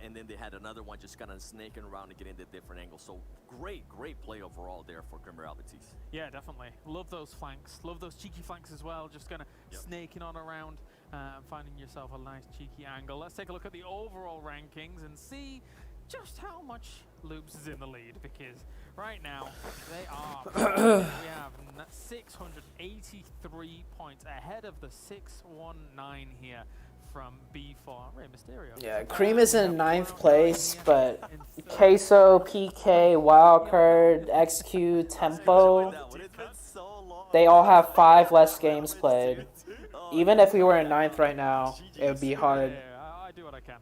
and then they had another one just kind of snaking around and getting the different angles. So great play overall there for Grimmer Albertise. Yeah, definitely. Love those flanks. Love those cheeky flanks as well. Just kind of snaking on around and finding yourself a nice cheeky angle. Let's take a look at the overall rankings and see just how much Loops is in the lead, because right now they are we have 683 points ahead of the 619 here from B4 Rey Mysterio. Yeah, Cream is in 9th place, but Queso, PK, Wildcard, XQ, Tempo, they all have 5 less games played. Even if we were in 9th right now, it would be hard. I do what I can.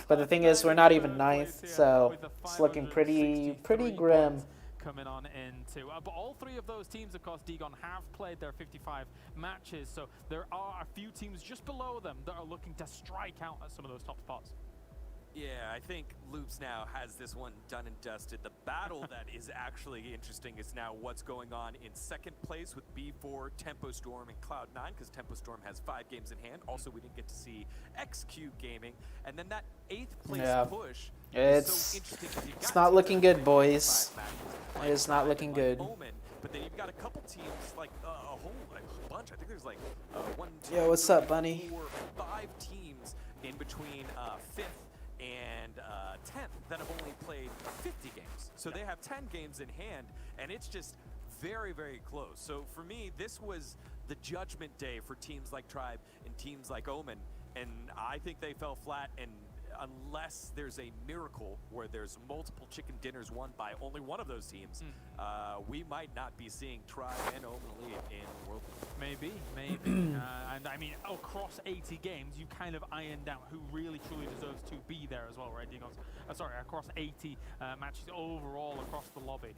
But the thing is, we're not even 9th, so it's looking pretty grim. Coming on into, but all 3 of those teams, of course, Degon, have played their 55 matches, so there are a few teams just below them that are looking to strike out at some of those top spots. Yeah, I think Loops now has this one done and dusted. The battle that is actually interesting is now what's going on in 2nd place with B4, Tempo Storm, and Cloud9, because Tempo Storm has 5 games in hand. Also, we didn't get to see XQ Gaming. And then that 8th place push. It's not looking good, boys. It is not looking good. But then you've got a couple teams, like a whole bunch. I think there's like 1, 2, Yo, what's up, Bunny? 4, 5 teams in between 5th and 10th that have only played 50 games. So they have 10 games in hand, and it's just very close. So for me, this was the judgment day for teams like Tribe and teams like Omen, and I think they fell flat. And unless there's a miracle where there's multiple chicken dinners won by only one of those teams, we might not be seeing Tribe and Omen lead in World League. Maybe. And I mean, across 80 games, you kind of ironed out who really truly deserves to be there as well, right? Sorry, across 80 matches overall across the lobby.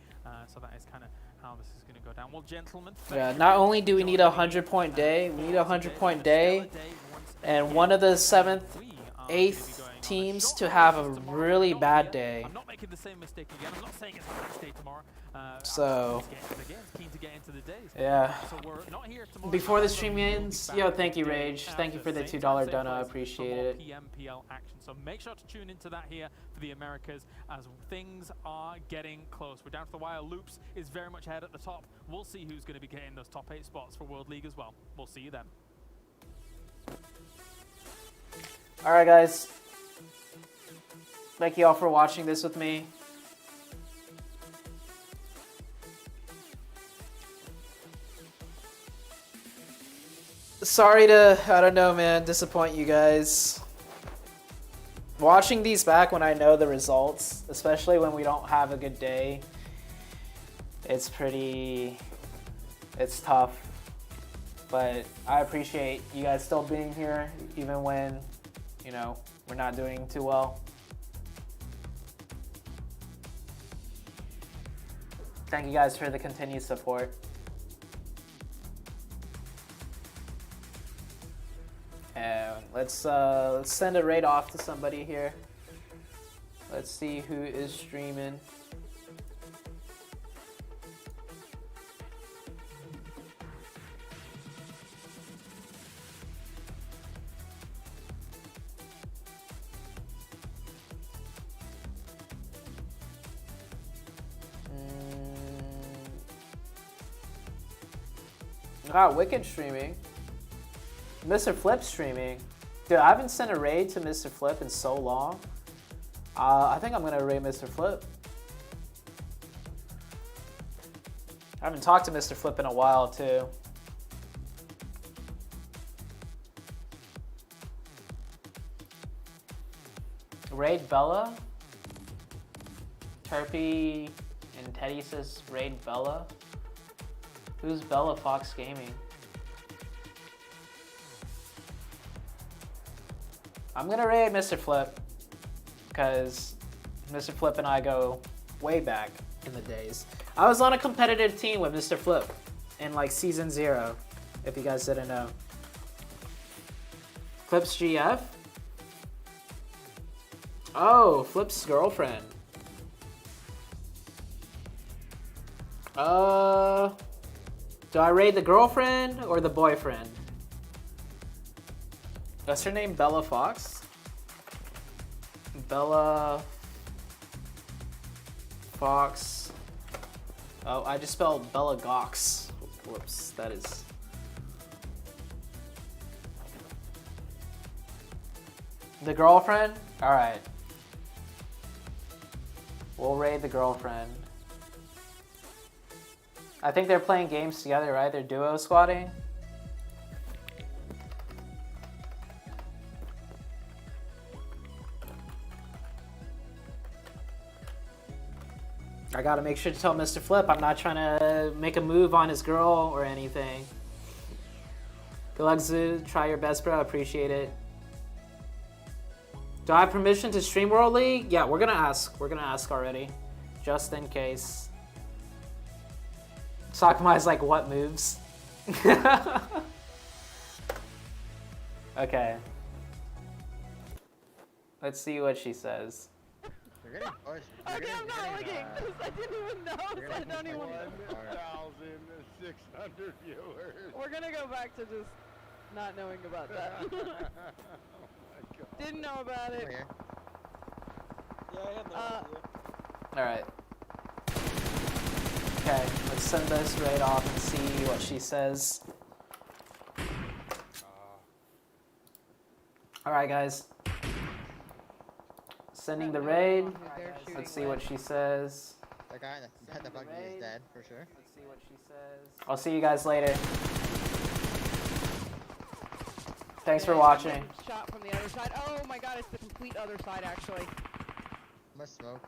So that is kind of how this is going to go down. Well, gentlemen. Yeah, not only do we need a 100-point day, we need a 100-point day, and one of the 7th, 8th teams to have a really bad day. I'm not making the same mistake again. I'm not saying it's a nice day tomorrow. So, keen to get into the days. yeah. So we're not here tomorrow. Before the stream ends, yo, thank you, Rage. Thank you for the $2 dono. I appreciate it. PMPL action. So make sure to tune into that here for the Americas as things are getting close. We're down to the wire. Loops is very much ahead at the top. We'll see who's going to be getting those top 8 spots for World League as well. We'll see you then. All right, guys. Thank you all for watching this with me. Sorry to, I don't know, man, disappoint you guys. Watching these back when I know the results, especially when we don't have a good day, it's tough. But I appreciate you guys still being here, even when, you know, we're not doing too well. Thank you guys for the continued support. And let's send a raid off to somebody here. Let's see who is streaming. Wicked streaming. Mr. Flip streaming. Dude, I haven't sent a raid to Mr. Flip in so long. I think I'm gonna raid Mr. Flip. I haven't talked to Mr. Flip in a while too. Raid Bella? Turpy and Teddy says raid Bella. Who's Bella Fox Gaming? I'm gonna raid Mr. Flip because Mr. Flip and I go way back in the days. I was on a competitive team with Mr. Flip in like season 0, if you guys didn't know. Flip's GF? Oh, Flip's girlfriend. Do I raid the girlfriend or the boyfriend? What's her name? Bella Fox? Bella Fox. Oh, I just spelled Bella Gox. Whoops, that is. The girlfriend? Alright. We'll raid the girlfriend. I think they're playing games together, right? They're duo squatting. I gotta make sure to tell Mr. Flip I'm not trying to make a move on his girl or anything. Good luck, Zoo. Try your best, bro. Appreciate it. Do I have permission to stream World League? Yeah, we're gonna ask. We're gonna ask already. Just in case. Sakumai's like, what moves? Okay. Let's see what she says. You're getting pushed. Okay, I'm not looking. I didn't even know. I don't even. 1,600 viewers. We're gonna go back to just not knowing about that. Oh my God. Didn't know about it. Yeah, I had no idea. Alright. Okay, let's send this raid off and see what she says. Alright, guys. Sending the raid. Let's see what she says. The guy that the buggy is dead for sure. Let's see what she says. I'll see you guys later. Thanks for watching. Shot from the other side. Oh my god, it's the complete other side actually. Must smoke.